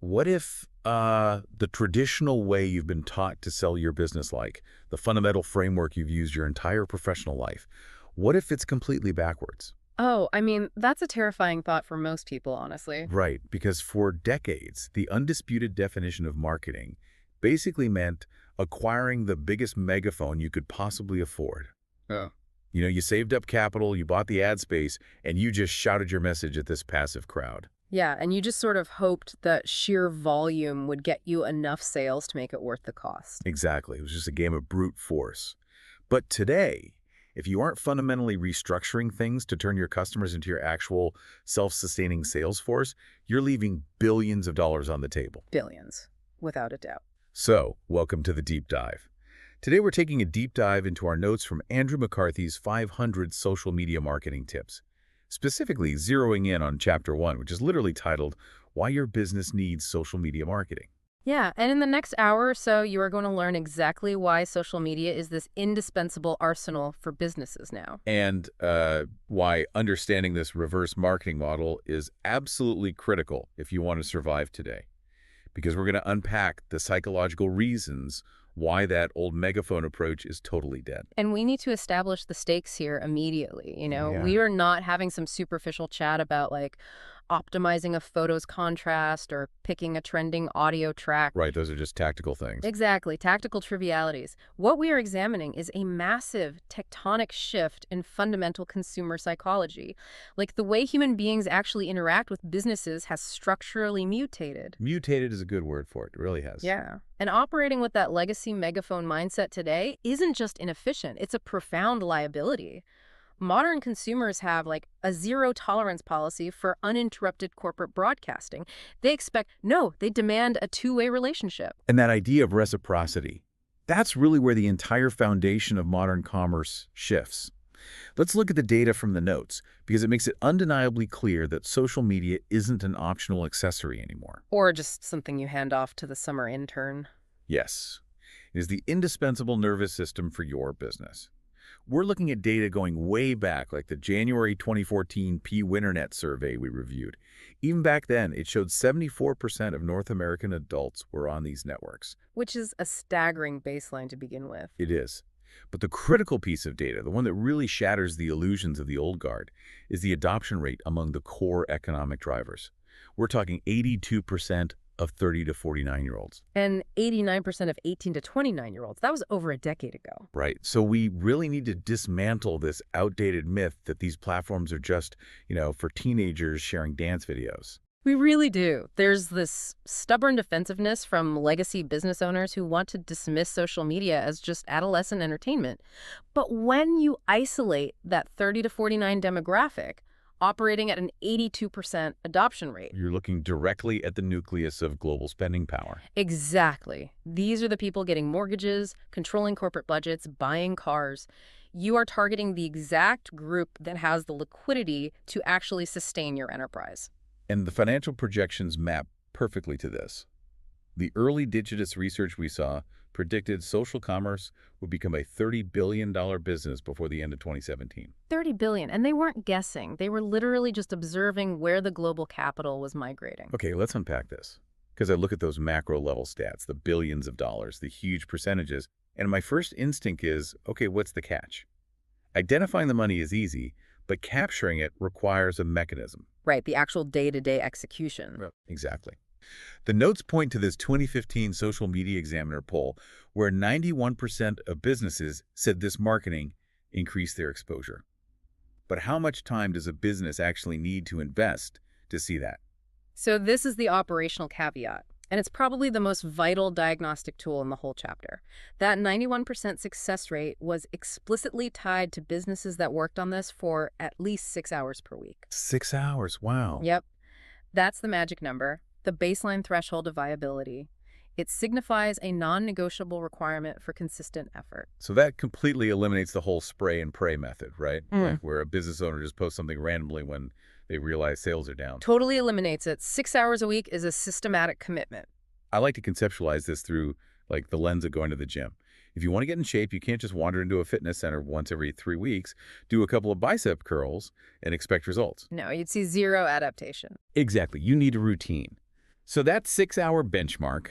What if the traditional way you've been taught to sell your business, like the fundamental framework you've used your entire professional life, what if it's completely backwards? Oh, I mean, that's a terrifying thought for most people, honestly. Right, because for decades, the undisputed definition of marketing basically meant acquiring the biggest megaphone you could possibly afford. Yeah. You saved up capital, you bought the ad space, and you just shouted your message at this passive crowd. Yeah, and you just sort of hoped that sheer volume would get you enough sales to make it worth the cost. Exactly. It was just a game of brute force. But today, if you aren't fundamentally restructuring things to turn your customers into your actual self-sustaining sales force, you're leaving billions of dollars on the table. Billions, without a doubt. So, welcome to the deep dive. Today, we're taking a deep dive into our notes from Andrew McCarthy's 500 social media marketing tips, specifically zeroing in on Chapter 1, which is literally titled, Why Your Business Needs Social Media Marketing. Yeah, and in the next hour or so, you are going to learn exactly why social media is this indispensable arsenal for businesses now. And why understanding this reverse marketing model is absolutely critical if you want to survive today. Because we're going to unpack the psychological reasons why that old megaphone approach is totally dead. And we need to establish the stakes here immediately. Yeah. We are not having some superficial chat about like optimizing a photo's contrast or picking a trending audio track. Right, those are just tactical things. Exactly, tactical trivialities. What we are examining is a massive tectonic shift in fundamental consumer psychology. Like the way human beings actually interact with businesses has structurally mutated. Mutated is a good word for it. It really has. Yeah. And operating with that legacy megaphone mindset today isn't just inefficient, it's a profound liability. Modern consumers have like a zero tolerance policy for uninterrupted corporate broadcasting. They demand a two-way relationship. And that idea of reciprocity, that's really where the entire foundation of modern commerce shifts. Let's look at the data from the notes, because it makes it undeniably clear that social media isn't an optional accessory anymore. Or just something you hand off to the summer intern. Yes, it is the indispensable nervous system for your business. We're looking at data going way back, like the January 2014 P-Winternet survey we reviewed. Even back then, it showed 74% of North American adults were on these networks. Which is a staggering baseline to begin with. It is. But the critical piece of data, the one that really shatters the illusions of the old guard, is the adoption rate among the core economic drivers. We're talking 82% of 30 to 49-year-olds. And 89% of 18 to 29-year-olds. That was over a decade ago. Right. So we really need to dismantle this outdated myth that these platforms are just, for teenagers sharing dance videos. We really do. There's this stubborn defensiveness from legacy business owners who want to dismiss social media as just adolescent entertainment. But when you isolate that 30 to 49 demographic, operating at an 82% adoption rate. You're looking directly at the nucleus of global spending power. Exactly. These are the people getting mortgages, controlling corporate budgets, buying cars. You are targeting the exact group that has the liquidity to actually sustain your enterprise. And the financial projections map perfectly to this. The early Digitus research we saw predicted social commerce would become a $30 billion business before the end of 2017. $30 billion. And they weren't guessing. They were literally just observing where the global capital was migrating. Okay, let's unpack this. Because I look at those macro level stats, the billions of dollars, the huge percentages, and my first instinct is, okay, what's the catch? Identifying the money is easy, but capturing it requires a mechanism. Right, the actual day-to-day execution. Exactly. The notes point to this 2015 Social Media Examiner poll where 91% of businesses said this marketing increased their exposure. But how much time does a business actually need to invest to see that? So this is the operational caveat, and it's probably the most vital diagnostic tool in the whole chapter. That 91% success rate was explicitly tied to businesses that worked on this for at least 6 hours per week. 6 hours, wow. Yep. That's the magic number. The baseline threshold of viability. It signifies a non-negotiable requirement for consistent effort. So that completely eliminates the whole spray and pray method, right? Like where a business owner just posts something randomly when they realize sales are down. Totally eliminates it. 6 hours a week is a systematic commitment. I like to conceptualize this through like the lens of going to the gym. If you want to get in shape, you can't just wander into a fitness center once every 3 weeks, do a couple of bicep curls, and expect results. No, you'd see zero adaptation. Exactly. You need a routine. So that 6-hour benchmark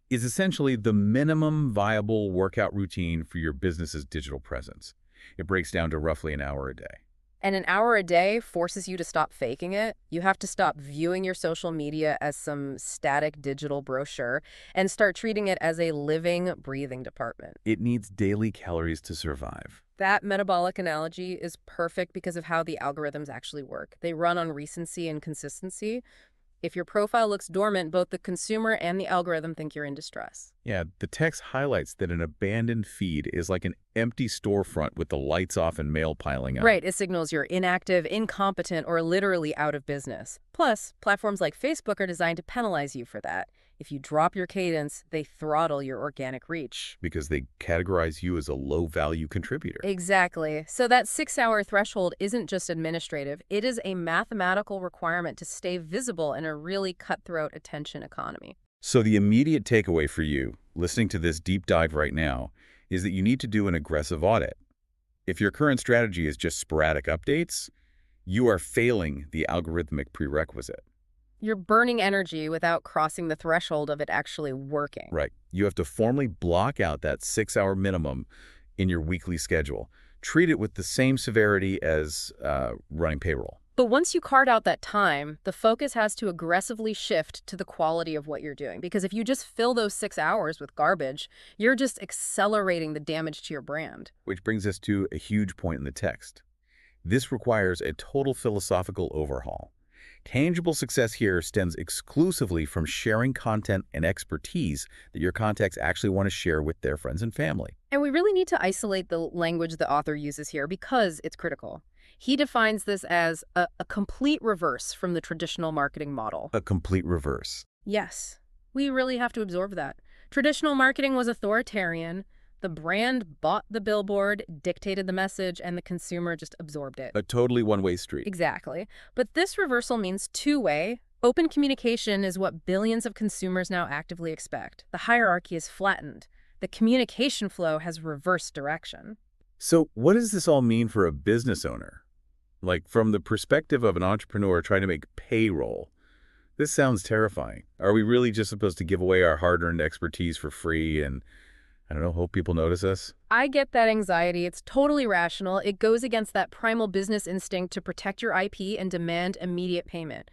is essentially the minimum viable workout routine for your business's digital presence. It breaks down to roughly an hour a day. And an hour a day forces you to stop faking it. You have to stop viewing your social media as some static digital brochure and start treating it as a living, breathing department. It needs daily calories to survive. That metabolic analogy is perfect because of how the algorithms actually work. They run on recency and consistency. If your profile looks dormant, both the consumer and the algorithm think you're in distress. Yeah, the text highlights that an abandoned feed is like an empty storefront with the lights off and mail piling up. Right, it signals you're inactive, incompetent, or literally out of business. Plus, platforms like Facebook are designed to penalize you for that. If you drop your cadence, they throttle your organic reach. Because they categorize you as a low-value contributor. Exactly. So that 6-hour threshold isn't just administrative. It is a mathematical requirement to stay visible in a really cutthroat attention economy. So the immediate takeaway for you, listening to this deep dive right now, is that you need to do an aggressive audit. If your current strategy is just sporadic updates, you are failing the algorithmic prerequisite. You're burning energy without crossing the threshold of it actually working. Right. You have to formally block out that 6-hour minimum in your weekly schedule. Treat it with the same severity as running payroll. But once you carve out that time, the focus has to aggressively shift to the quality of what you're doing. Because if you just fill those 6 hours with garbage, you're just accelerating the damage to your brand. Which brings us to a huge point in the text. This requires a total philosophical overhaul. Tangible success here stems exclusively from sharing content and expertise that your contacts actually want to share with their friends and family. And we really need to isolate the language the author uses here because it's critical. He defines this as a complete reverse from the traditional marketing model. A complete reverse. Yes, we really have to absorb that. Traditional marketing was authoritarian. The brand bought the billboard, dictated the message, and the consumer just absorbed it. A totally one-way street. Exactly. But this reversal means two-way. Open communication is what billions of consumers now actively expect. The hierarchy is flattened. The communication flow has reversed direction. So what does this all mean for a business owner? Like, from the perspective of an entrepreneur trying to make payroll, this sounds terrifying. Are we really just supposed to give away our hard-earned expertise for free and, I don't know, hope people notice us? I get that anxiety. It's totally rational. It goes against that primal business instinct to protect your IP and demand immediate payment.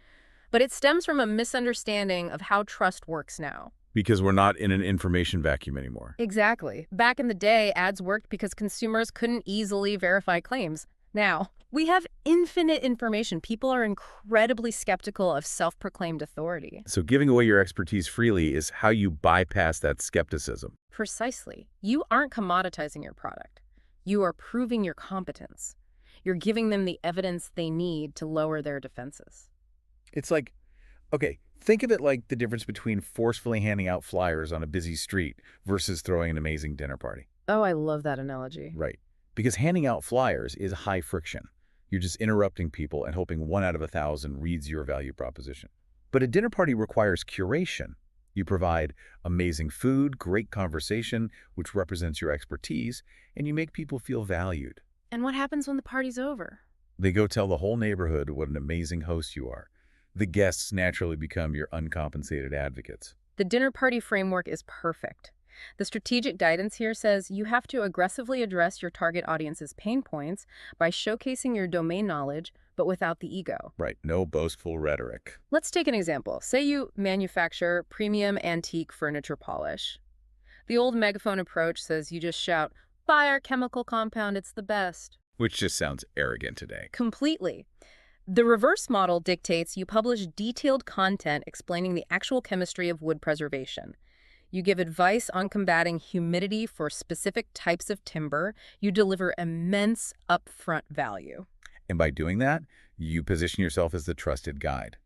But it stems from a misunderstanding of how trust works now. Because we're not in an information vacuum anymore. Exactly. Back in the day, ads worked because consumers couldn't easily verify claims. Now, we have infinite information. People are incredibly skeptical of self-proclaimed authority. So giving away your expertise freely is how you bypass that skepticism. Precisely. You aren't commoditizing your product. You are proving your competence. You're giving them the evidence they need to lower their defenses. It's like, okay, think of it like the difference between forcefully handing out flyers on a busy street versus throwing an amazing dinner party. Oh, I love that analogy. Right. Because handing out flyers is high friction. You're just interrupting people and hoping 1 out of 1,000 reads your value proposition. But a dinner party requires curation. You provide amazing food, great conversation, which represents your expertise, and you make people feel valued. And what happens when the party's over? They go tell the whole neighborhood what an amazing host you are. The guests naturally become your uncompensated advocates. The dinner party framework is perfect. The strategic guidance here says you have to aggressively address your target audience's pain points by showcasing your domain knowledge, but without the ego. Right, no boastful rhetoric. Let's take an example. Say you manufacture premium antique furniture polish. The old megaphone approach says you just shout, "Buy our chemical compound, it's the best." Which just sounds arrogant today. Completely. The reverse model dictates you publish detailed content explaining the actual chemistry of wood preservation. You give advice on combating humidity for specific types of timber. You deliver immense upfront value. And by doing that, you position yourself as the trusted guide.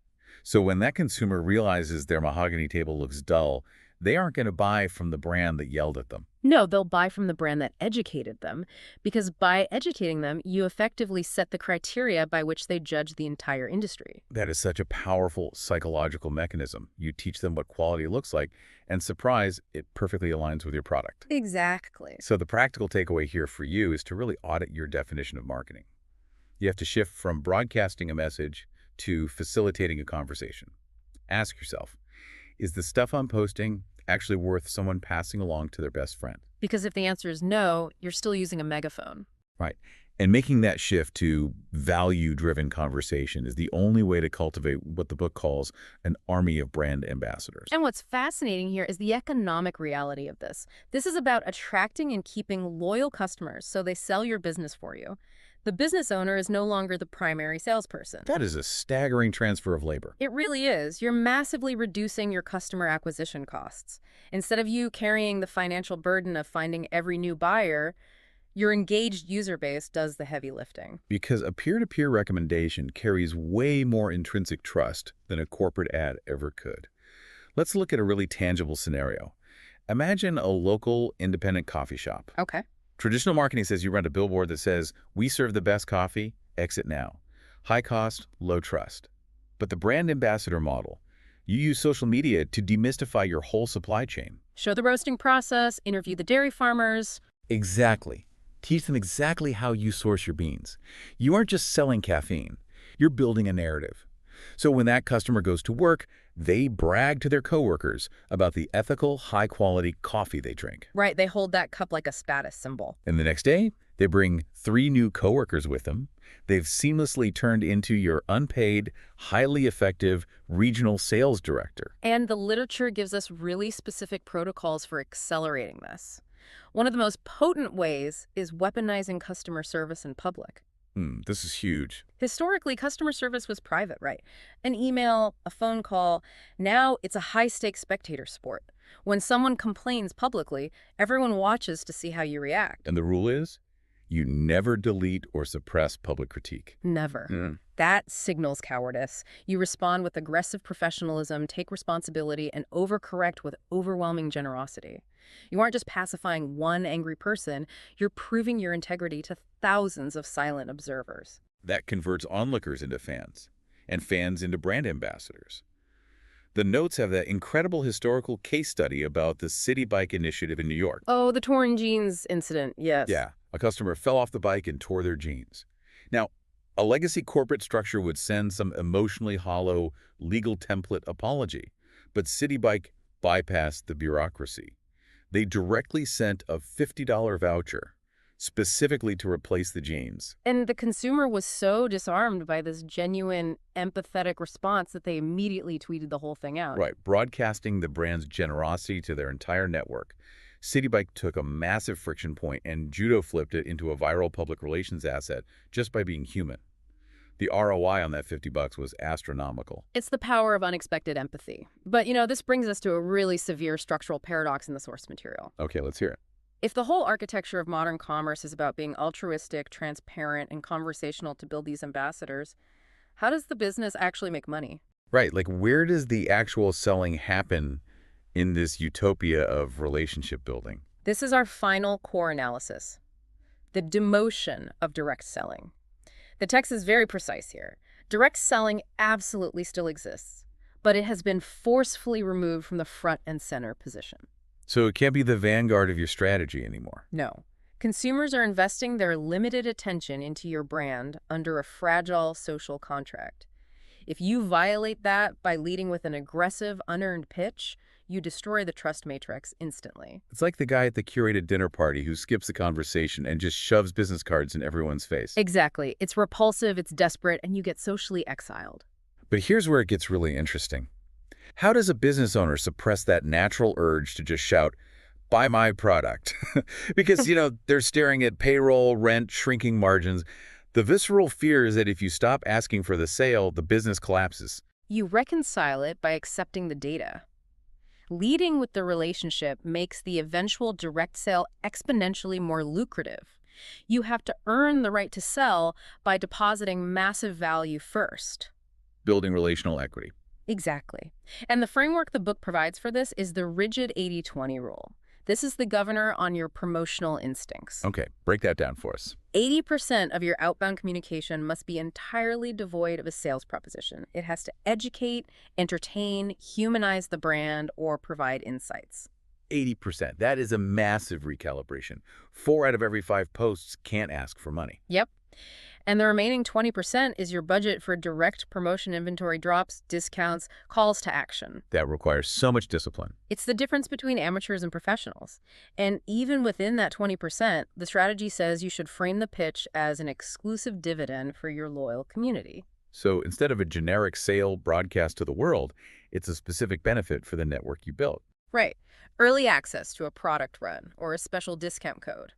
So when that consumer realizes their mahogany table looks dull, they aren't going to buy from the brand that yelled at them. No, they'll buy from the brand that educated them, because by educating them, you effectively set the criteria by which they judge the entire industry. That is such a powerful psychological mechanism. You teach them what quality looks like, and surprise, it perfectly aligns with your product. Exactly. So the practical takeaway here for you is to really audit your definition of marketing. You have to shift from broadcasting a message to facilitating a conversation. Ask yourself, Is the stuff I'm posting actually worth someone passing along to their best friend? Because if the answer is no, you're still using a megaphone. Right. And making that shift to value-driven conversation is the only way to cultivate what the book calls an army of brand ambassadors. And what's fascinating here is the economic reality of this. This is about attracting and keeping loyal customers so they sell your business for you. The business owner is no longer the primary salesperson. That is a staggering transfer of labor. It really is. You're massively reducing your customer acquisition costs. Instead of you carrying the financial burden of finding every new buyer, your engaged user base does the heavy lifting. Because a peer-to-peer recommendation carries way more intrinsic trust than a corporate ad ever could. Let's look at a really tangible scenario. Imagine a local independent coffee shop. Okay. Traditional marketing says you run a billboard that says, "We serve the best coffee, exit now." High cost, low trust. But the brand ambassador model, you use social media to demystify your whole supply chain. Show the roasting process, interview the dairy farmers. Exactly. Teach them exactly how you source your beans. You aren't just selling caffeine. You're building a narrative. So when that customer goes to work, they brag to their coworkers about the ethical, high-quality coffee they drink. Right, they hold that cup like a status symbol. And the next day, they bring 3 new coworkers with them. They've seamlessly turned into your unpaid, highly effective regional sales director. And the literature gives us really specific protocols for accelerating this. One of the most potent ways is weaponizing customer service in public. This is huge. Historically, customer service was private, right? An email, a phone call. Now it's a high-stakes spectator sport. When someone complains publicly, everyone watches to see how you react. And the rule is, you never delete or suppress public critique. Never. That signals cowardice. You respond with aggressive professionalism, take responsibility, and overcorrect with overwhelming generosity. You aren't just pacifying one angry person, you're proving your integrity to thousands of silent observers. That converts onlookers into fans, and fans into brand ambassadors. The notes have that incredible historical case study about the City Bike initiative in New York. Oh, the torn jeans incident, yes. Yeah, a customer fell off the bike and tore their jeans. Now, a legacy corporate structure would send some emotionally hollow legal template apology, but City Bike bypassed the bureaucracy. They directly sent a $50 voucher specifically to replace the jeans. And the consumer was so disarmed by this genuine, empathetic response that they immediately tweeted the whole thing out. Right, broadcasting the brand's generosity to their entire network. City Bike took a massive friction point and judo flipped it into a viral public relations asset just by being human. The ROI on that $50 was astronomical. It's the power of unexpected empathy. But, this brings us to a really severe structural paradox in the source material. Okay, let's hear it. If the whole architecture of modern commerce is about being altruistic, transparent, and conversational to build these ambassadors, how does the business actually make money? Right, like where does the actual selling happen in this utopia of relationship building? This is our final core analysis, the demotion of direct selling. The text is very precise here. Direct selling absolutely still exists, but it has been forcefully removed from the front and center position. So it can't be the vanguard of your strategy anymore. No. Consumers are investing their limited attention into your brand under a fragile social contract. If you violate that by leading with an aggressive, unearned pitch, you destroy the trust matrix instantly. It's like the guy at the curated dinner party who skips the conversation and just shoves business cards in everyone's face. Exactly. It's repulsive, it's desperate, and you get socially exiled. But here's where it gets really interesting. How does a business owner suppress that natural urge to just shout, "Buy my product"? Because, they're staring at payroll, rent, shrinking margins. The visceral fear is that if you stop asking for the sale, the business collapses. You reconcile it by accepting the data. Leading with the relationship makes the eventual direct sale exponentially more lucrative. You have to earn the right to sell by depositing massive value first. Building relational equity. Exactly. And the framework the book provides for this is the rigid 80-20 rule. This is the governor on your promotional instincts. Okay, break that down for us. 80% of your outbound communication must be entirely devoid of a sales proposition. It has to educate, entertain, humanize the brand, or provide insights. 80%. That is a massive recalibration. 4 out of every 5 posts can't ask for money. Yep. And the remaining 20% is your budget for direct promotion inventory drops, discounts, calls to action. That requires so much discipline. It's the difference between amateurs and professionals. And even within that 20%, the strategy says you should frame the pitch as an exclusive dividend for your loyal community. So instead of a generic sale broadcast to the world, it's a specific benefit for the network you built. Right. Early access to a product run or a special discount code.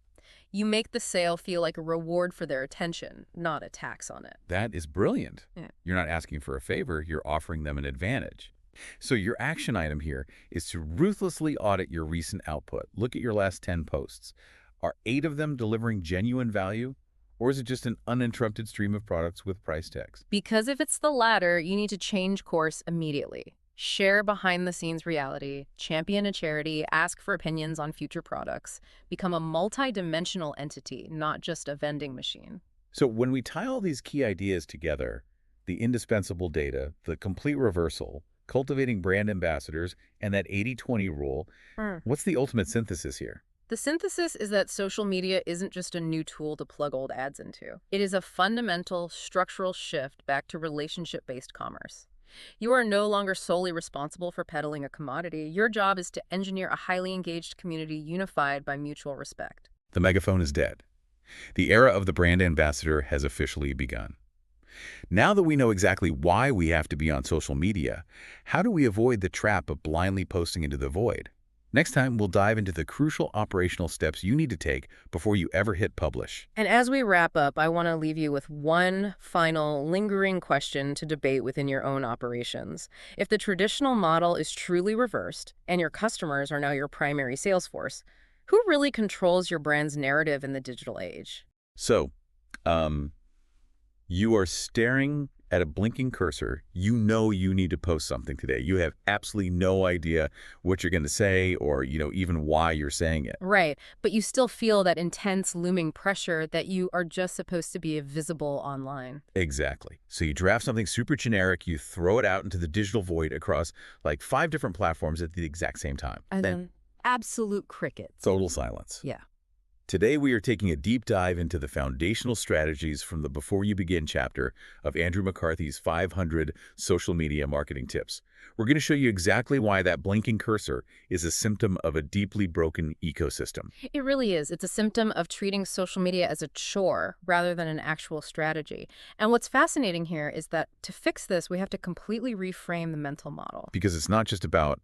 You make the sale feel like a reward for their attention, not a tax on it. That is brilliant. Yeah. You're not asking for a favor, you're offering them an advantage. So your action item here is to ruthlessly audit your recent output. Look at your last 10 posts. Are 8 of them delivering genuine value? Or is it just an uninterrupted stream of products with price tags? Because if it's the latter, you need to change course immediately. Share behind-the-scenes reality, champion a charity, ask for opinions on future products, become a multi-dimensional entity, not just a vending machine. So when we tie all these key ideas together, the indispensable data, the complete reversal, cultivating brand ambassadors, and that 80-20 rule, what's the ultimate synthesis here? The synthesis is that social media isn't just a new tool to plug old ads into. It is a fundamental, structural shift back to relationship-based commerce. You are no longer solely responsible for peddling a commodity. Your job is to engineer a highly engaged community unified by mutual respect. The megaphone is dead. The era of the brand ambassador has officially begun. Now that we know exactly why we have to be on social media, how do we avoid the trap of blindly posting into the void? Next time, we'll dive into the crucial operational steps you need to take before you ever hit publish. And as we wrap up, I want to leave you with one final lingering question to debate within your own operations. If the traditional model is truly reversed and your customers are now your primary sales force, who really controls your brand's narrative in the digital age? So, you are staring at a blinking cursor. You know you need to post something today. You have absolutely no idea what you're going to say or, even why you're saying it. Right, but you still feel that intense looming pressure that you are just supposed to be visible online. Exactly. So you draft something super generic, you throw it out into the digital void across like 5 different platforms at the exact same time. And then absolute crickets. Total silence. Yeah. Today, we are taking a deep dive into the foundational strategies from the Before You Begin chapter of Andrew McCarthy's 500 social media marketing tips. We're going to show you exactly why that blinking cursor is a symptom of a deeply broken ecosystem. It really is. It's a symptom of treating social media as a chore rather than an actual strategy. And what's fascinating here is that to fix this, we have to completely reframe the mental model. Because it's not just about,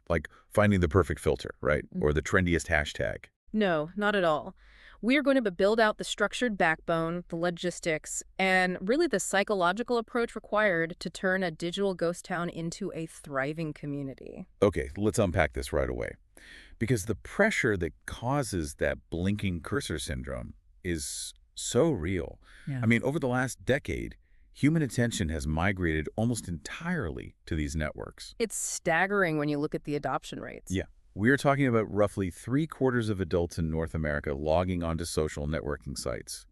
finding the perfect filter, right? Or the trendiest hashtag. No, not at all. We are going to build out the structured backbone, the logistics, and really the psychological approach required to turn a digital ghost town into a thriving community. Okay, let's unpack this right away. Because the pressure that causes that blinking cursor syndrome is so real. Yeah. I mean, over the last decade, human attention has migrated almost entirely to these networks. It's staggering when you look at the adoption rates. Yeah. We are talking about roughly 3/4 of adults in North America logging onto social networking sites.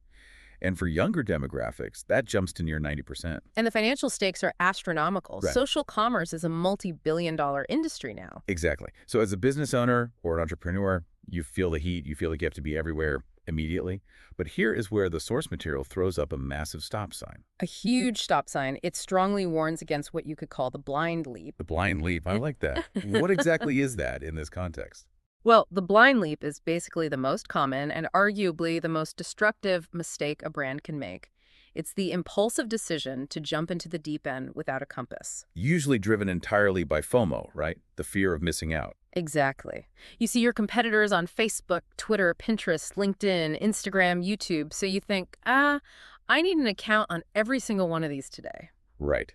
And for younger demographics, that jumps to near 90%. And the financial stakes are astronomical. Right. Social commerce is a multi-billion-dollar industry now. Exactly. So as a business owner or an entrepreneur, you feel the heat, you feel like you have to be everywhere immediately. But here is where the source material throws up a massive stop sign. A huge stop sign. It strongly warns against what you could call the blind leap. The blind leap, I like that. What exactly is that in this context? Well, the blind leap is basically the most common and arguably the most destructive mistake a brand can make. It's the impulsive decision to jump into the deep end without a compass. Usually driven entirely by FOMO, right? The fear of missing out. Exactly. You see your competitors on Facebook, Twitter, Pinterest, LinkedIn, Instagram, YouTube, so you think, I need an account on every single one of these today. Right.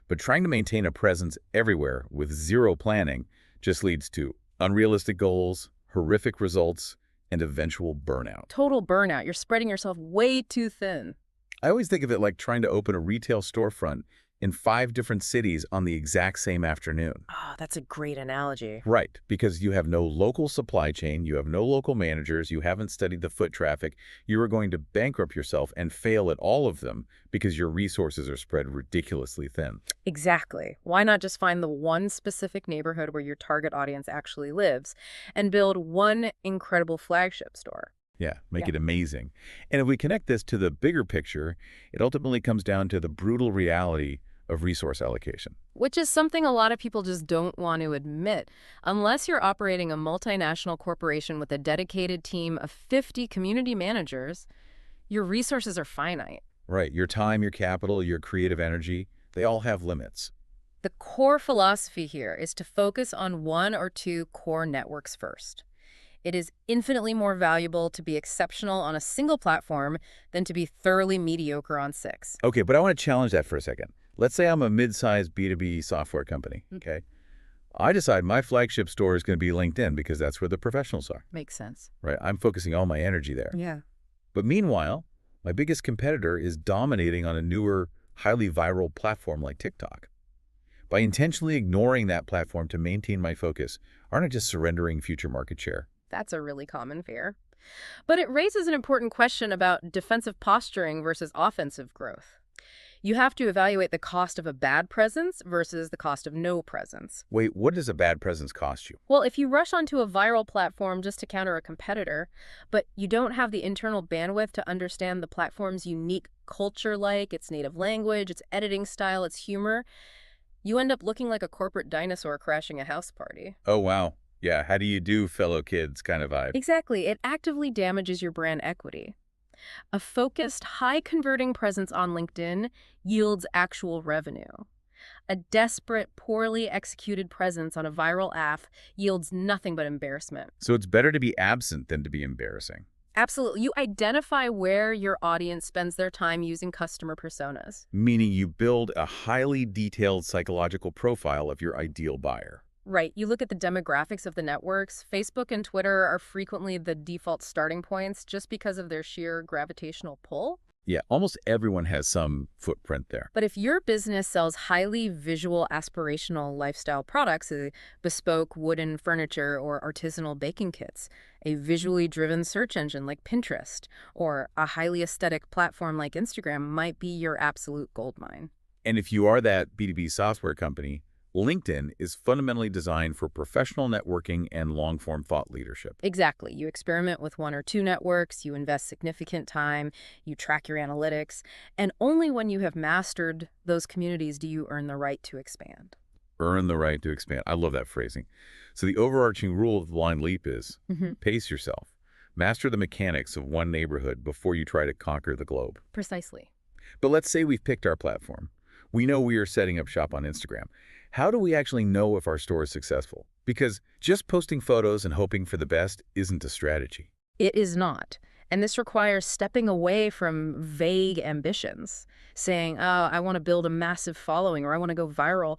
But trying to maintain a presence everywhere with zero planning just leads to unrealistic goals, horrific results, and eventual burnout. Total burnout. You're spreading yourself way too thin. I always think of it like trying to open a retail storefront in 5 different cities on the exact same afternoon. Oh, that's a great analogy. Right, because you have no local supply chain, you have no local managers, you haven't studied the foot traffic, you are going to bankrupt yourself and fail at all of them because your resources are spread ridiculously thin. Exactly. Why not just find the one specific neighborhood where your target audience actually lives and build one incredible flagship store? Yeah, make Yeah. it amazing. And if we connect this to the bigger picture, it ultimately comes down to the brutal reality of resource allocation. Which is something a lot of people just don't want to admit. Unless you're operating a multinational corporation with a dedicated team of 50 community managers, your resources are finite. Right, your time, your capital, your creative energy, they all have limits. The core philosophy here is to focus on one or two core networks first. It is infinitely more valuable to be exceptional on a single platform than to be thoroughly mediocre on six. Okay, but I want to challenge that for a second. Let's say I'm a mid-sized B2B software company, okay? I decide my flagship store is going to be LinkedIn because that's where the professionals are, Makes sense. right? I'm focusing all my energy there. Yeah. But meanwhile, my biggest competitor is dominating on a newer, highly viral platform like TikTok. By intentionally ignoring that platform to maintain my focus, aren't I just surrendering future market share? That's a really common fear. But it raises an important question about defensive posturing versus offensive growth. You have to evaluate the cost of a bad presence versus the cost of no presence. Wait, what does a bad presence cost you? Well, if you rush onto a viral platform just to counter a competitor, but you don't have the internal bandwidth to understand the platform's unique culture, like its native language, its editing style, its humor, you end up looking like a corporate dinosaur crashing a house party. Oh, wow. Yeah, how do you do, fellow kids kind of vibe? Exactly. It actively damages your brand equity. A focused, high-converting presence on LinkedIn yields actual revenue. A desperate, poorly executed presence on a viral app yields nothing but embarrassment. So it's better to be absent than to be embarrassing. Absolutely. You identify where your audience spends their time using customer personas. Meaning you build a highly detailed psychological profile of your ideal buyer. Right. You look at the demographics of the networks. Facebook and Twitter are frequently the default starting points just because of their sheer gravitational pull. Yeah, almost everyone has some footprint there. But if your business sells highly visual, aspirational lifestyle products, bespoke wooden furniture or artisanal baking kits, a visually driven search engine like Pinterest, or a highly aesthetic platform like Instagram might be your absolute goldmine. And if you are that B2B software company, LinkedIn is fundamentally designed for professional networking and long-form thought leadership. Exactly. You experiment with one or two networks, you invest significant time, you track your analytics, and only when you have mastered those communities do you earn the right to expand. Earn the right to expand. I love that phrasing. So the overarching rule of the blind leap is pace yourself. Master the mechanics of one neighborhood before you try to conquer the globe. Precisely. But let's say we've picked our platform. We know we are setting up shop on Instagram. How do we actually know if our store is successful? Because just posting photos and hoping for the best isn't a strategy. It is not. And this requires stepping away from vague ambitions, saying, oh, I want to build a massive following or I want to go viral.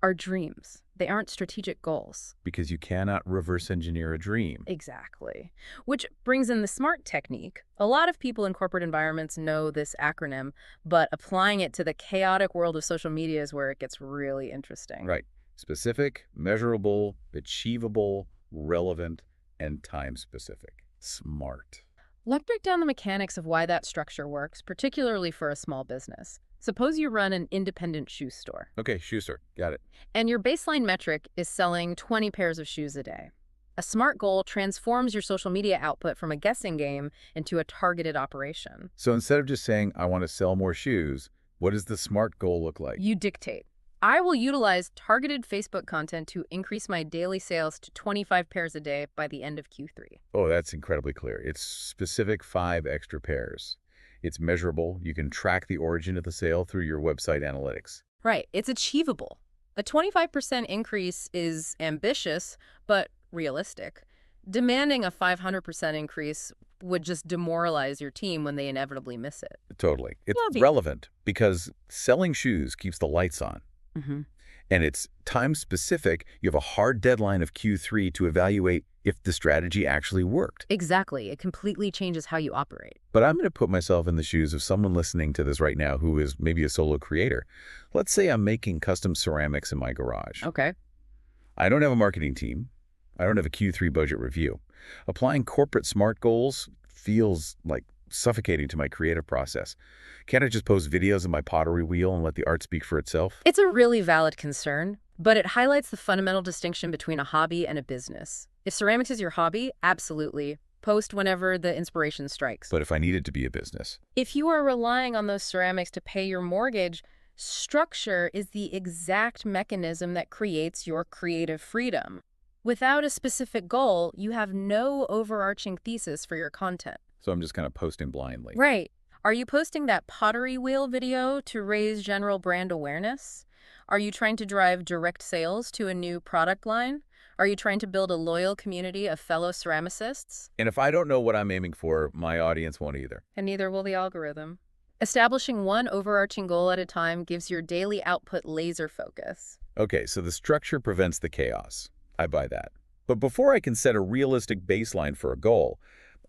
Are dreams. They aren't strategic goals. Because you cannot reverse engineer a dream. Exactly. Which brings in the SMART technique. A lot of people in corporate environments know this acronym, but applying it to the chaotic world of social media is where it gets really interesting. Right. Specific, measurable, achievable, relevant, and time-specific. SMART. Let's break down the mechanics of why that structure works, particularly for a small business. Suppose you run an independent shoe store. Okay, shoe store. Got it. And your baseline metric is selling 20 pairs of shoes a day. A SMART goal transforms your social media output from a guessing game into a targeted operation. So instead of just saying, I want to sell more shoes, what does the SMART goal look like? You dictate. I will utilize targeted Facebook content to increase my daily sales to 25 pairs a day by the end of Q3. Oh, that's incredibly clear. It's specific 5 extra pairs. It's measurable. You can track the origin of the sale through your website analytics. Right. It's achievable. A 25% increase is ambitious, but realistic. Demanding a 500% increase would just demoralize your team when they inevitably miss it. Totally. It's Love it. relevant because selling shoes keeps the lights on. And it's time-specific. You have a hard deadline of Q3 to evaluate if the strategy actually worked. Exactly. It completely changes how you operate. But I'm going to put myself in the shoes of someone listening to this right now who is maybe a solo creator. Let's say I'm making custom ceramics in my garage. Okay. I don't have a marketing team. I don't have a Q3 budget review. Applying corporate SMART goals feels like suffocating to my creative process. Can't I just post videos of my pottery wheel and let the art speak for itself? It's a really valid concern, but it highlights the fundamental distinction between a hobby and a business. If ceramics is your hobby, absolutely. Post whenever the inspiration strikes. But if I need it to be a business? If you are relying on those ceramics to pay your mortgage, structure is the exact mechanism that creates your creative freedom. Without a specific goal, you have no overarching thesis for your content. So I'm just kind of posting blindly. Right. Are you posting that pottery wheel video to raise general brand awareness? Are you trying to drive direct sales to a new product line? Are you trying to build a loyal community of fellow ceramicists? And if I don't know what I'm aiming for, my audience won't either. And neither will the algorithm. Establishing one overarching goal at a time gives your daily output laser focus. Okay, so the structure prevents the chaos. I buy that. But before I can set a realistic baseline for a goal,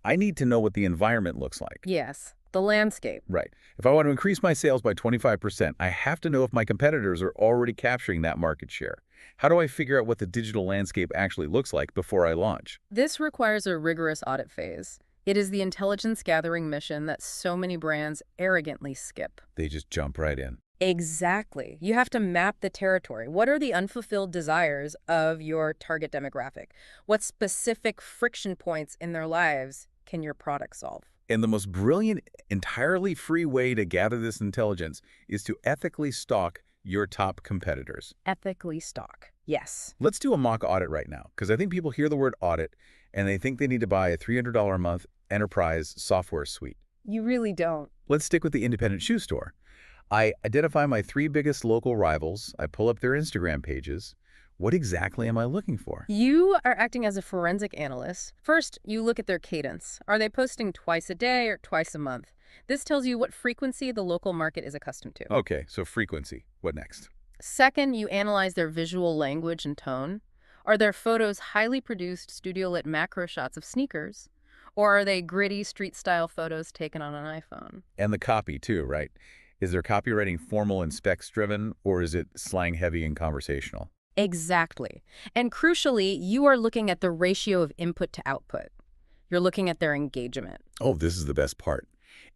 I need to know what the environment looks like. Yes, the landscape. Right. If I want to increase my sales by 25%, I have to know if my competitors are already capturing that market share. How do I figure out what the digital landscape actually looks like before I launch? This requires a rigorous audit phase. It is the intelligence gathering mission that so many brands arrogantly skip. They just jump right in. Exactly. You have to map the territory. What are the unfulfilled desires of your target demographic? What specific friction points in their lives can your product solve? And the most brilliant, entirely free way to gather this intelligence is to ethically stalk your top competitors. Ethically stalk. Yes. Let's do a mock audit right now, because I think people hear the word audit and they think they need to buy a $300 a month enterprise software suite. You really don't. Let's stick with the independent shoe store. I identify my 3 biggest local rivals. I pull up their Instagram pages. What exactly am I looking for? You are acting as a forensic analyst. First, you look at their cadence. Are they posting twice a day or twice a month? This tells you what frequency the local market is accustomed to. Okay, so frequency. What next? Second, you analyze their visual language and tone. Are their photos highly produced, studio-lit macro shots of sneakers? Or are they gritty, street-style photos taken on an iPhone? And the copy, too, right? Is their copywriting formal and specs-driven, or is it slang-heavy and conversational? Exactly. And crucially, you are looking at the ratio of input to output. You're looking at their engagement. Oh, this is the best part.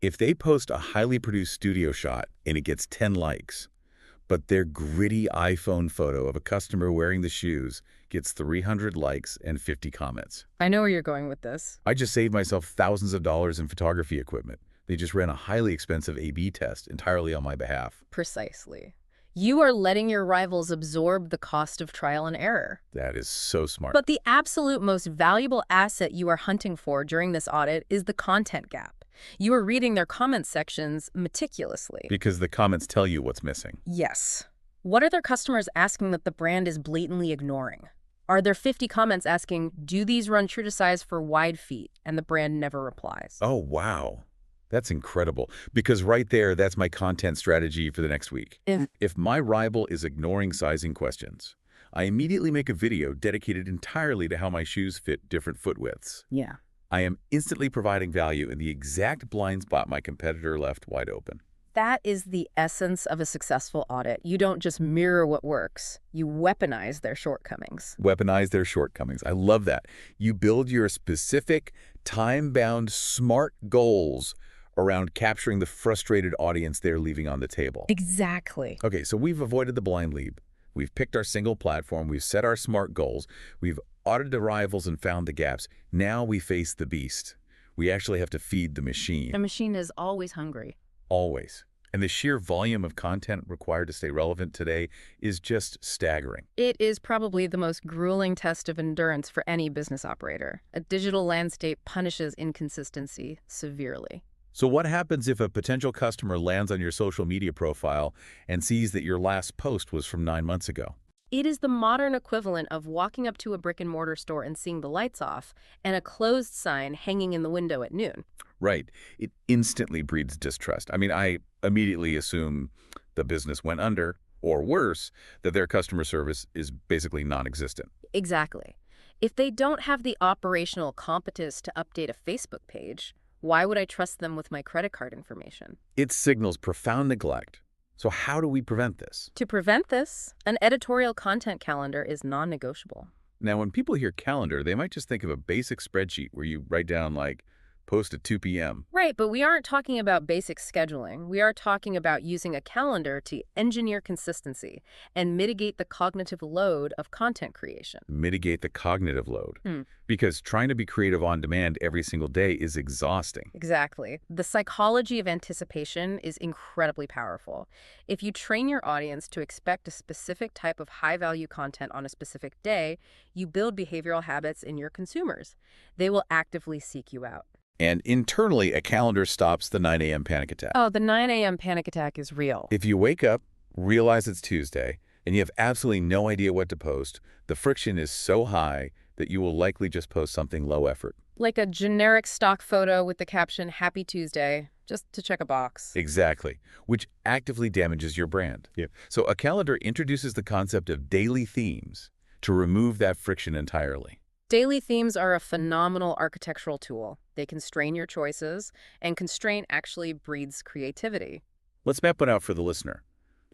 If they post a highly produced studio shot and it gets 10 likes, but their gritty iPhone photo of a customer wearing the shoes gets 300 likes and 50 comments. I know where you're going with this. I just saved myself thousands of dollars in photography equipment. They just ran a highly expensive A/B test entirely on my behalf. Precisely. You are letting your rivals absorb the cost of trial and error. That is so smart. But the absolute most valuable asset you are hunting for during this audit is the content gap. You are reading their comment sections meticulously. Because the comments tell you what's missing. Yes. What are their customers asking that the brand is blatantly ignoring? Are there 50 comments asking, do these run true to size for wide feet? And the brand never replies. Oh, wow. That's incredible. Because right there, that's my content strategy for the next week. If my rival is ignoring sizing questions, I immediately make a video dedicated entirely to how my shoes fit different foot widths. Yeah. I am instantly providing value in the exact blind spot my competitor left wide open. That is the essence of a successful audit. You don't just mirror what works. You weaponize their shortcomings. Weaponize their shortcomings. I love that. You build your specific, time-bound, smart goals around capturing the frustrated audience they're leaving on the table. Exactly. Okay, so we've avoided the blind lead. We've picked our single platform. We've set our smart goals. We've audited the rivals and found the gaps. Now we face the beast. We actually have to feed the machine. The machine is always hungry. Always. And the sheer volume of content required to stay relevant today is just staggering. It is probably the most grueling test of endurance for any business operator. A digital landscape punishes inconsistency severely. So what happens if a potential customer lands on your social media profile and sees that your last post was from 9 months ago? It is the modern equivalent of walking up to a brick-and-mortar store and seeing the lights off and a closed sign hanging in the window at noon. Right. It instantly breeds distrust. I mean, I immediately assume the business went under, or worse, that their customer service is basically non-existent. Exactly. If they don't have the operational competence to update a Facebook page, why would I trust them with my credit card information? It signals profound neglect. So how do we prevent this? To prevent this, an editorial content calendar is non-negotiable. Now, when people hear calendar, they might just think of a basic spreadsheet where you write down, like, post at 2 p.m. Right, but we aren't talking about basic scheduling. We are talking about using a calendar to engineer consistency and mitigate the cognitive load of content creation. Mitigate the cognitive load. Because trying to be creative on demand every single day is exhausting. Exactly. The psychology of anticipation is incredibly powerful. If you train your audience to expect a specific type of high-value content on a specific day, you build behavioral habits in your consumers. They will actively seek you out. And internally, a calendar stops the 9 a.m. panic attack. Oh, the 9 a.m. panic attack is real. If you wake up, realize it's Tuesday, and you have absolutely no idea what to post, the friction is so high that you will likely just post something low effort. Like a generic stock photo with the caption, Happy Tuesday, just to check a box. Exactly, which actively damages your brand. So a calendar introduces the concept of daily themes to remove that friction entirely. Daily themes are a phenomenal architectural tool. They constrain your choices, and constraint actually breeds creativity. Let's map it out for the listener.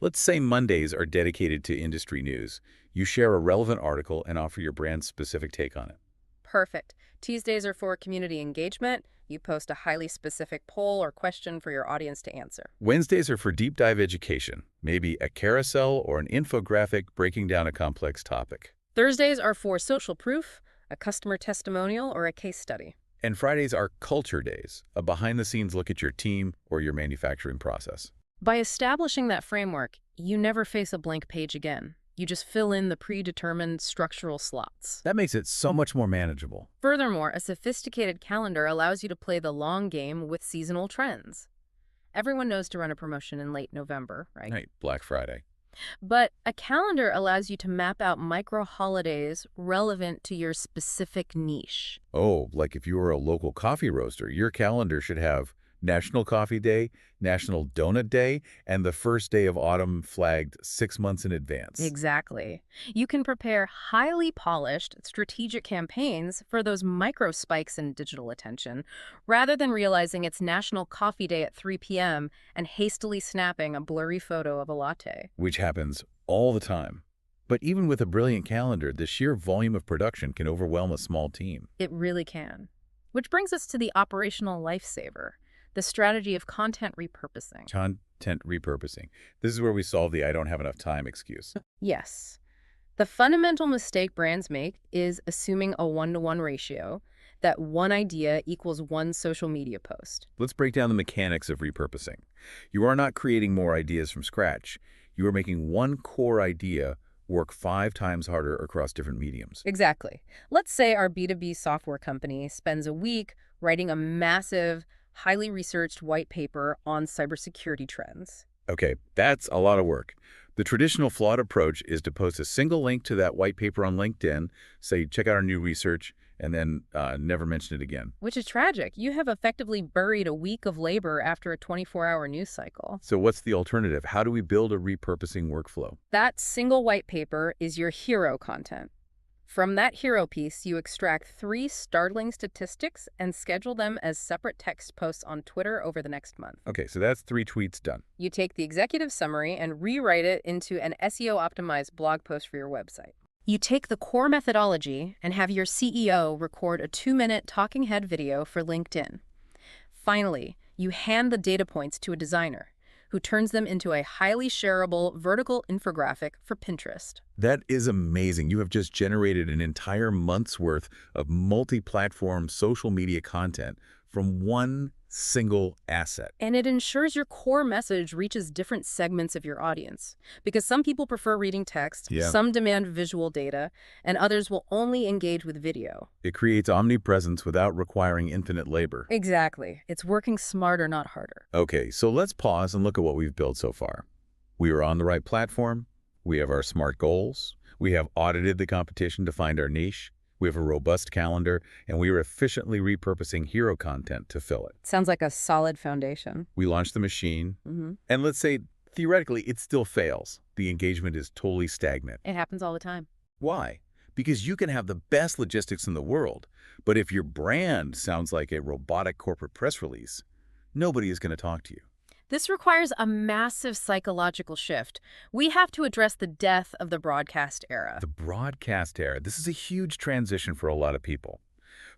Let's say Mondays are dedicated to industry news. You share a relevant article and offer your brand's specific take on it. Perfect. Tuesdays are for community engagement. You post a highly specific poll or question for your audience to answer. Wednesdays are for deep dive education, maybe a carousel or an infographic breaking down a complex topic. Thursdays are for social proof, a customer testimonial, or a case study. And Fridays are culture days, a behind-the-scenes look at your team or your manufacturing process. By establishing that framework, you never face a blank page again. You just fill in the predetermined structural slots. That makes it so much more manageable. Furthermore, a sophisticated calendar allows you to play the long game with seasonal trends. Everyone knows to run a promotion in late November, right? Right, Black Friday. But a calendar allows you to map out micro-holidays relevant to your specific niche. Oh, like if you were a local coffee roaster, your calendar should have National Coffee Day, National Donut Day, and the first day of autumn flagged 6 months in advance. Exactly. You can prepare highly polished, strategic campaigns for those micro spikes in digital attention, rather than realizing it's National Coffee Day at 3 p.m. and hastily snapping a blurry photo of a latte. Which happens all the time. But even with a brilliant calendar, the sheer volume of production can overwhelm a small team. It really can. Which brings us to the operational lifesaver. The strategy of content repurposing. Content repurposing. This is where we solve the I don't have enough time excuse. Yes. The fundamental mistake brands make is assuming a 1-to-1 ratio, that one idea equals one social media post. Let's break down the mechanics of repurposing. You are not creating more ideas from scratch. You are making one core idea work 5 times harder across different mediums. Exactly. Let's say our B2B software company spends a week writing a massive, highly researched white paper on cybersecurity trends. Okay, that's a lot of work. The traditional flawed approach is to post a single link to that white paper on LinkedIn, say, check out our new research, and then never mention it again. Which is tragic. You have effectively buried a week of labor after a 24-hour news cycle. So what's the alternative? How do we build a repurposing workflow? That single white paper is your hero content. From that hero piece, you extract 3 startling statistics and schedule them as separate text posts on Twitter over the next month. Okay, so that's 3 tweets done. You take the executive summary and rewrite it into an SEO-optimized blog post for your website. You take the core methodology and have your CEO record a 2-minute talking head video for LinkedIn. Finally, you hand the data points to a designer, who turns them into a highly shareable vertical infographic for Pinterest. That is amazing. You have just generated an entire month's worth of multi-platform social media content from one single asset. And it ensures your core message reaches different segments of your audience. Because some people prefer reading text, some demand visual data, and others will only engage with video. It creates omnipresence without requiring infinite labor. Exactly. It's working smarter, not harder. Okay, so let's pause and look at what we've built so far. We are on the right platform. We have our SMART goals. We have audited the competition to find our niche. We have a robust calendar, and we are efficiently repurposing hero content to fill it. Sounds like a solid foundation. We launched the machine, and let's say, theoretically, it still fails. The engagement is totally stagnant. It happens all the time. Why? Because you can have the best logistics in the world, but if your brand sounds like a robotic corporate press release, nobody is going to talk to you. This requires a massive psychological shift. We have to address the death of the broadcast era. The broadcast era. This is a huge transition for a lot of people.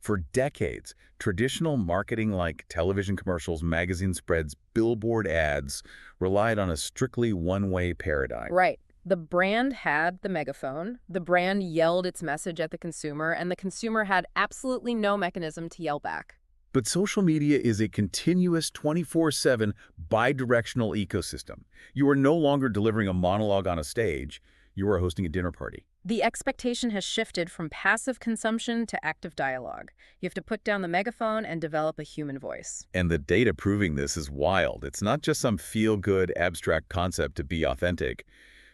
For decades, traditional marketing like television commercials, magazine spreads, billboard ads relied on a strictly one-way paradigm. Right. The brand had the megaphone, the brand yelled its message at the consumer, and the consumer had absolutely no mechanism to yell back. But social media is a continuous 24/7 bi-directional ecosystem. You are no longer delivering a monologue on a stage. You are hosting a dinner party. The expectation has shifted from passive consumption to active dialogue. You have to put down the megaphone and develop a human voice. And the data proving this is wild. It's not just some feel-good abstract concept to be authentic.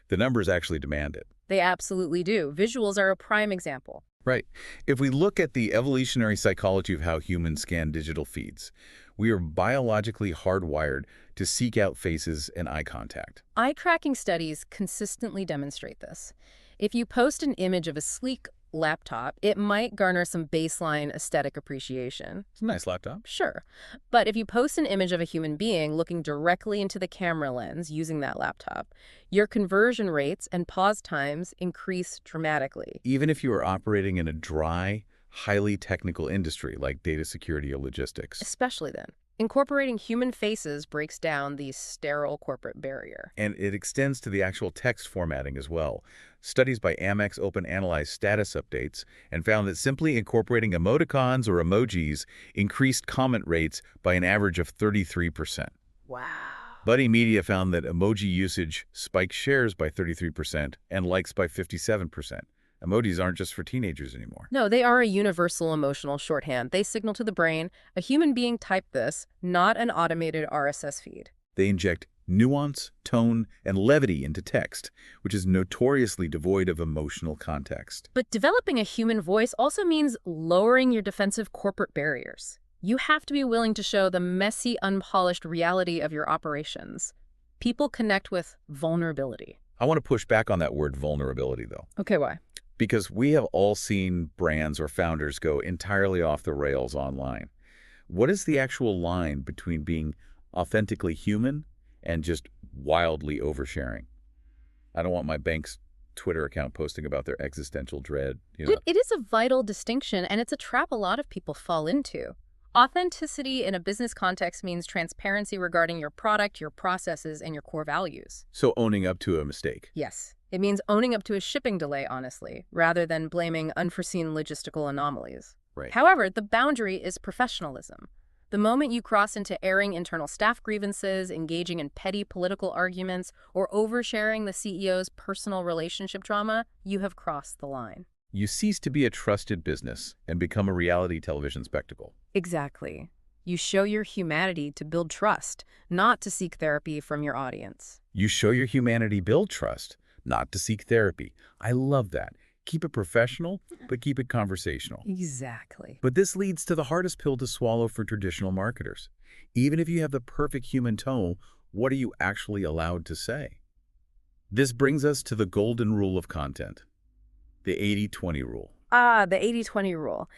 The numbers actually demand it. They absolutely do. Visuals are a prime example. Right. If we look at the evolutionary psychology of how humans scan digital feeds, we are biologically hardwired to seek out faces and eye contact. Eye-tracking studies consistently demonstrate this. If you post an image of a sleek laptop, it might garner some baseline aesthetic appreciation. It's a nice laptop. Sure. But if you post an image of a human being looking directly into the camera lens using that laptop, your conversion rates and pause times increase dramatically. Even if you are operating in a dry, highly technical industry like data security or logistics. Especially then. Incorporating human faces breaks down the sterile corporate barrier. And it extends to the actual text formatting as well. Studies by Amex Open analyzed status updates and found that simply incorporating emoticons or emojis increased comment rates by an average of 33%. Wow. Buddy Media found that emoji usage spiked shares by 33% and likes by 57%. Emojis aren't just for teenagers anymore. No, they are a universal emotional shorthand. They signal to the brain, a human being typed this, not an automated RSS feed. They inject nuance, tone, and levity into text, which is notoriously devoid of emotional context. But developing a human voice also means lowering your defensive corporate barriers. You have to be willing to show the messy, unpolished reality of your operations. People connect with vulnerability. I want to push back on that word vulnerability, though. Okay, why? Because we have all seen brands or founders go entirely off the rails online. What is the actual line between being authentically human and just wildly oversharing? I don't want my bank's Twitter account posting about their existential dread. It is a vital distinction, and it's a trap a lot of people fall into. Authenticity in a business context means transparency regarding your product, your processes, and your core values. So owning up to a mistake. Yes. It means owning up to a shipping delay, honestly, rather than blaming unforeseen logistical anomalies. Right. However, the boundary is professionalism. The moment you cross into airing internal staff grievances, engaging in petty political arguments, or oversharing the CEO's personal relationship drama, you have crossed the line. You cease to be a trusted business and become a reality television spectacle. Exactly. You show your humanity to build trust, not to seek therapy from your audience. You show your humanity, build trust, not to seek therapy. I love that. Keep it professional, but keep it conversational. Exactly. But this leads to the hardest pill to swallow for traditional marketers. Even if you have the perfect human tone, what are you actually allowed to say? This brings us to the golden rule of content, the 80-20 rule. The 80-20 rule.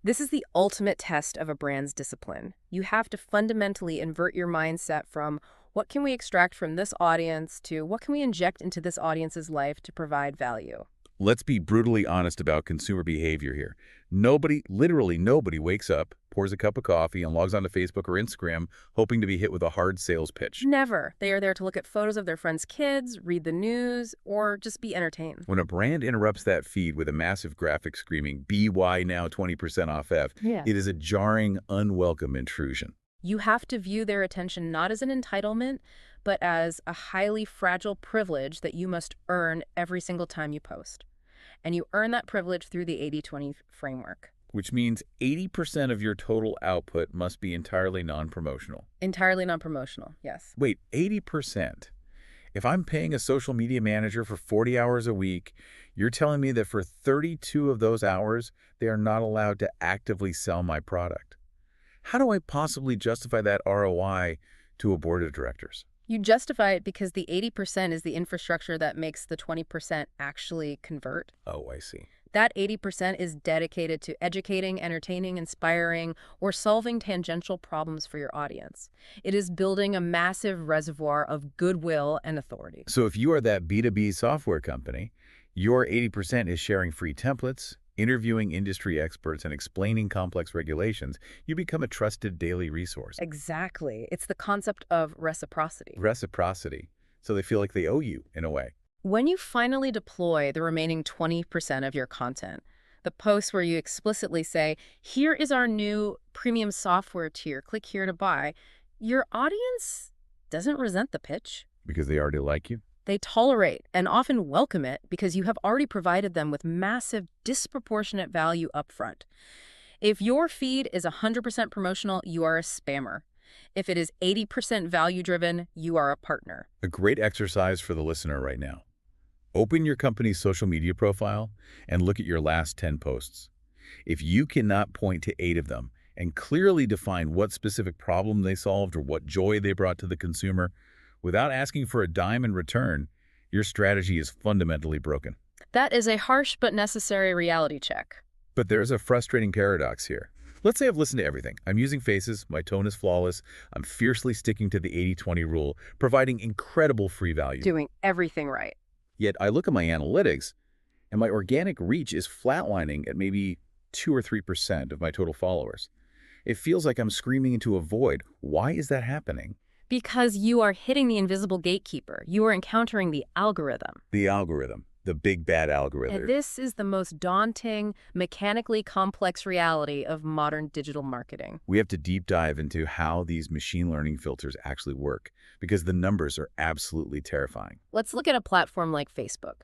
This is the ultimate test of a brand's discipline. You have to fundamentally invert your mindset from what can we extract from this audience to what can we inject into this audience's life to provide value. Let's be brutally honest about consumer behavior here. Literally nobody wakes up, pours a cup of coffee, and logs onto Facebook or Instagram hoping to be hit with a hard sales pitch. Never. They are there to look at photos of their friends' kids, read the news, or just be entertained. When a brand interrupts that feed with a massive graphic screaming, "BY now 20% off F," it is a jarring, unwelcome intrusion. You have to view their attention not as an entitlement, but as a highly fragile privilege that you must earn every single time you post. And you earn that privilege through the 80-20 framework. Which means 80% of your total output must be entirely non-promotional. Entirely non-promotional, yes. Wait, 80%? If I'm paying a social media manager for 40 hours a week, you're telling me that for 32 of those hours, they are not allowed to actively sell my product. How do I possibly justify that ROI to a board of directors? You justify it because the 80% is the infrastructure that makes the 20% actually convert. Oh, I see. That 80% is dedicated to educating, entertaining, inspiring, or solving tangential problems for your audience. It is building a massive reservoir of goodwill and authority. So if you are that B2B software company, your 80% is sharing free templates, Interviewing industry experts and explaining complex regulations, you become a trusted daily resource. Exactly. It's the concept of reciprocity. Reciprocity. So they feel like they owe you, in a way. When you finally deploy the remaining 20% of your content, the posts where you explicitly say, here is our new premium software tier, click here to buy, your audience doesn't resent the pitch. Because they already like you? They tolerate and often welcome it because you have already provided them with massive, disproportionate value upfront. If your feed is 100% promotional, you are a spammer. If it is 80% value-driven, you are a partner. A great exercise for the listener right now. Open your company's social media profile and look at your last 10 posts. If you cannot point to 8 of them and clearly define what specific problem they solved or what joy they brought to the consumer, without asking for a dime in return, your strategy is fundamentally broken. That is a harsh but necessary reality check. But there's a frustrating paradox here. Let's say I've listened to everything. I'm using faces, my tone is flawless, I'm fiercely sticking to the 80-20 rule, providing incredible free value. Doing everything right. Yet I look at my analytics, and my organic reach is flatlining at maybe 2 or 3% of my total followers. It feels like I'm screaming into a void. Why is that happening? Because you are hitting the invisible gatekeeper. You are encountering the algorithm. The algorithm. The big bad algorithm. And this is the most daunting, mechanically complex reality of modern digital marketing. We have to deep dive into how these machine learning filters actually work, because the numbers are absolutely terrifying. Let's look at a platform like Facebook.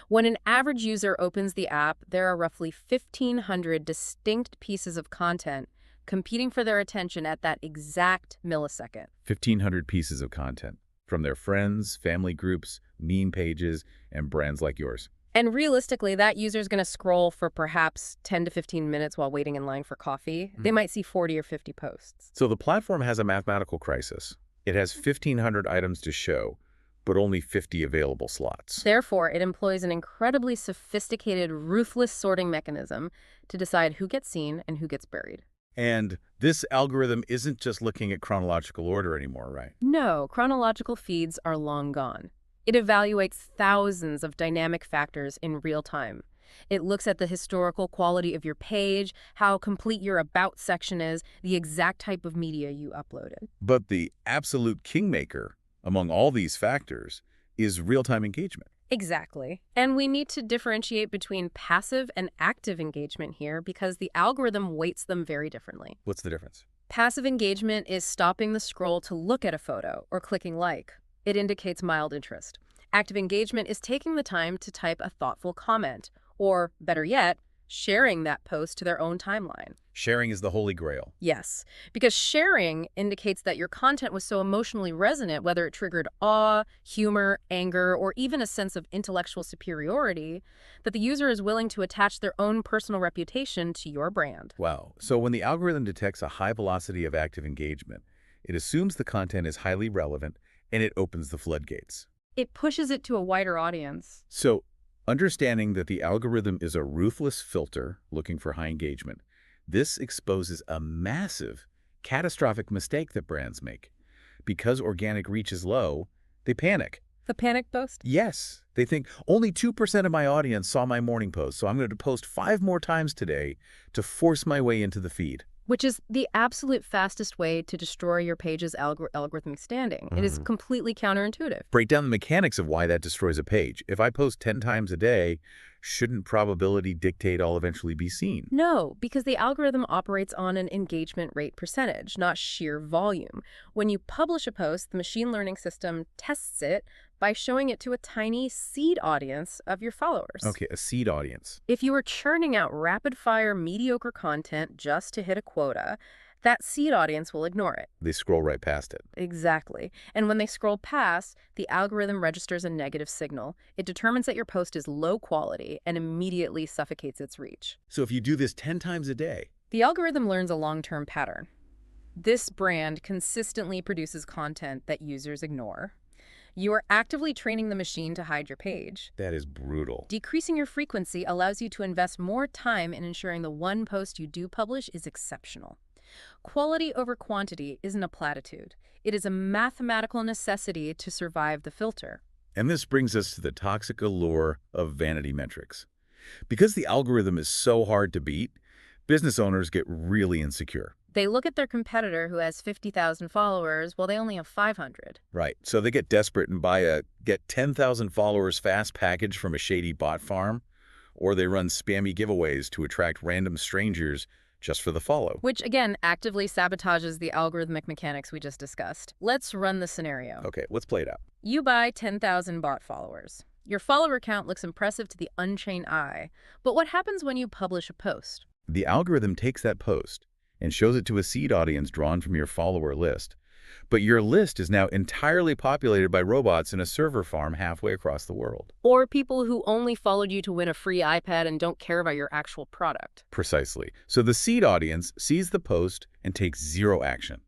When an average user opens the app, there are roughly 1,500 distinct pieces of content competing for their attention at that exact millisecond. 1,500 pieces of content from their friends, family groups, meme pages, and brands like yours. And realistically, that user is going to scroll for perhaps 10 to 15 minutes while waiting in line for coffee. They might see 40 or 50 posts. So the platform has a mathematical crisis. It has 1,500 items to show, but only 50 available slots. Therefore, it employs an incredibly sophisticated, ruthless sorting mechanism to decide who gets seen and who gets buried. And this algorithm isn't just looking at chronological order anymore, right? No, chronological feeds are long gone. It evaluates thousands of dynamic factors in real time. It looks at the historical quality of your page, how complete your About section is, the exact type of media you uploaded. But the absolute kingmaker among all these factors is real-time engagement. Exactly. And we need to differentiate between passive and active engagement here because the algorithm weights them very differently. What's the difference? Passive engagement is stopping the scroll to look at a photo or clicking like. It indicates mild interest. Active engagement is taking the time to type a thoughtful comment, or better yet, sharing that post to their own timeline. Sharing is the holy grail. Yes, because sharing indicates that your content was so emotionally resonant, whether it triggered awe, humor, anger, or even a sense of intellectual superiority, that the user is willing to attach their own personal reputation to your brand. Wow. So when the algorithm detects a high velocity of active engagement, it assumes the content is highly relevant, and it opens the floodgates. It pushes it to a wider audience. So understanding that the algorithm is a ruthless filter looking for high engagement, this exposes a massive, catastrophic mistake that brands make. Because organic reach is low, they panic. The panic post? Yes. They think, only 2% of my audience saw my morning post, so I'm going to post 5 more times today to force my way into the feed. Which is the absolute fastest way to destroy your page's algorithmic standing. It is completely counterintuitive. Break down the mechanics of why that destroys a page. If I post 10 times a day, shouldn't probability dictate I'll eventually be seen? No, because the algorithm operates on an engagement rate percentage, not sheer volume. When you publish a post, the machine learning system tests it by showing it to a tiny seed audience of your followers. Okay, a seed audience. If you are churning out rapid-fire, mediocre content just to hit a quota, that seed audience will ignore it. They scroll right past it. Exactly. And when they scroll past, the algorithm registers a negative signal. It determines that your post is low quality and immediately suffocates its reach. So if you do this 10 times a day, the algorithm learns a long-term pattern. This brand consistently produces content that users ignore. You are actively training the machine to hide your page. That is brutal. Decreasing your frequency allows you to invest more time in ensuring the one post you do publish is exceptional. Quality over quantity isn't a platitude. It is a mathematical necessity to survive the filter. And this brings us to the toxic allure of vanity metrics. Because the algorithm is so hard to beat, business owners get really insecure. They look at their competitor who has 50,000 followers while they only have 500. Right. So they get desperate and buy a get 10,000 followers fast package from a shady bot farm, or they run spammy giveaways to attract random strangers just for the follow. Which, again, actively sabotages the algorithmic mechanics we just discussed. Let's run the scenario. Okay, let's play it out. You buy 10,000 bot followers. Your follower count looks impressive to the untrained eye. But what happens when you publish a post? The algorithm takes that post and shows it to a seed audience drawn from your follower list. But your list is now entirely populated by robots in a server farm halfway across the world. Or people who only followed you to win a free iPad and don't care about your actual product. Precisely. So the seed audience sees the post and takes zero action.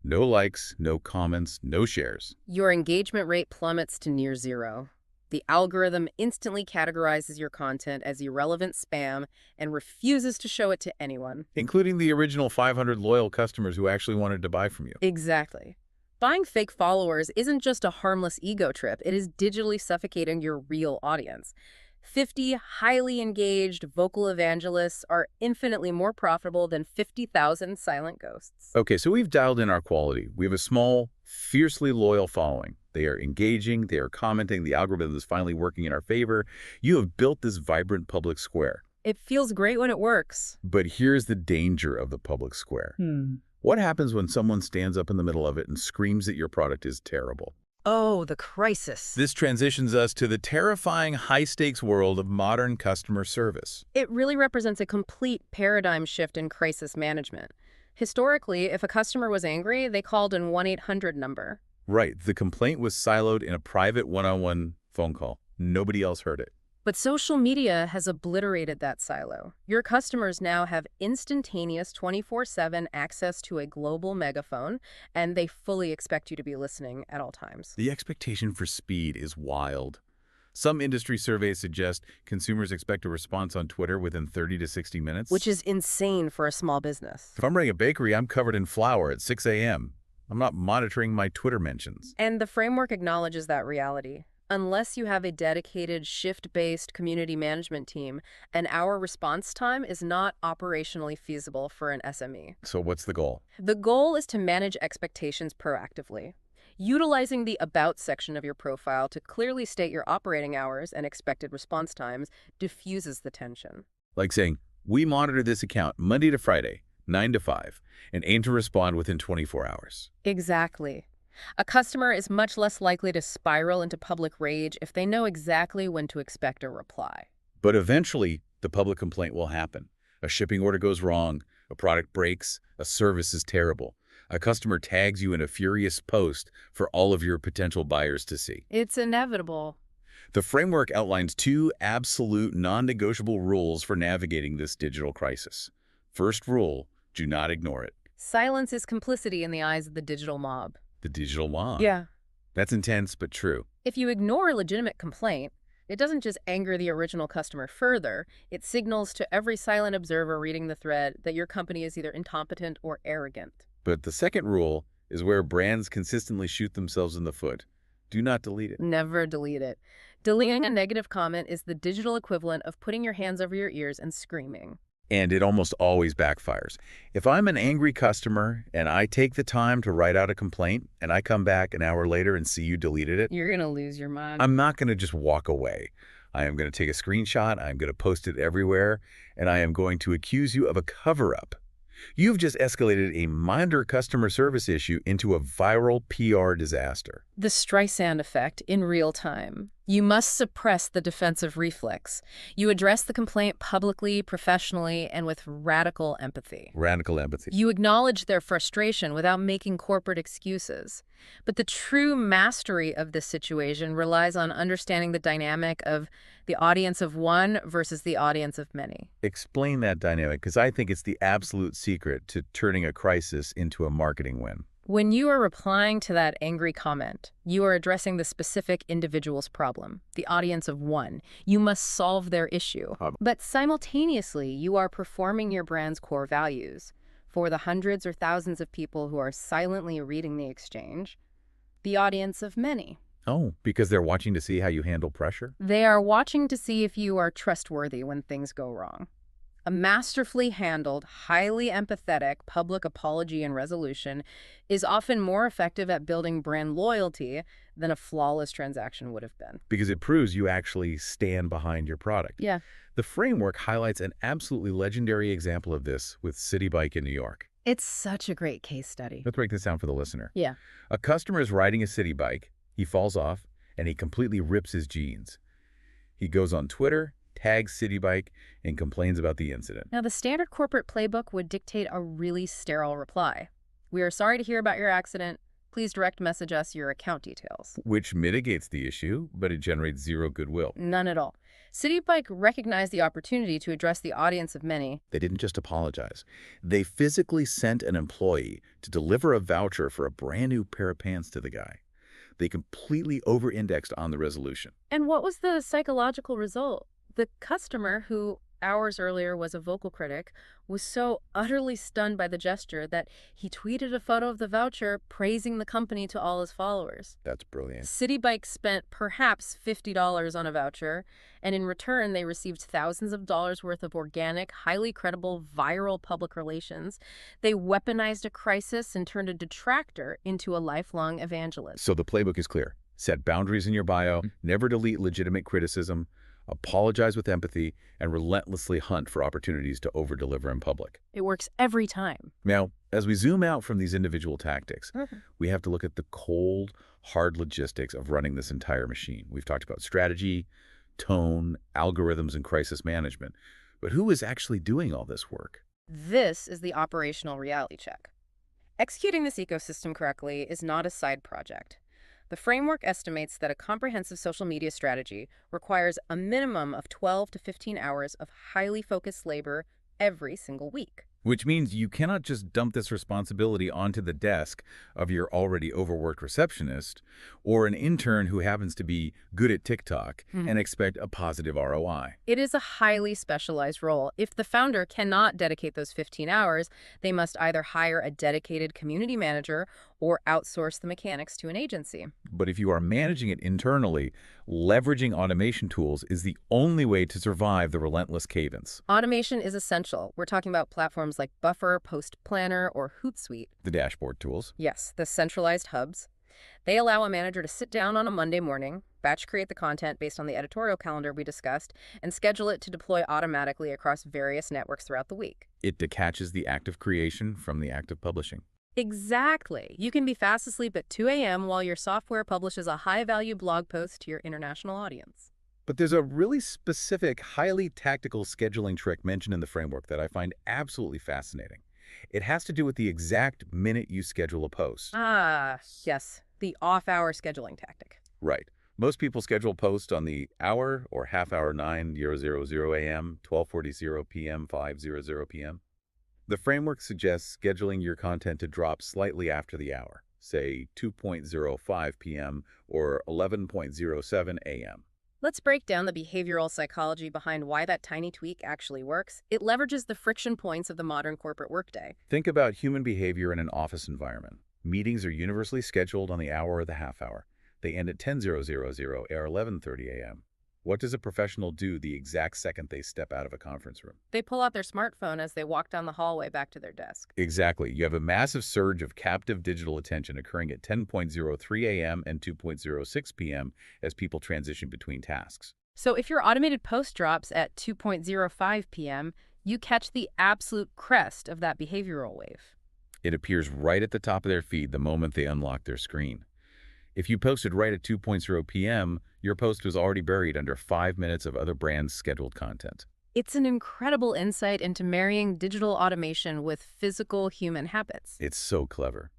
No likes, no comments, no shares. Your engagement rate plummets to near zero. The algorithm instantly categorizes your content as irrelevant spam and refuses to show it to anyone. Including the original 500 loyal customers who actually wanted to buy from you. Exactly. Buying fake followers isn't just a harmless ego trip. It is digitally suffocating your real audience. 50 highly engaged vocal evangelists are infinitely more profitable than 50,000 silent ghosts. Okay, so we've dialed in our quality. We have a small, fiercely loyal following. They are engaging, they are commenting, the algorithm is finally working in our favor. You have built this vibrant public square. It feels great when it works. But here's the danger of the public square. What happens when someone stands up in the middle of it and screams that your product is terrible? Oh, the crisis. This transitions us to the terrifying high-stakes world of modern customer service. It really represents a complete paradigm shift in crisis management. Historically, if a customer was angry, they called an 1-800 number. Right, the complaint was siloed in a private one-on-one phone call. Nobody else heard it. But social media has obliterated that silo. Your customers now have instantaneous 24/7 access to a global megaphone, and they fully expect you to be listening at all times. The expectation for speed is wild. Some industry surveys suggest consumers expect a response on Twitter within 30 to 60 minutes. Which is insane for a small business. If I'm running a bakery, I'm covered in flour at 6 a.m. I'm not monitoring my Twitter mentions. And the framework acknowledges that reality. Unless you have a dedicated shift-based community management team, an hour response time is not operationally feasible for an SME. So what's the goal? The goal is to manage expectations proactively, utilizing the About section of your profile to clearly state your operating hours and expected response times diffuses the tension. Like saying, we monitor this account Monday to Friday, 9 to 5, and aim to respond within 24 hours. Exactly. A customer is much less likely to spiral into public rage if they know exactly when to expect a reply. But eventually, the public complaint will happen. A shipping order goes wrong, a product breaks, a service is terrible. A customer tags you in a furious post for all of your potential buyers to see. It's inevitable. The framework outlines 2 absolute non-negotiable rules for navigating this digital crisis. First rule, do not ignore it. Silence is complicity in the eyes of the digital mob. The digital mob. Yeah. That's intense, but true. If you ignore a legitimate complaint, it doesn't just anger the original customer further, it signals to every silent observer reading the thread that your company is either incompetent or arrogant. But the second rule is where brands consistently shoot themselves in the foot. Do not delete it. Never delete it. Deleting a negative comment is the digital equivalent of putting your hands over your ears and screaming. And it almost always backfires. If I'm an angry customer and I take the time to write out a complaint and I come back an hour later and see you deleted it, You're going to lose your mind. I'm not going to just walk away. I am going to take a screenshot, I'm going to post it everywhere, and I am going to accuse you of a cover-up. You've just escalated a minor customer service issue into a viral PR disaster. The Streisand effect in real time. You must suppress the defensive reflex. You address the complaint publicly, professionally, and with radical empathy. Radical empathy. You acknowledge their frustration without making corporate excuses. But the true mastery of this situation relies on understanding the dynamic of the audience of one versus the audience of many. Explain that dynamic, because I think it's the absolute secret to turning a crisis into a marketing win. When you are replying to that angry comment, you are addressing the specific individual's problem, the audience of one. You must solve their issue. But simultaneously, you are performing your brand's core values. For the hundreds or thousands of people who are silently reading the exchange, the audience of many. Oh, because they're watching to see how you handle pressure? They are watching to see if you are trustworthy when things go wrong. A masterfully handled, highly empathetic public apology and resolution is often more effective at building brand loyalty than a flawless transaction would have been. Because it proves you actually stand behind your product. Yeah. The framework highlights an absolutely legendary example of this with City Bike in New York. It's such a great case study. Let's break this down for the listener. Yeah. A customer is riding a City Bike, he falls off, and he completely rips his jeans. He goes on Twitter, tags City Bike, and complains about the incident. Now, the standard corporate playbook would dictate a really sterile reply. We are sorry to hear about your accident. Please direct message us your account details. Which mitigates the issue, but it generates zero goodwill. None at all. City Bike recognized the opportunity to address the audience of many. They didn't just apologize. They physically sent an employee to deliver a voucher for a brand new pair of pants to the guy. They completely over-indexed on the resolution. And what was the psychological result? The customer, who hours earlier was a vocal critic, was so utterly stunned by the gesture that he tweeted a photo of the voucher praising the company to all his followers. That's brilliant. City Bike spent perhaps $50 on a voucher, and in return they received thousands of dollars worth of organic, highly credible, viral public relations. They weaponized a crisis and turned a detractor into a lifelong evangelist. So the playbook is clear. Set boundaries in your bio, never delete legitimate criticism, apologize with empathy, and relentlessly hunt for opportunities to over-deliver in public. It works every time. Now, as we zoom out from these individual tactics, we have to look at the cold, hard logistics of running this entire machine. We've talked about strategy, tone, algorithms, and crisis management. But who is actually doing all this work? This is the operational reality check. Executing this ecosystem correctly is not a side project. The framework estimates that a comprehensive social media strategy requires a minimum of 12 to 15 hours of highly focused labor every single week. Which means you cannot just dump this responsibility onto the desk of your already overworked receptionist or an intern who happens to be good at TikTok and expect a positive ROI. It is a highly specialized role. If the founder cannot dedicate those 15 hours, they must either hire a dedicated community manager or outsource the mechanics to an agency. But if you are managing it internally, leveraging automation tools is the only way to survive the relentless cadence. Automation is essential. We're talking about platforms like Buffer, Post Planner, or Hootsuite. The dashboard tools. Yes, the centralized hubs. They allow a manager to sit down on a Monday morning, batch create the content based on the editorial calendar we discussed, and schedule it to deploy automatically across various networks throughout the week. It detaches the act of creation from the act of publishing. Exactly. You can be fast asleep at 2 a.m. while your software publishes a high-value blog post to your international audience. But there's a really specific, highly tactical scheduling trick mentioned in the framework that I find absolutely fascinating. It has to do with the exact minute you schedule a post. Ah, yes. The off-hour scheduling tactic. Right. Most people schedule posts on the hour or half hour 9:00 a.m., 12:40 p.m., 5:00 p.m. The framework suggests scheduling your content to drop slightly after the hour, say 2:05 p.m. or 11:07 a.m. Let's break down the behavioral psychology behind why that tiny tweak actually works. It leverages the friction points of the modern corporate workday. Think about human behavior in an office environment. Meetings are universally scheduled on the hour or the half hour. They end at 10:00 or 11:30 a.m. What does a professional do the exact second they step out of a conference room? They pull out their smartphone as they walk down the hallway back to their desk. Exactly. You have a massive surge of captive digital attention occurring at 10:03 a.m. and 2:06 p.m. as people transition between tasks. So if your automated post drops at 2:05 p.m., you catch the absolute crest of that behavioral wave. It appears right at the top of their feed the moment they unlock their screen. If you posted right at 2:00 p.m., your post was already buried under 5 minutes of other brands' scheduled content. It's an incredible insight into marrying digital automation with physical human habits. It's so clever.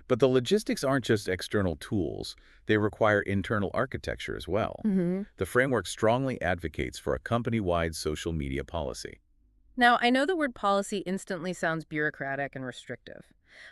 But the logistics aren't just external tools. They require internal architecture as well. The framework strongly advocates for a company-wide social media policy. Now, I know the word policy instantly sounds bureaucratic and restrictive,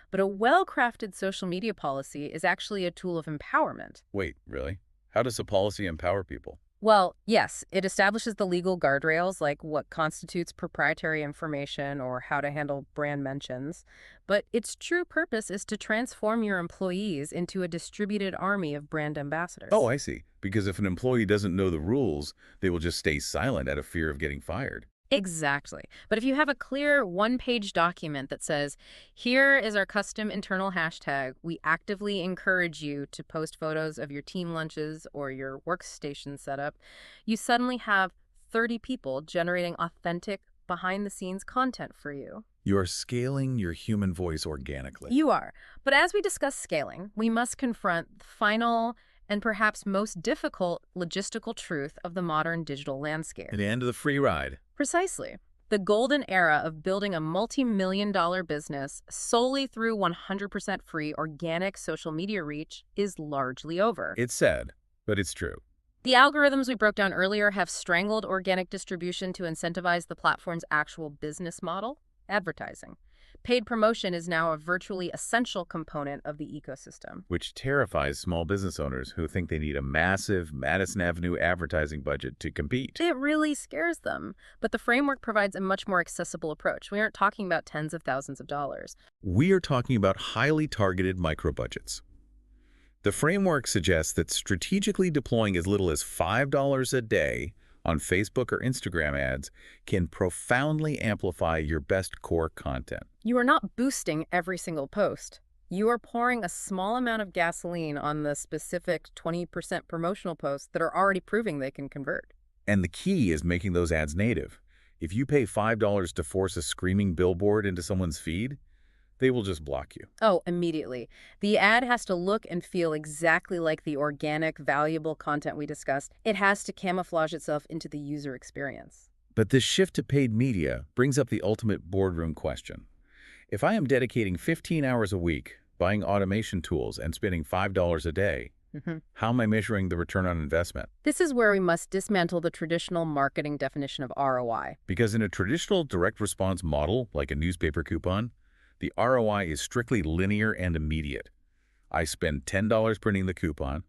but a well-crafted social media policy is actually a tool of empowerment. Wait, really? How does a policy empower people? Well, yes, it establishes the legal guardrails like what constitutes proprietary information or how to handle brand mentions. But its true purpose is to transform your employees into a distributed army of brand Oh, ambassadors. I see. Because if an employee doesn't know the rules, they will just stay silent out of fear of getting fired. Exactly. But if you have a clear one-page document that says, here is our custom internal hashtag, we actively encourage you to post photos of your team lunches or your workstation setup, you suddenly have 30 people generating authentic, behind-the-scenes content for you. You are scaling your human voice organically. You are. But as we discuss scaling, we must confront the final and perhaps most difficult logistical truth of the modern digital landscape. An end of the free ride. Precisely. The golden era of building a multi-million-dollar business solely through 100% free organic social media reach is largely over. It's sad, but it's true. The algorithms we broke down earlier have strangled organic distribution to incentivize the platform's actual business model, advertising. Paid promotion is now a virtually essential component of the ecosystem. Which terrifies small business owners who think they need a massive Madison Avenue advertising budget to compete. It really scares them. But the framework provides a much more accessible approach. We aren't talking about tens of thousands of dollars. We are talking about highly targeted micro-budgets. The framework suggests that strategically deploying as little as $5 a day on Facebook or Instagram ads can profoundly amplify your best core content. You are not boosting every single post. You are pouring a small amount of gasoline on the specific 20% promotional posts that are already proving they can convert. And the key is making those ads native. If you pay $5 to force a screaming billboard into someone's feed, they will just block you. Oh, immediately. The ad has to look and feel exactly like the organic, valuable content we discussed. It has to camouflage itself into the user experience. But this shift to paid media brings up the ultimate boardroom question. If I am dedicating 15 hours a week, buying automation tools, and spending $5 a day, how am I measuring the return on investment? This is where we must dismantle the traditional marketing definition of ROI. Because in a traditional direct response model, like a newspaper coupon, the ROI is strictly linear and immediate. I spend $10 printing the coupon.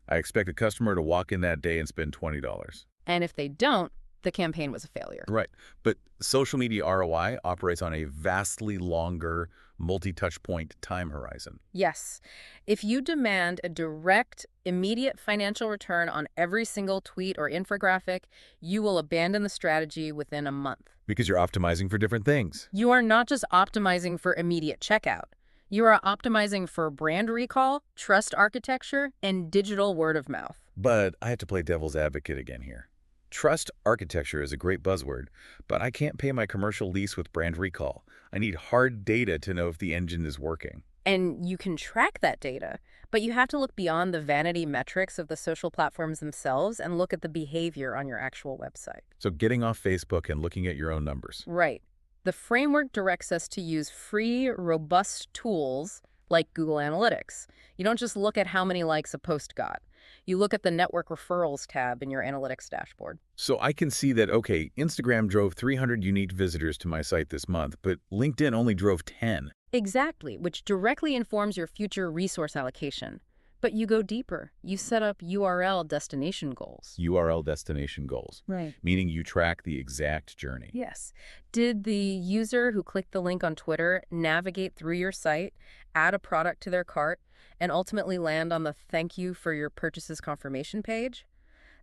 I expect a customer to walk in that day and spend $20. And if they don't, the campaign was a failure. Right. But social media ROI operates on a vastly longer, multi-touch point time horizon. Yes. If you demand a direct, immediate financial return on every single tweet or infographic, you will abandon the strategy within a month. Because you're optimizing for different things. You are not just optimizing for immediate checkout. You are optimizing for brand recall, trust architecture, and digital word of mouth. But I have to play devil's advocate again here. Trust architecture is a great buzzword, but I can't pay my commercial lease with brand recall. I need hard data to know if the engine is working. And you can track that data, but you have to look beyond the vanity metrics of the social platforms themselves and look at the behavior on your actual website. So getting off Facebook and looking at your own numbers. Right. The framework directs us to use free, robust tools like Google Analytics. You don't just look at how many likes a post got. You look at the network referrals tab in your analytics dashboard. So I can see that, okay, Instagram drove 300 unique visitors to my site this month, but LinkedIn only drove 10. Exactly, which directly informs your future resource allocation. But you go deeper. You set up URL destination goals. URL destination goals. Right. Meaning you track the exact journey. Yes. Did the user who clicked the link on Twitter navigate through your site, add a product to their cart, and ultimately land on the thank you for your purchases confirmation page?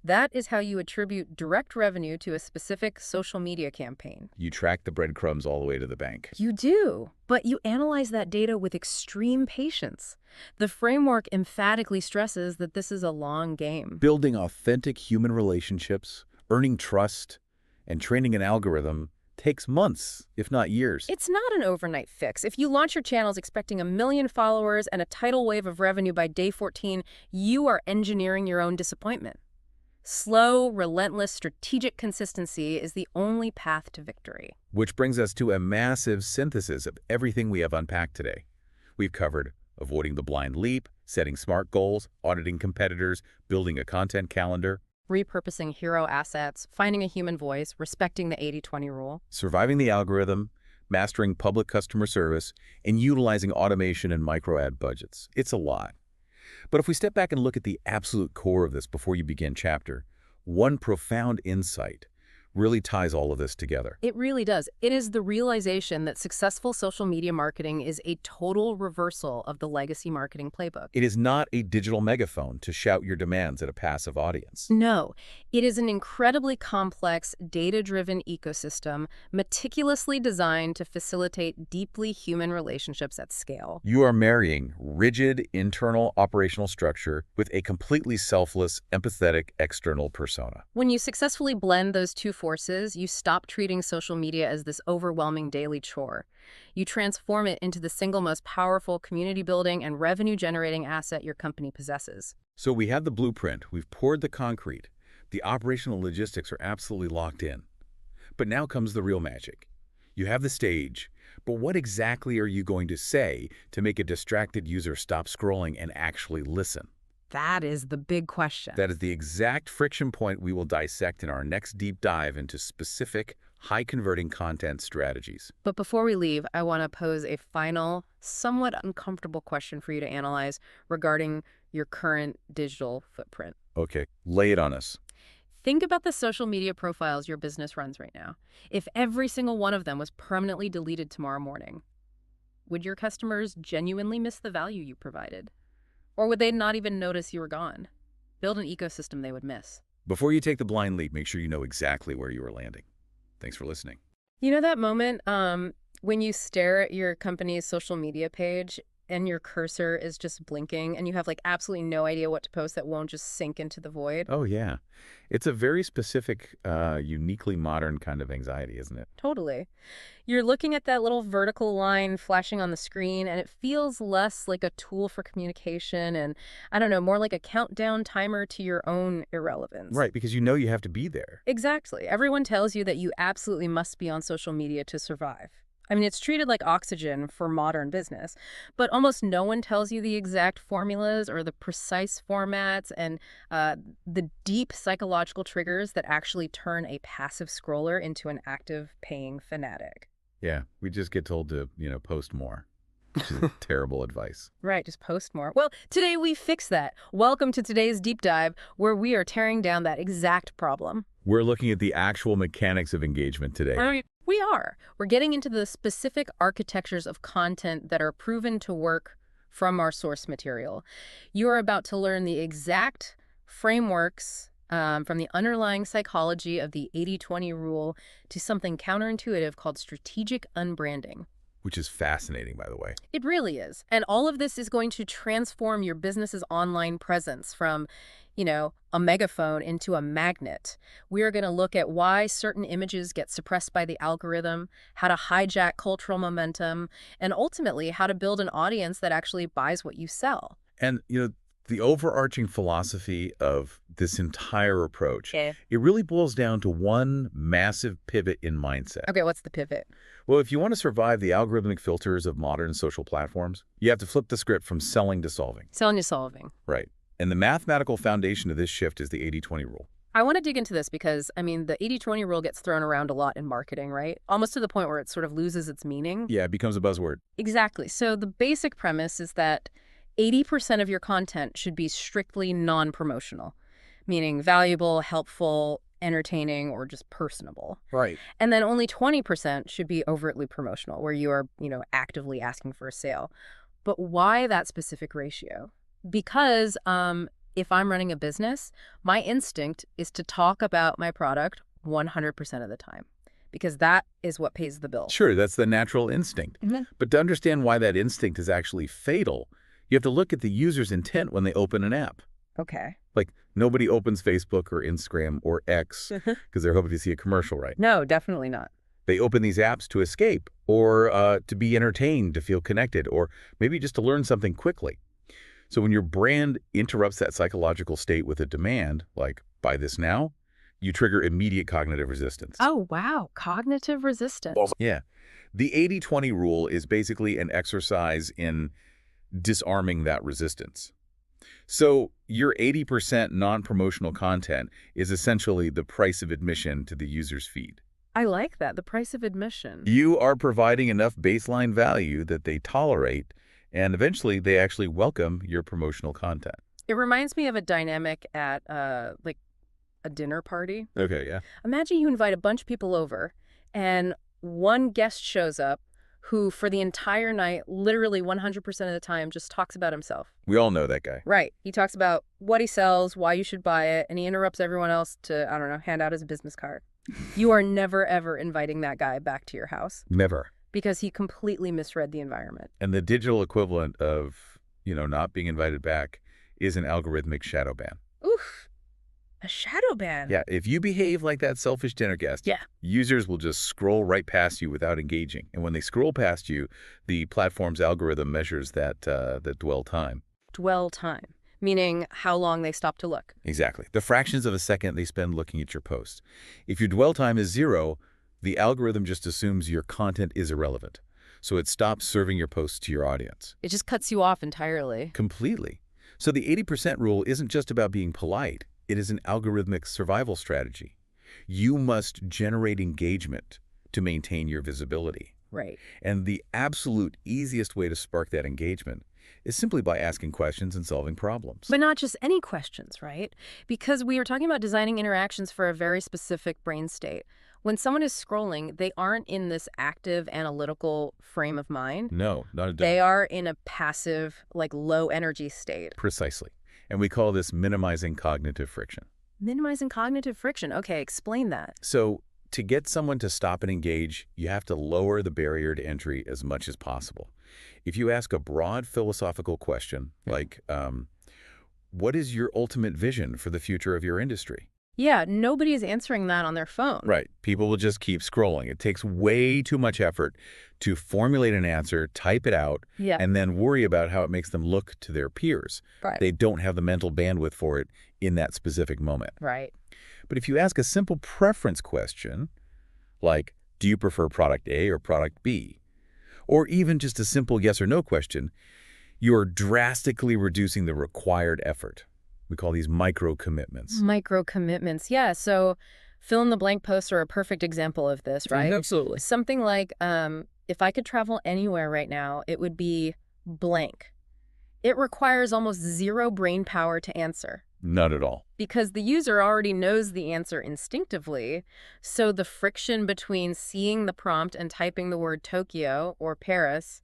That is how you attribute direct revenue to a specific social media campaign. You track the breadcrumbs all the way to the bank. You do, but you analyze that data with extreme patience. The framework emphatically stresses that this is a long game. Building authentic human relationships, earning trust, and training an algorithm takes months, if not years. It's not an overnight fix. If you launch your channels expecting 1 million followers and a tidal wave of revenue by day 14, you are engineering your own disappointment. Slow, relentless, strategic consistency is the only path to victory. Which brings us to a massive synthesis of everything we have unpacked today. We've covered avoiding the blind leap, setting smart goals, auditing competitors, building a content calendar, Repurposing hero assets, finding a human voice, respecting the 80-20 rule. surviving the algorithm, mastering public customer service, and utilizing automation and micro-ad budgets. It's a lot. But if we step back and look at the absolute core of this before you begin chapter, one profound insight really ties all of this together. It really does. It is the realization that successful social media marketing is a total reversal of the legacy marketing playbook. It is not a digital megaphone to shout your demands at a passive audience. No, it is an incredibly complex, data-driven ecosystem meticulously designed to facilitate deeply human relationships at scale. You are marrying rigid internal operational structure with a completely selfless, empathetic external persona. When you successfully blend those two forces, you stop treating social media as this overwhelming daily chore. You transform it into the single most powerful community-building and revenue-generating asset your company possesses. So we have the blueprint, we've poured the concrete, the operational logistics are absolutely locked in. But now comes the real magic. You have the stage, but what exactly are you going to say to make a distracted user stop scrolling and actually listen? That is the big question. That is the exact friction point we will dissect in our next deep dive into specific, high-converting content strategies. But before we leave, I want to pose a final, somewhat uncomfortable question for you to analyze regarding your current digital footprint. Okay, lay it on us. Think about the social media profiles your business runs right now. If every single one of them was permanently deleted tomorrow morning, would your customers genuinely miss the value you provided? Or would they not even notice you were gone? Build an ecosystem they would miss. Before you take the blind leap, make sure you know exactly where you are landing. Thanks for listening. You know that moment when you stare at your company's social media page and your cursor is just blinking and you have like absolutely no idea what to post that won't just sink into the void? Oh, yeah. It's a very specific, uniquely modern kind of anxiety, isn't it? Totally. You're looking at that little vertical line flashing on the screen, and it feels less like a tool for communication and, I don't know, more like a countdown timer to your own irrelevance. Right, because you know you have to be there. Exactly. Everyone tells you that you absolutely must be on social media to survive. I mean, it's treated like oxygen for modern business, but almost no one tells you the exact formulas or the precise formats and the deep psychological triggers that actually turn a passive scroller into an active paying fanatic. Yeah, we just get told to, post more, which is terrible advice. Right, just post more. Well, today we fix that. Welcome to today's deep dive, where we are tearing down that exact problem. We're looking at the actual mechanics of engagement today. We are. We're getting into the specific architectures of content that are proven to work from our source material. You are about to learn the exact frameworks from the underlying psychology of the 80-20 rule to something counterintuitive called strategic unbranding. Which is fascinating, by the way. It really is. And all of this is going to transform your business's online presence from, a megaphone into a magnet. We are going to look at why certain images get suppressed by the algorithm, how to hijack cultural momentum, and ultimately how to build an audience that actually buys what you sell. And, the overarching philosophy of this entire approach, Okay. it really boils down to one massive pivot in mindset. Okay, what's the pivot? Well, if you want to survive the algorithmic filters of modern social platforms, you have to flip the script from selling to solving. Selling to solving. Right. And the mathematical foundation of this shift is the 80-20 rule. I want to dig into this because, the 80-20 rule gets thrown around a lot in marketing, right? Almost to the point where it sort of loses its meaning. Yeah, it becomes a buzzword. Exactly. So the basic premise is that 80% of your content should be strictly non-promotional, meaning valuable, helpful, entertaining, or just personable. Right. And then only 20% should be overtly promotional, where you are, actively asking for a sale. But why that specific ratio? Because if I'm running a business, my instinct is to talk about my product 100% of the time, because that is what pays the bill. Sure, that's the natural instinct. Mhm. But to understand why that instinct is actually fatal, you have to look at the user's intent when they open an app. Okay. Like, nobody opens Facebook or Instagram or X because they're hoping to see a commercial, right? No, definitely not. They open these apps to escape or to be entertained, to feel connected, or maybe just to learn something quickly. So when your brand interrupts that psychological state with a demand, like, buy this now, you trigger immediate cognitive resistance. Oh, wow. Cognitive resistance. Yeah. The 80-20 rule is basically an exercise in disarming that resistance. So your 80% non-promotional content is essentially the price of admission to the user's feed. I like that. The price of admission. You are providing enough baseline value that they tolerate, and eventually they actually welcome your promotional content. It reminds me of a dynamic at a dinner party. Okay, yeah. Imagine you invite a bunch of people over, and one guest shows up who, for the entire night, literally 100% of the time, just talks about himself. We all know that guy. Right. He talks about what he sells, why you should buy it, and he interrupts everyone else to, I don't know, hand out his business card. You are never, ever inviting that guy back to your house Never. because he completely misread the environment. And the digital equivalent of, not being invited back is an algorithmic shadow ban. Oof. A shadow ban. Yeah, if you behave like that selfish dinner guest, Yeah. users will just scroll right past you without engaging. And when they scroll past you, the platform's algorithm measures that dwell time. Dwell time, meaning how long they stop to look. Exactly. The fractions of a second they spend looking at your post. If your dwell time is 0, the algorithm just assumes your content is irrelevant. So it stops serving your posts to your audience. It just cuts you off entirely. Completely. So the 80% rule isn't just about being polite. It is an algorithmic survival strategy. You must generate engagement to maintain your visibility. Right. And the absolute easiest way to spark that engagement is simply by asking questions and solving problems. But not just any questions, right? Because we are talking about designing interactions for a very specific brain state. When someone is scrolling, they aren't in this active analytical frame of mind. No, not a They are in a passive, low energy state. Precisely. And we call this minimizing cognitive friction. Minimizing cognitive friction. Okay, explain that. So to get someone to stop and engage, you have to lower the barrier to entry as much as possible. If you ask a broad philosophical question like, what is your ultimate vision for the future of your industry? Yeah, nobody is answering that on their phone. Right. People will just keep scrolling. It takes way too much effort to formulate an answer, type it out, Yeah. and then worry about how it makes them look to their peers. Right. They don't have the mental bandwidth for it in that specific moment. Right. But if you ask a simple preference question, like, do you prefer product A or product B? Or even just a simple yes or no question, you're drastically reducing the required effort. We call these micro commitments. Micro commitments. Yeah. So fill in the blank posts are a perfect example of this, right? Absolutely. Something like, if I could travel anywhere right now, it would be blank. It requires almost zero brain power to answer. Not at all. Because the user already knows the answer instinctively, so the friction between seeing the prompt and typing the word Tokyo or Paris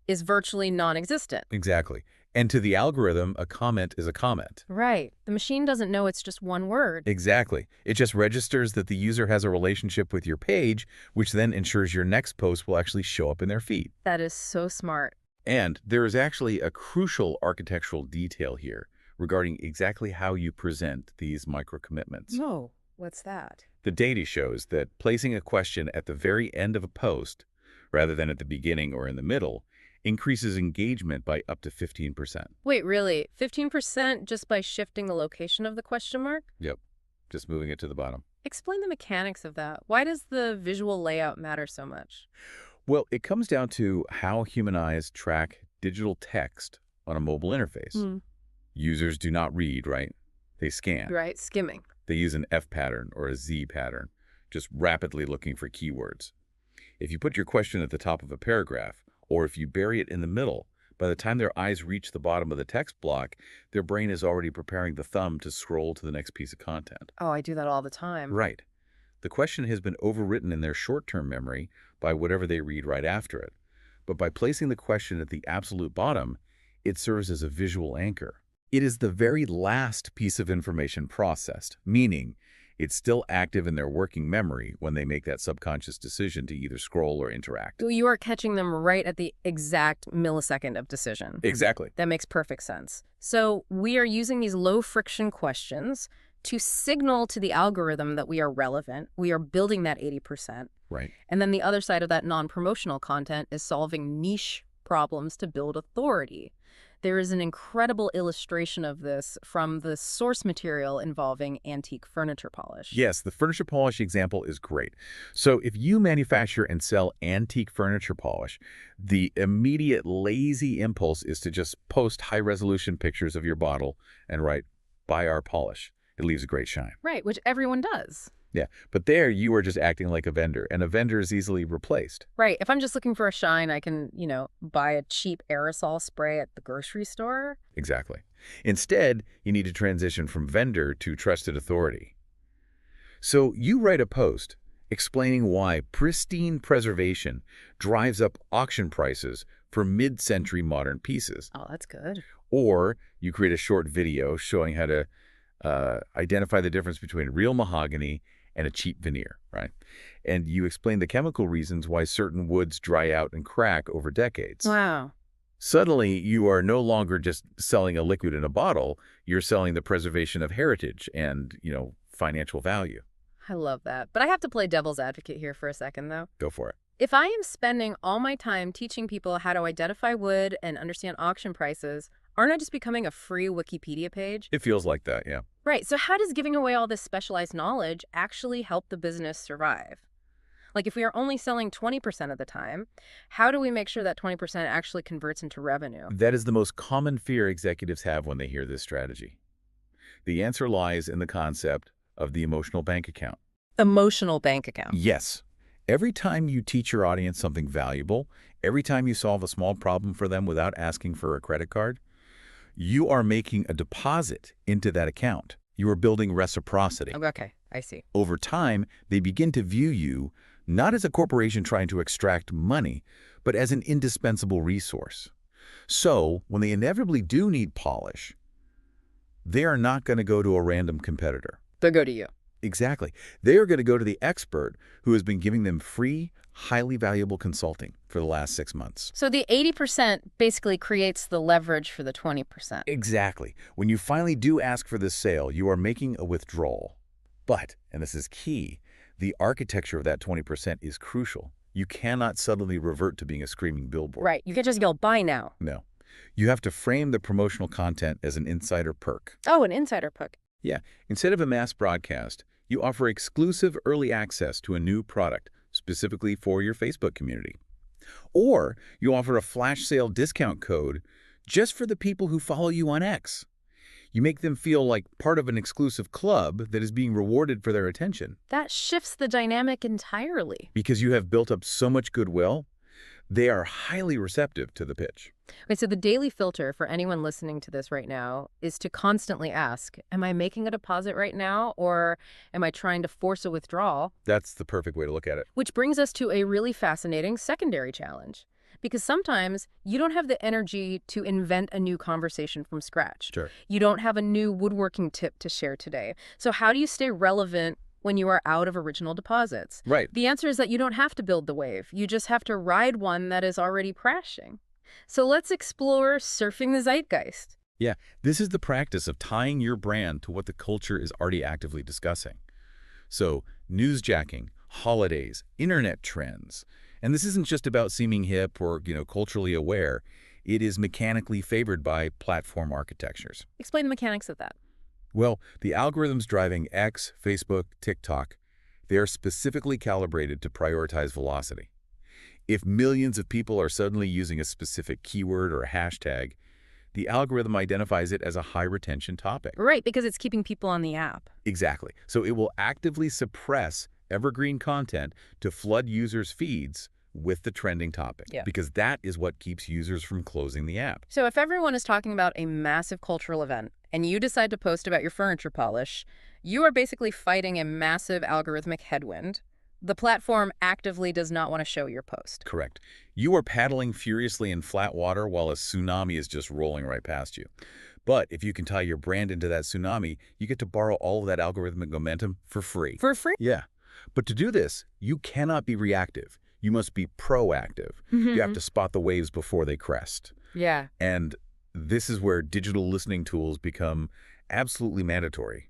is virtually non-existent. Exactly. And to the algorithm, a comment is a comment. Right. The machine doesn't know it's just one word. Exactly. It just registers that the user has a relationship with your page, which then ensures your next post will actually show up in their feed. That is so smart. And there is actually a crucial architectural detail here regarding exactly how you present these micro-commitments. No. What's that? The data shows that placing a question at the very end of a post, rather than at the beginning or in the middle, increases engagement by up to 15%. Wait, really? 15% just by shifting the location of the question mark? Yep, just moving it to the bottom. Explain the mechanics of that. Why does the visual layout matter so much? Well, it comes down to how human eyes track digital text on a mobile interface. Users do not read, right? They scan. Right, skimming. They use an F pattern or a Z pattern, just rapidly looking for keywords. If you put your question at the top of a paragraph, or if you bury it in the middle, by the time their eyes reach the bottom of the text block, their brain is already preparing the thumb to scroll to the next piece of content. Oh, I do that all the time. Right. The question has been overwritten in their short-term memory by whatever they read right after it. But by placing the question at the absolute bottom, it serves as a visual anchor. It is the very last piece of information processed, meaning it's still active in their working memory when they make that subconscious decision to either scroll or interact. You are catching them right at the exact millisecond of decision. Exactly. That makes perfect sense. So we are using these low-friction questions to signal to the algorithm that we are relevant. We are building that 80%. Right. And then the other side of that non-promotional content is solving niche problems to build authority. There is an incredible illustration of this from the source material involving antique furniture polish. Yes, the furniture polish example is great. So if you manufacture and sell antique furniture polish, the immediate lazy impulse is to just post high-resolution pictures of your bottle and write, "Buy our polish." It leaves a great shine. Right, which everyone does. Yeah, but there you are just acting like a vendor, and a vendor is easily replaced. Right. If I'm just looking for a shine, I can, buy a cheap aerosol spray at the grocery store. Exactly. Instead, you need to transition from vendor to trusted authority. So you write a post explaining why pristine preservation drives up auction prices for mid-century modern pieces. Oh, that's good. Or you create a short video showing how to identify the difference between real mahogany and a cheap veneer, right? And you explain the chemical reasons why certain woods dry out and crack over decades. Wow. Suddenly, you are no longer just selling a liquid in a bottle, you're selling the preservation of heritage and, financial value. I love that. But I have to play devil's advocate here for a second, though. Go for it. If I am spending all my time teaching people how to identify wood and understand auction prices, aren't I just becoming a free Wikipedia page? It feels like that, yeah. Right. So how does giving away all this specialized knowledge actually help the business survive? Like, if we are only selling 20% of the time, how do we make sure that 20% actually converts into revenue? That is the most common fear executives have when they hear this strategy. The answer lies in the concept of the emotional bank account. Emotional bank account. Yes. Every time you teach your audience something valuable, every time you solve a small problem for them without asking for a credit card, you are making a deposit into that account. You are building reciprocity. Okay, I see. Over time, they begin to view you not as a corporation trying to extract money, but as an indispensable resource. So, when they inevitably do need polish, they are not going to go to a random competitor. They'll go to you. Exactly. They are going to go to the expert who has been giving them free, highly valuable consulting for the last 6 months. So the 80% basically creates the leverage for the 20%. Exactly. When you finally do ask for this sale, you are making a withdrawal. But, and this is key, the architecture of that 20% is crucial. You cannot suddenly revert to being a screaming billboard. Right. You can't just yell, buy now. No. You have to frame the promotional content as an insider perk. Oh, an insider perk. Yeah. Instead of a mass broadcast, you offer exclusive early access to a new product specifically for your Facebook community. Or you offer a flash sale discount code just for the people who follow you on X. You make them feel like part of an exclusive club that is being rewarded for their attention. That shifts the dynamic entirely. Because you have built up so much goodwill, they are highly receptive to the pitch. Okay, so the daily filter for anyone listening to this right now is to constantly ask, am I making a deposit right now, or am I trying to force a withdrawal? That's the perfect way to look at it. Which brings us to a really fascinating secondary challenge. Because sometimes you don't have the energy to invent a new conversation from scratch. Sure. You don't have a new woodworking tip to share today. So how do you stay relevant when you are out of original deposits? Right. The answer is that you don't have to build the wave. You just have to ride one that is already crashing. So let's explore surfing the zeitgeist. Yeah, this is the practice of tying your brand to what the culture is already actively discussing. So, newsjacking, holidays, internet trends. And this isn't just about seeming hip or, culturally aware. It is mechanically favored by platform architectures. Explain the mechanics of that. Well, the algorithms driving X, Facebook, TikTok, they are specifically calibrated to prioritize velocity. If millions of people are suddenly using a specific keyword or a hashtag, the algorithm identifies it as a high-retention topic. Right, because it's keeping people on the app. Exactly. So it will actively suppress evergreen content to flood users' feeds with the trending topic. Yeah. Because that is what keeps users from closing the app. So if everyone is talking about a massive cultural event and you decide to post about your furniture polish, you are basically fighting a massive algorithmic headwind. The platform actively does not want to show your post. Correct. You are paddling furiously in flat water while a tsunami is just rolling right past you. But if you can tie your brand into that tsunami, you get to borrow all of that algorithmic momentum for free. For free? Yeah. But to do this, you cannot be reactive. You must be proactive. You have to spot the waves before they crest. Yeah. And this is where digital listening tools become absolutely mandatory.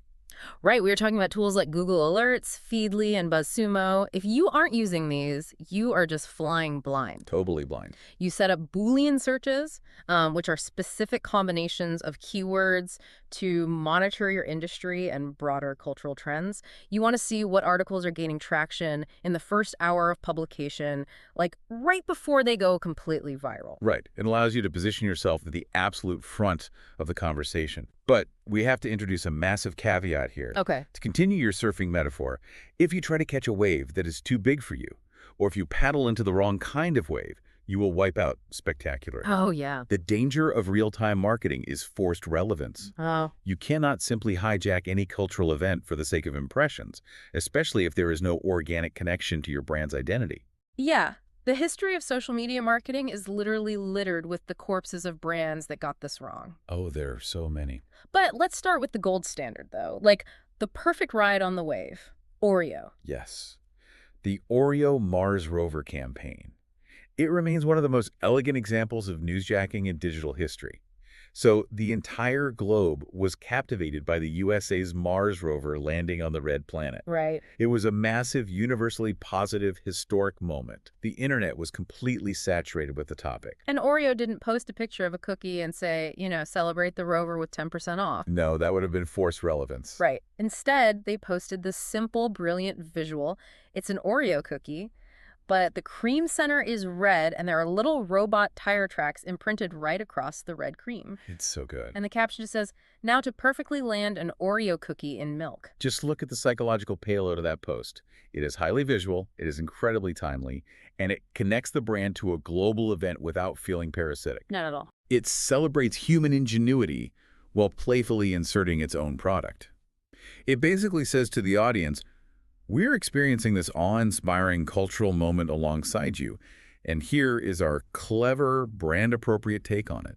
Right, we were talking about tools like Google Alerts, Feedly, and BuzzSumo. If you aren't using these, you are just flying blind. Totally blind. You set up Boolean searches, which are specific combinations of keywords to monitor your industry and broader cultural trends. You want to see what articles are gaining traction in the first hour of publication, like right before they go completely viral. Right. It allows you to position yourself at the absolute front of the conversation. But we have to introduce a massive caveat here. Okay. To continue your surfing metaphor, if you try to catch a wave that is too big for you, or if you paddle into the wrong kind of wave, you will wipe out spectacular. Oh, yeah. The danger of real-time marketing is forced relevance. Oh, You cannot simply hijack any cultural event for the sake of impressions, especially if there is no organic connection to your brand's identity. yeah. The history of social media marketing is literally littered with the corpses of brands that got this wrong. Oh, there are so many. But let's start with the gold standard, though. Like, the perfect ride on the wave. Oreo. Yes. The Oreo Mars rover campaign. It remains one of the most elegant examples of newsjacking in digital history. So the entire globe was captivated by the USA's Mars rover landing on the red planet. Right. It was a massive, universally positive, historic moment. The internet was completely saturated with the topic. And Oreo didn't post a picture of a cookie and say, celebrate the rover with 10% off. No, that would have been forced relevance. Right. Instead, they posted this simple, brilliant visual. It's an Oreo cookie, but the cream center is red, and there are little robot tire tracks imprinted right across the red cream. It's so good. And the caption just says, now to perfectly land an Oreo cookie in milk. Just look at the psychological payload of that post. It is highly visual, it is incredibly timely, and it connects the brand to a global event without feeling parasitic. Not at all. It celebrates human ingenuity while playfully inserting its own product. It basically says to the audience, we're experiencing this awe-inspiring cultural moment alongside you, and here is our clever, brand-appropriate take on it.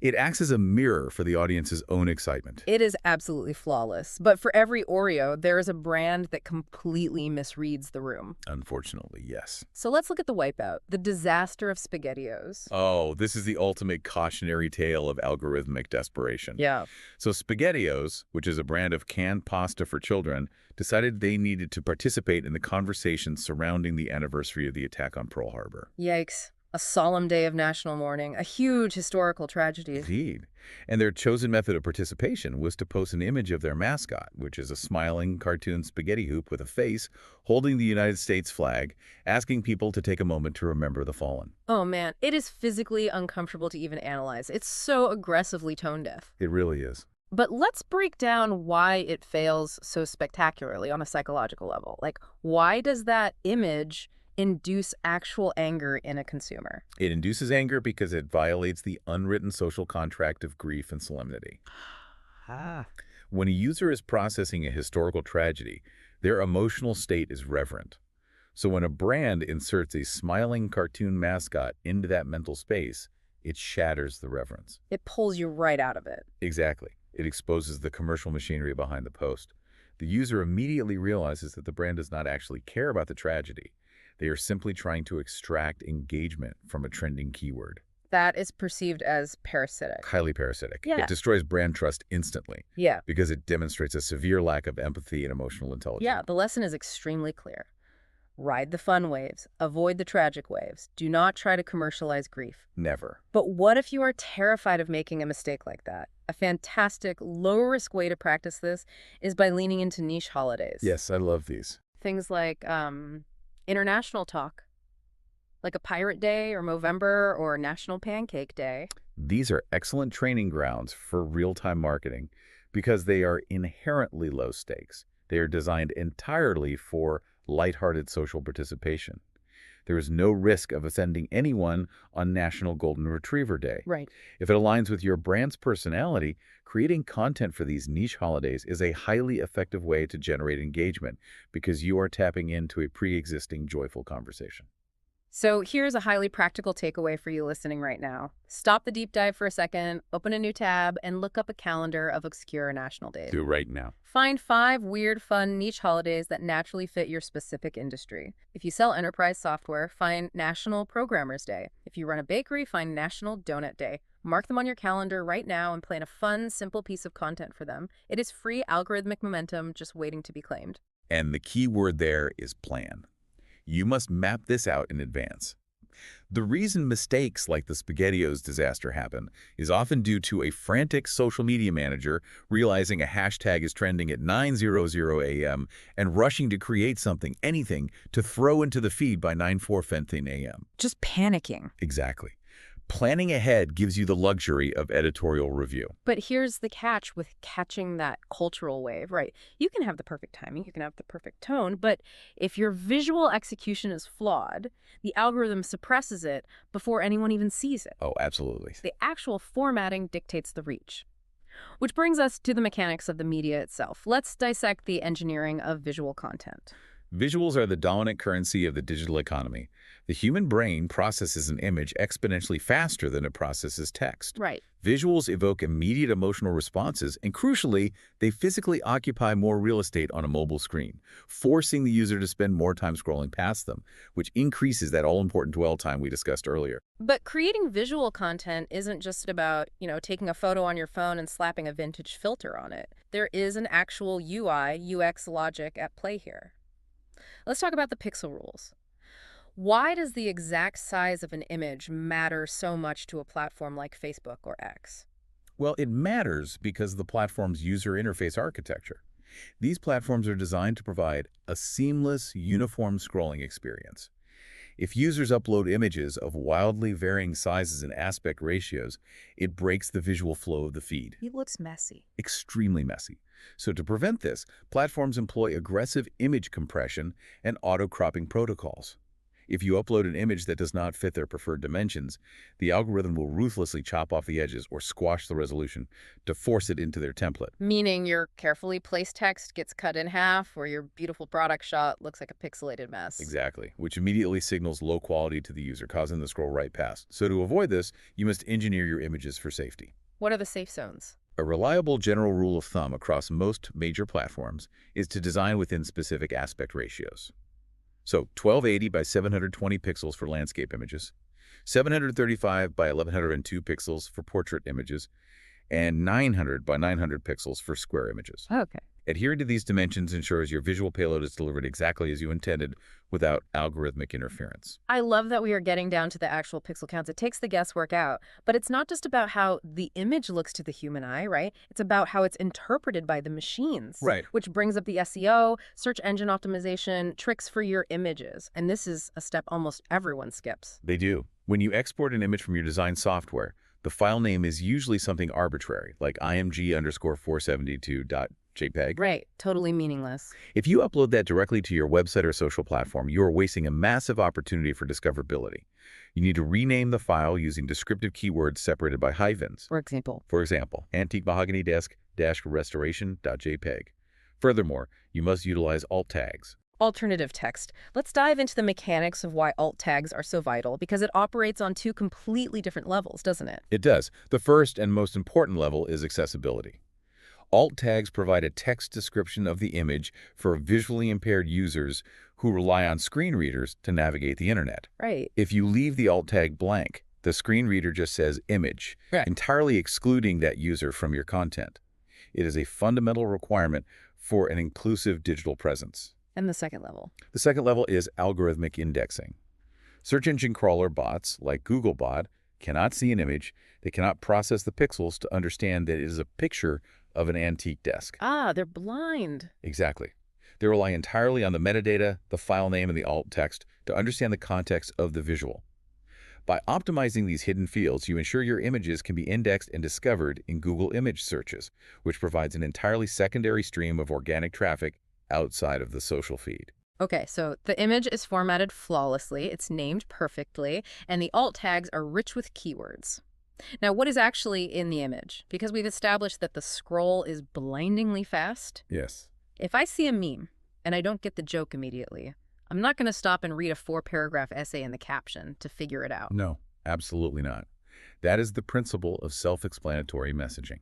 It acts as a mirror for the audience's own excitement. It is absolutely flawless. But for every Oreo, there is a brand that completely misreads the room. Unfortunately, yes. So let's look at the wipeout, the disaster of SpaghettiOs. Oh, this is the ultimate cautionary tale of algorithmic desperation. Yeah. So SpaghettiOs, which is a brand of canned pasta for children, decided they needed to participate in the conversation surrounding the anniversary of the attack on Pearl Harbor. Yikes. A solemn day of national mourning, a huge historical tragedy. Indeed. And their chosen method of participation was to post an image of their mascot, which is a smiling cartoon spaghetti hoop with a face holding the United States flag, asking people to take a moment to remember the fallen. Oh man, it is physically uncomfortable to even analyze. It's so aggressively tone-deaf. It really is. But let's break down why it fails so spectacularly on a psychological level. Like, why does that image induce actual anger in a consumer? It induces anger because it violates the unwritten social contract of grief and solemnity. When a user is processing a historical tragedy, their emotional state is reverent. So when a brand inserts a smiling cartoon mascot into that mental space, it shatters the reverence. It pulls you right out of it. Exactly. It exposes the commercial machinery behind the post. The user immediately realizes that the brand does not actually care about the tragedy. They are simply trying to extract engagement from a trending keyword. That is perceived as parasitic. Highly parasitic. Yeah. It destroys brand trust instantly Yeah. because it demonstrates a severe lack of empathy and emotional intelligence. Yeah, the lesson is extremely clear. Ride the fun waves. Avoid the tragic waves. Do not try to commercialize grief. Never. But what if you are terrified of making a mistake like that? A fantastic, low-risk way to practice this is by leaning into niche holidays. Yes, I love these. Things like international talk, like a Pirate Day or Movember or National Pancake Day. These are excellent training grounds for real-time marketing because they are inherently low stakes. They are designed entirely for lighthearted social participation. There is no risk of offending anyone on National Golden Retriever Day. Right. If it aligns with your brand's personality, creating content for these niche holidays is a highly effective way to generate engagement because you are tapping into a pre-existing joyful conversation. So here's a highly practical takeaway for you listening right now. Stop the deep dive for a second, open a new tab, and look up a calendar of obscure national days. Do it right now. Find 5 weird, fun, niche holidays that naturally fit your specific industry. If you sell enterprise software, find National Programmers Day. If you run a bakery, find National Donut Day. Mark them on your calendar right now and plan a fun, simple piece of content for them. It is free algorithmic momentum just waiting to be claimed. And the key word there is plan. You must map this out in advance. The reason mistakes like the SpaghettiOs disaster happen is often due to a frantic social media manager realizing a hashtag is trending at 9:00 a.m. and rushing to create something, anything, to throw into the feed by 9:04 a.m. Just panicking. Exactly. Planning ahead gives you the luxury of editorial review. But here's the catch with catching that cultural wave, right? You can have the perfect timing, you can have the perfect tone, but if your visual execution is flawed, the algorithm suppresses it before anyone even sees it. Oh, absolutely. The actual formatting dictates the reach. Which brings us to the mechanics of the media itself. Let's dissect the engineering of visual content. Visuals are the dominant currency of the digital economy. The human brain processes an image exponentially faster than it processes text. Right. Visuals evoke immediate emotional responses, and crucially, they physically occupy more real estate on a mobile screen, forcing the user to spend more time scrolling past them, which increases that all-important dwell time we discussed earlier. But creating visual content isn't just about, taking a photo on your phone and slapping a vintage filter on it. There is an actual UI, UX logic at play here. Let's talk about the pixel rules. Why does the exact size of an image matter so much to a platform like Facebook or X? Well, it matters because of the platform's user interface architecture. These platforms are designed to provide a seamless, uniform scrolling experience. If users upload images of wildly varying sizes and aspect ratios, it breaks the visual flow of the feed. It looks messy. Extremely messy. So to prevent this, platforms employ aggressive image compression and auto-cropping protocols. If you upload an image that does not fit their preferred dimensions, the algorithm will ruthlessly chop off the edges or squash the resolution to force it into their template. Meaning your carefully placed text gets cut in half or your beautiful product shot looks like a pixelated mess. Exactly, which immediately signals low quality to the user, causing them to scroll right past. So to avoid this, you must engineer your images for safety. What are the safe zones? A reliable general rule of thumb across most major platforms is to design within specific aspect ratios. So 1280 by 720 pixels for landscape images, 735 by 1102 pixels for portrait images, and 900 by 900 pixels for square images. Okay. Adhering to these dimensions ensures your visual payload is delivered exactly as you intended without algorithmic interference. I love that we are getting down to the actual pixel counts. It takes the guesswork out. But it's not just about how the image looks to the human eye, right? It's about how it's interpreted by the machines. Right. Which brings up the SEO, search engine optimization, tricks for your images. And this is a step almost everyone skips. They do. When you export an image from your design software, the file name is usually something arbitrary, like img_472.jpg. Right. Totally meaningless. If you upload that directly to your website or social platform, you are wasting a massive opportunity for discoverability. You need to rename the file using descriptive keywords separated by hyphens. For example, antique mahogany desk-restoration.jpg. Furthermore, you must utilize alt tags. alternative text. Let's dive into the mechanics of why alt tags are so vital, because it operates on two completely different levels, doesn't it? It does. The first and most important level is accessibility. Alt tags provide a text description of the image for visually impaired users who rely on screen readers to navigate the internet. Right. If you leave the alt tag blank, the screen reader just says image, entirely excluding that user from your content. It is a fundamental requirement for an inclusive digital presence. And the second level? The second level is algorithmic indexing. Search engine crawler bots, like Googlebot, cannot see an image. They cannot process the pixels to understand that it is a picture of an antique desk. Ah, they're blind. Exactly. They rely entirely on the metadata, the file name, and the alt text to understand the context of the visual. By optimizing these hidden fields, you ensure your images can be indexed and discovered in Google image searches, which provides an entirely secondary stream of organic traffic outside of the social feed. Okay, so the image is formatted flawlessly, it's named perfectly, and the alt tags are rich with keywords. Now, what is actually in the image? Because we've established that the scroll is blindingly fast. Yes. If I see a meme and I don't get the joke immediately, I'm not going to stop and read a 4-paragraph essay in the caption to figure it out. No, absolutely not. That is the principle of self-explanatory messaging.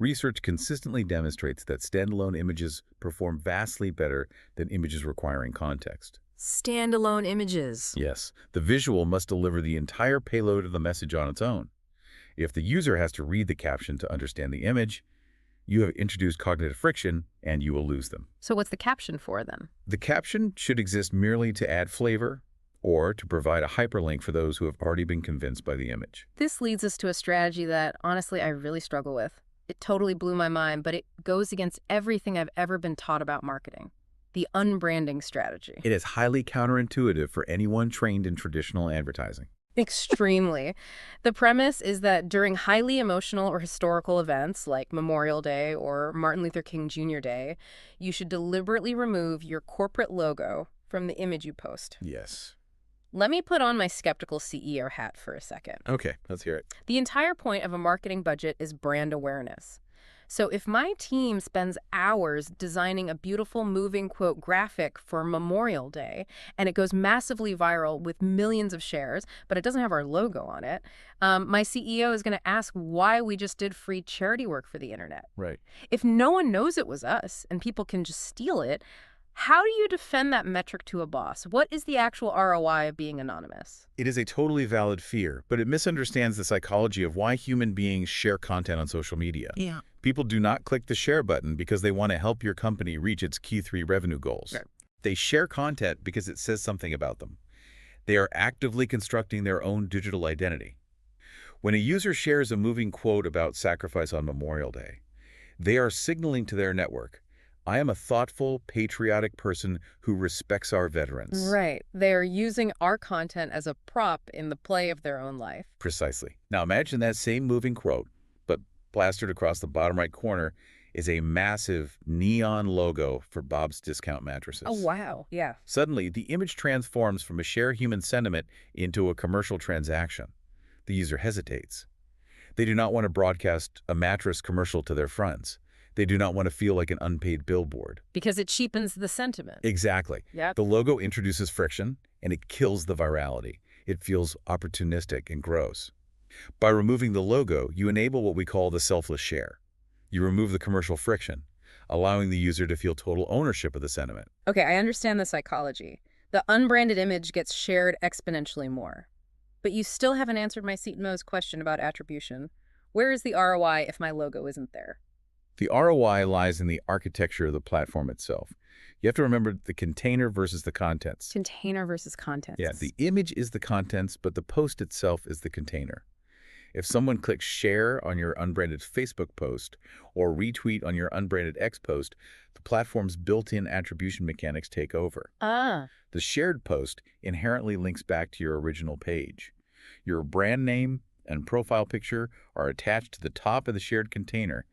Research consistently demonstrates that standalone images perform vastly better than images requiring context. Standalone images. Yes, the visual must deliver the entire payload of the message on its own. If the user has to read the caption to understand the image, you have introduced cognitive friction and you will lose them. So what's the caption for then? The caption should exist merely to add flavor or to provide a hyperlink for those who have already been convinced by the image. This leads us to a strategy that, honestly, I really struggle with. It totally blew my mind, but it goes against everything I've ever been taught about marketing. The unbranding strategy. It is highly counterintuitive for anyone trained in traditional advertising. Extremely. The premise is that during highly emotional or historical events like Memorial Day or Martin Luther King Jr. Day, you should deliberately remove your corporate logo from the image you post. Yes. Let me put on my skeptical CEO hat for a second. Okay, let's hear it. The entire point of a marketing budget is brand awareness. So if my team spends hours designing a beautiful moving quote graphic for Memorial Day and it goes massively viral with millions of shares, but it doesn't have our logo on it, my CEO is going to ask why we just did free charity work for the internet. Right. If no one knows it was us and people can just steal it, how do you defend that metric to a boss? What is the actual ROI of being anonymous? It is a totally valid fear, but it misunderstands the psychology of why human beings share content on social media. Yeah. People do not click the share button because they want to help your company reach its key 3 revenue goals. Right. They share content because it says something about them. They are actively constructing their own digital identity. When a user shares a moving quote about sacrifice on Memorial Day, they are signaling to their network, I am a thoughtful, patriotic person who respects our veterans. Right. They're using our content as a prop in the play of their own life. Precisely. Now imagine that same moving quote, but plastered across the bottom right corner is a massive neon logo for Bob's Discount Mattresses. Oh, wow. Yeah. Suddenly, the image transforms from a shared human sentiment into a commercial transaction. The user hesitates. They do not want to broadcast a mattress commercial to their friends. They do not want to feel like an unpaid billboard. Because it cheapens the sentiment. Exactly. Yep. The logo introduces friction, and it kills the virality. It feels opportunistic and gross. By removing the logo, you enable what we call the selfless share. You remove the commercial friction, allowing the user to feel total ownership of the sentiment. Okay, I understand the psychology. The unbranded image gets shared exponentially more. But you still haven't answered my Seton Moe's question about attribution. Where is the ROI if my logo isn't there? The ROI lies in the architecture of the platform itself. You have to remember the container versus the contents. Container versus contents. Yeah, the image is the contents, but the post itself is the container. If someone clicks share on your unbranded Facebook post or retweet on your unbranded X post, the platform's built-in attribution mechanics take over. Ah. The shared post inherently links back to your original page. Your brand name and profile picture are attached to the top of the shared container,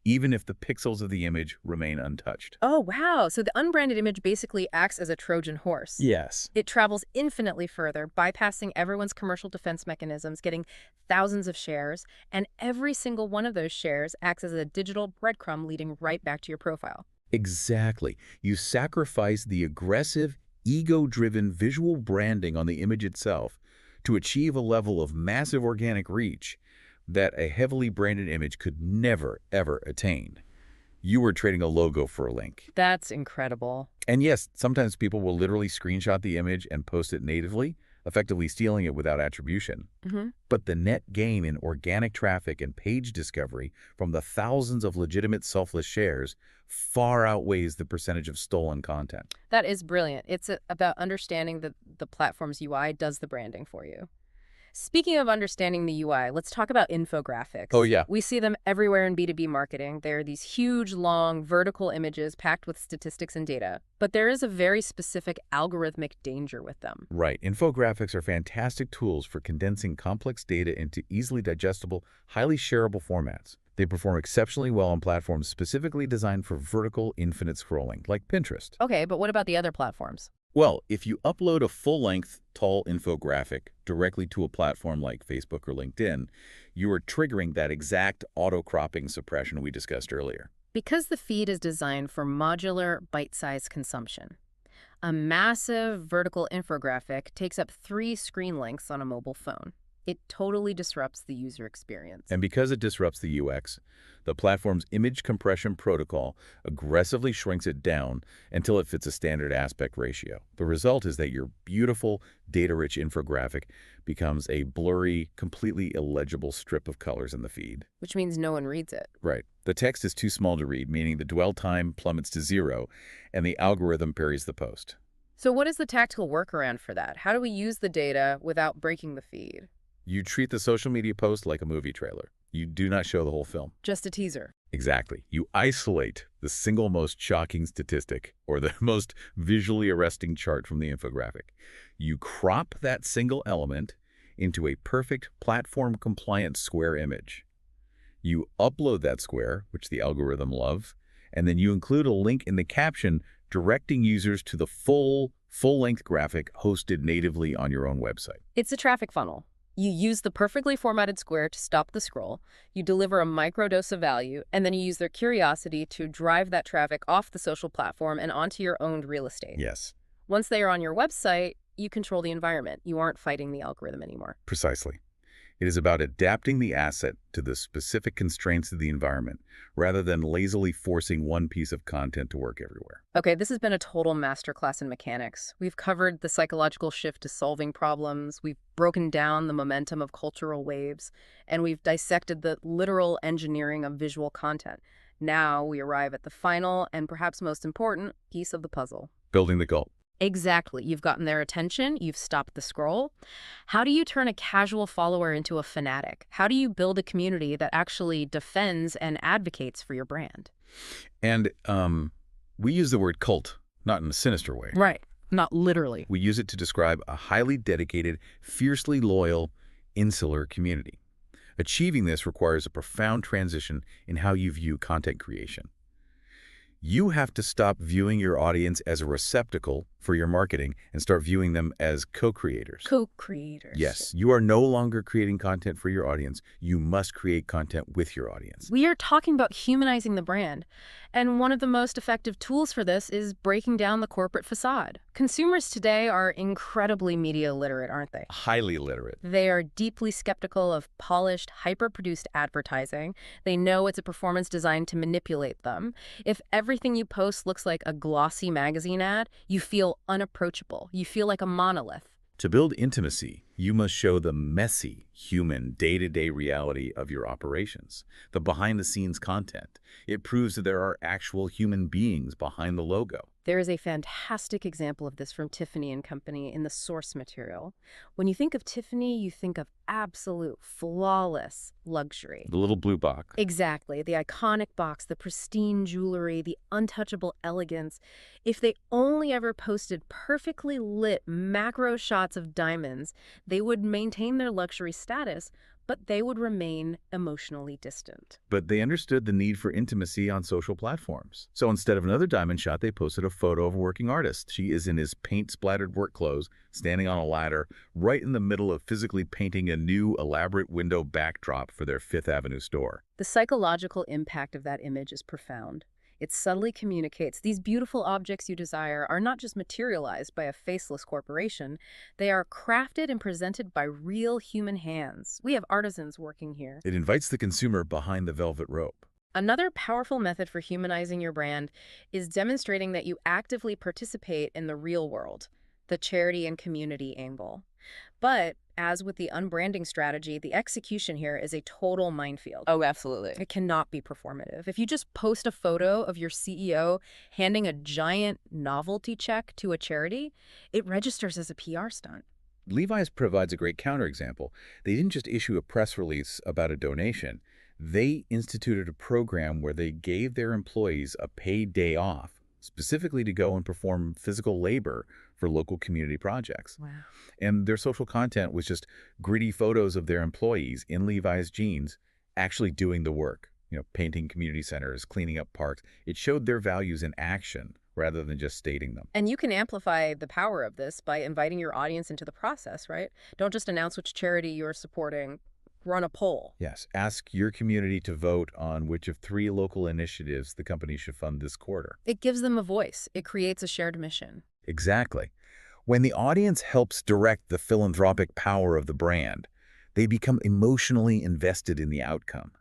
even if the pixels of the image remain untouched. Oh, wow. So the unbranded image basically acts as a Trojan horse. Yes. It travels infinitely further, bypassing everyone's commercial defense mechanisms, getting thousands of shares, and every single one of those shares acts as a digital breadcrumb leading right back to your profile. Exactly. You sacrifice the aggressive, ego-driven visual branding on the image itself to achieve a level of massive organic reach that a heavily branded image could never, ever attain. You were trading a logo for a link. That's incredible. And yes, sometimes people will literally screenshot the image and post it natively, effectively stealing it without attribution. But the net gain in organic traffic and page discovery from the thousands of legitimate selfless shares far outweighs the percentage of stolen content. That is brilliant. It's about understanding that the platform's UI does the branding for you. Speaking of understanding the UI, let's talk about infographics. Oh, yeah. We see them everywhere in B2B marketing. They're these huge, long, vertical images packed with statistics and data. But there is a very specific algorithmic danger with them. Right. Infographics are fantastic tools for condensing complex data into easily digestible, highly shareable formats. They perform exceptionally well on platforms specifically designed for vertical infinite scrolling, like Pinterest. Okay, but what about the other platforms? Well, if you upload a full-length, tall infographic directly to a platform like Facebook or LinkedIn, you are triggering that exact auto-cropping suppression we discussed earlier. Because the feed is designed for modular, bite-sized consumption. A massive vertical infographic takes up 3 screen lengths on a mobile phone. It totally disrupts the user experience. And because it disrupts the UX, the platform's image compression protocol aggressively shrinks it down until it fits a standard aspect ratio. The result is that your beautiful, data-rich infographic becomes a blurry, completely illegible strip of colors in the feed. Which means no one reads it. Right. The text is too small to read, meaning the dwell time plummets to 0, and the algorithm parries the post. So what is the tactical workaround for that? How do we use the data without breaking the feed? You treat the social media post like a movie trailer. You do not show the whole film. Just a teaser. Exactly. You isolate the single most shocking statistic or the most visually arresting chart from the infographic. You crop that single element into a perfect platform-compliant square image. You upload that square, which the algorithm loves, and then you include a link in the caption directing users to the full-length graphic hosted natively on your own website. It's a traffic funnel. You use the perfectly formatted square to stop the scroll, you deliver a microdose of value, and then you use their curiosity to drive that traffic off the social platform and onto your owned real estate. Yes, Once they are on your website, you control the environment. You aren't fighting the algorithm anymore. precisely. It is about adapting the asset to the specific constraints of the environment, rather than lazily forcing one piece of content to work everywhere. Okay, this has been a total masterclass in mechanics. We've covered the psychological shift to solving problems, we've broken down the momentum of cultural waves, and we've dissected the literal engineering of visual content. Now we arrive at the final and perhaps most important piece of the puzzle. Building the goal. Exactly. You've gotten their attention, you've stopped the scroll. How do you turn a casual follower into a fanatic? How do you build a community that actually defends and advocates for your brand? And we use the word cult, not in a sinister way. Right. Not literally. We use it to describe a highly dedicated, fiercely loyal, insular community. Achieving this requires a profound transition in how you view content creation. You have to stop viewing your audience as a receptacle for your marketing and start viewing them as co-creators. Co-creators. Yes, you are no longer creating content for your audience. You must create content with your audience. We are talking about humanizing the brand. And one of the most effective tools for this is breaking down the corporate facade. Consumers today are incredibly media literate, aren't they? Highly literate. They are deeply skeptical of polished, hyper-produced advertising. They know it's a performance designed to manipulate them. If everything you post looks like a glossy magazine ad, you feel unapproachable. You feel like a monolith. To build intimacy, you must show the messy, human, day-to-day reality of your operations, the behind-the-scenes content. It proves that there are actual human beings behind the logo. There is a fantastic example of this from Tiffany & Company in the source material. When you think of Tiffany, you think of absolute, flawless luxury. The little blue box. Exactly. The iconic box, the pristine jewelry, the untouchable elegance. If they only ever posted perfectly lit macro shots of diamonds, they would maintain their luxury status, but they would remain emotionally distant. But they understood the need for intimacy on social platforms. So instead of another diamond shot, they posted a photo of a working artist. She is in his paint-splattered work clothes, standing on a ladder, right in the middle of physically painting a new elaborate window backdrop for their Fifth Avenue store. The psychological impact of that image is profound. It subtly communicates these beautiful objects you desire are not just materialized by a faceless corporation. They are crafted and presented by real human hands. We have artisans working here. It invites the consumer behind the velvet rope. Another powerful method for humanizing your brand is demonstrating that you actively participate in the real world, the charity and community angle. But as with the unbranding strategy, the execution here is a total minefield. Oh, absolutely. It cannot be performative. If you just post a photo of your CEO handing a giant novelty check to a charity, it registers as a PR stunt. Levi's provides a great counterexample. They didn't just issue a press release about a donation. They instituted a program where they gave their employees a paid day off, specifically to go and perform physical labor for local community projects. Wow. And their social content was just gritty photos of their employees in Levi's jeans actually doing the work, painting community centers, cleaning up parks. It showed their values in action rather than just stating them. And you can amplify the power of this by inviting your audience into the process, right? Don't just announce which charity you're supporting. Run a poll. Yes, ask your community to vote on which of 3 local initiatives the company should fund this quarter. It gives them a voice. It creates a shared mission. Exactly. When the audience helps direct the philanthropic power of the brand, they become emotionally invested in the outcome.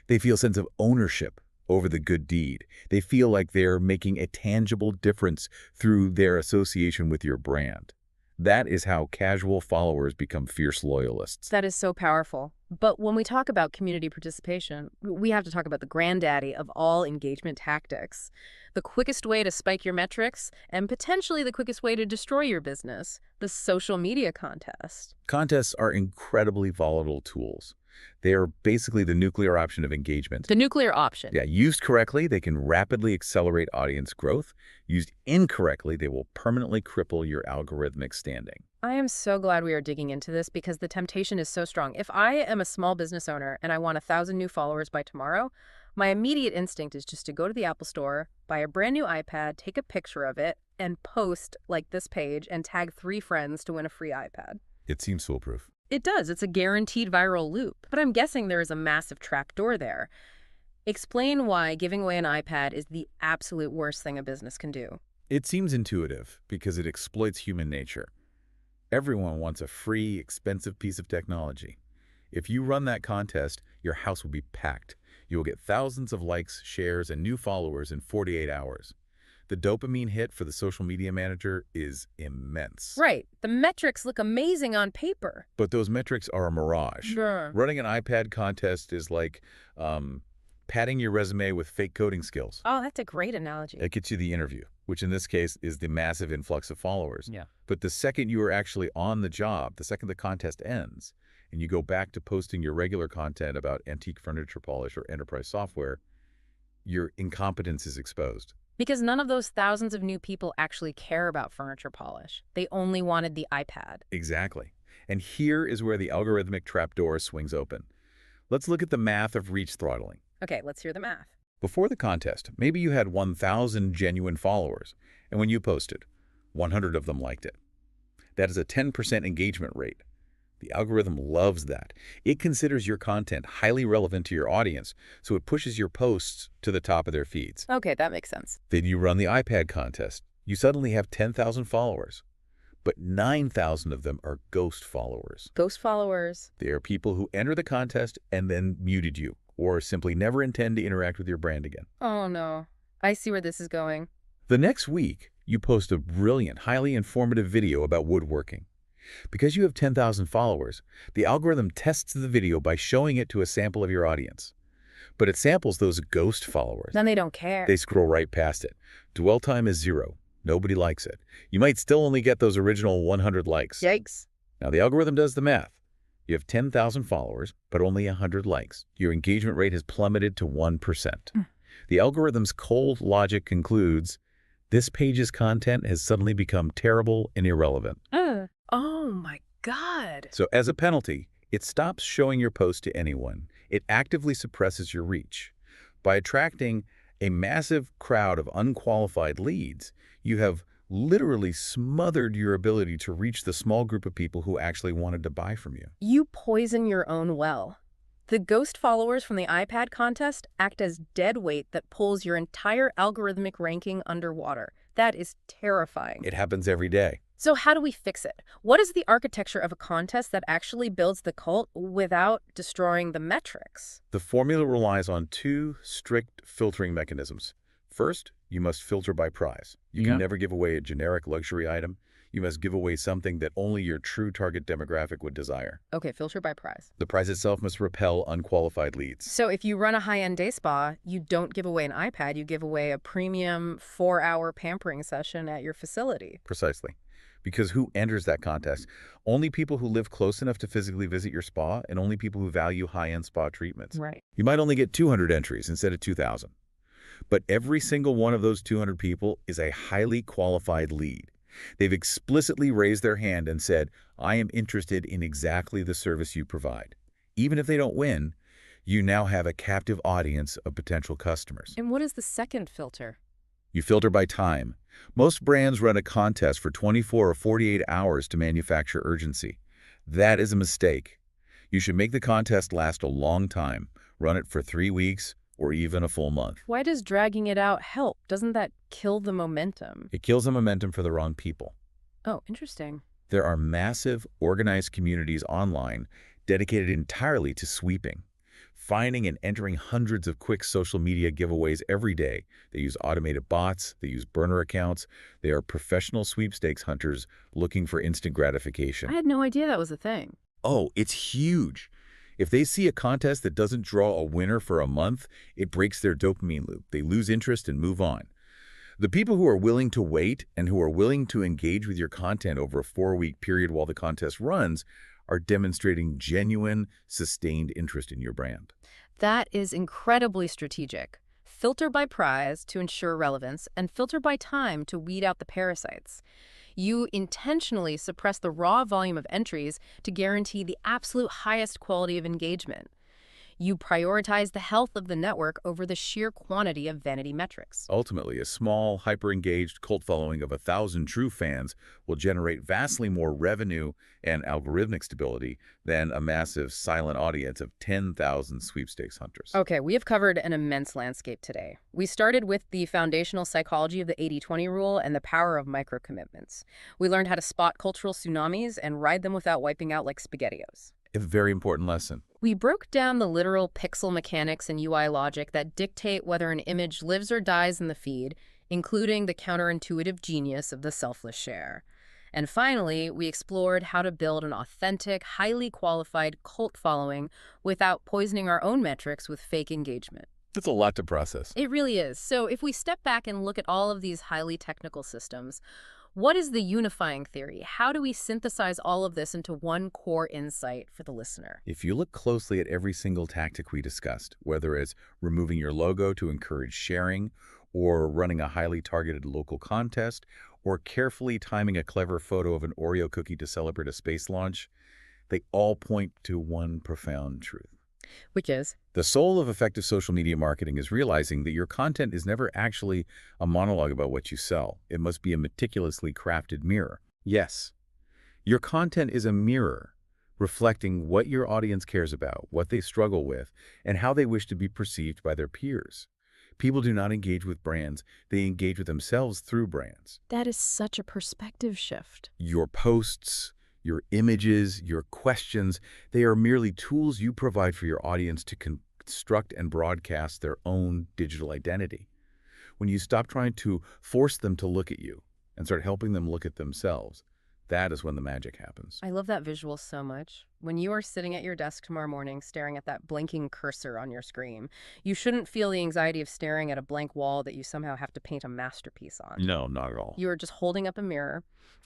They feel a sense of ownership over the good deed. They feel like they're making a tangible difference through their association with your brand. That is how casual followers become fierce loyalists. That is so powerful. But when we talk about community participation, we have to talk about the granddaddy of all engagement tactics. The quickest way to spike your metrics and potentially the quickest way to destroy your business, the social media contest. Contests are incredibly volatile tools. They are basically the nuclear option of engagement. The nuclear option. Yeah, used correctly, they can rapidly accelerate audience growth. Used incorrectly, they will permanently cripple your algorithmic standing. I am so glad we are digging into this because the temptation is so strong. If I am a small business owner and I want 1,000 new followers by tomorrow, my immediate instinct is just to go to the Apple Store, buy a brand new iPad, take a picture of it, and post like this page and tag 3 friends to win a free iPad. It seems foolproof. It does. It's a guaranteed viral loop. But I'm guessing there is a massive trapdoor there. Explain why giving away an iPad is the absolute worst thing a business can do. It seems intuitive because it exploits human nature. Everyone wants a free, expensive piece of technology. If you run that contest, your house will be packed. You will get thousands of likes, shares, and new followers in 48 hours. The dopamine hit for the social media manager is immense. Right. The metrics look amazing on paper. But those metrics are a mirage. Sure. Running an iPad contest is like padding your resume with fake coding skills. Oh, that's a great analogy. It gets you the interview, which in this case is the massive influx of followers. Yeah. But the second you are actually on the job, the second the contest ends, and you go back to posting your regular content about antique furniture polish or enterprise software, your incompetence is exposed. Because none of those thousands of new people actually care about furniture polish. They only wanted the iPad. Exactly. And here is where the algorithmic trapdoor swings open. Let's look at the math of reach throttling. Okay, let's hear the math. Before the contest, maybe you had 1,000 genuine followers, and when you posted, 100 of them liked it. That is a 10% engagement rate. The algorithm loves that. It considers your content highly relevant to your audience, so it pushes your posts to the top of their feeds. Okay, that makes sense. Then you run the iPad contest. You suddenly have 10,000 followers, but 9,000 of them are ghost followers. Ghost followers. They are people who enter the contest and then muted you, or simply never intend to interact with your brand again. Oh no, I see where this is going. The next week, you post a brilliant, highly informative video about woodworking. Because you have 10,000 followers, the algorithm tests the video by showing it to a sample of your audience. But it samples those ghost followers. Then they don't care. They scroll right past it. Dwell time is 0. Nobody likes it. You might still only get those original 100 likes. Yikes. Now the algorithm does the math. You have 10,000 followers, but only 100 likes. Your engagement rate has plummeted to 1%. The algorithm's cold logic concludes, this page's content has suddenly become terrible and irrelevant. Oh my God. So as a penalty, it stops showing your post to anyone. It actively suppresses your reach. By attracting a massive crowd of unqualified leads, you have literally smothered your ability to reach the small group of people who actually wanted to buy from you. You poison your own well. The ghost followers from the iPad contest act as dead weight that pulls your entire algorithmic ranking underwater. That is terrifying. It happens every day. So how do we fix it? What is the architecture of a contest that actually builds the cult without destroying the metrics? The formula relies on 2 strict filtering mechanisms. First, you must filter by prize. You can never give away a generic luxury item. You must give away something that only your true target demographic would desire. Okay, filter by prize. The prize itself must repel unqualified leads. So if you run a high-end day spa, you don't give away an iPad, you give away a premium 4-hour pampering session at your facility. Precisely. Because who enters that contest? Only people who live close enough to physically visit your spa, and only people who value high-end spa treatments. Right. You might only get 200 entries instead of 2,000. But every single one of those 200 people is a highly qualified lead. They've explicitly raised their hand and said, I am interested in exactly the service you provide. Even if they don't win, you now have a captive audience of potential customers. And what is the second filter? You filter by time. Most brands run a contest for 24 or 48 hours to manufacture urgency. That is a mistake. You should make the contest last a long time. Run it for 3 weeks or even a full month. Why does dragging it out help? Doesn't that kill the momentum? It kills the momentum for the wrong people. Oh, interesting. There are massive, organized communities online dedicated entirely to sweeping, finding and entering hundreds of quick social media giveaways every day. They use automated bots, they use burner accounts. They are professional sweepstakes hunters looking for instant gratification. I had no idea that was a thing. Oh, it's huge. If they see a contest that doesn't draw a winner for a month, it breaks their dopamine loop. They lose interest and move on. The people who are willing to wait and who are willing to engage with your content over a 4-week period while the contest runs are demonstrating genuine, sustained interest in your brand. That is incredibly strategic. Filter by prize to ensure relevance, and filter by time to weed out the parasites. You intentionally suppress the raw volume of entries to guarantee the absolute highest quality of engagement. You prioritize the health of the network over the sheer quantity of vanity metrics. Ultimately, a small, hyper-engaged cult following of 1,000 true fans will generate vastly more revenue and algorithmic stability than a massive, silent audience of 10,000 sweepstakes hunters. Okay, we have covered an immense landscape today. We started with the foundational psychology of the 80-20 rule and the power of micro-commitments. We learned how to spot cultural tsunamis and ride them without wiping out like SpaghettiOs. A very important lesson. We broke down the literal pixel mechanics and UI logic that dictate whether an image lives or dies in the feed, including the counterintuitive genius of the selfless share. And finally, we explored how to build an authentic, highly qualified cult following without poisoning our own metrics with fake engagement. That's a lot to process. It really is. So if we step back and look at all of these highly technical systems, what is the unifying theory? How do we synthesize all of this into one core insight for the listener? If you look closely at every single tactic we discussed, whether it's removing your logo to encourage sharing, or running a highly targeted local contest, or carefully timing a clever photo of an Oreo cookie to celebrate a space launch, they all point to one profound truth. Which is? The soul of effective social media marketing is realizing that your content is never actually a monologue about what you sell. It must be a meticulously crafted mirror. Yes, your content is a mirror reflecting what your audience cares about, what they struggle with, and how they wish to be perceived by their peers. People do not engage with brands. They engage with themselves through brands. That is such a perspective shift. Your posts, your images, your questions, they are merely tools you provide for your audience to construct and broadcast their own digital identity. When you stop trying to force them to look at you and start helping them look at themselves, that is when the magic happens. I love that visual so much. When you are sitting at your desk tomorrow morning staring at that blinking cursor on your screen, you shouldn't feel the anxiety of staring at a blank wall that you somehow have to paint a masterpiece on. No, not at all. You are just holding up a mirror,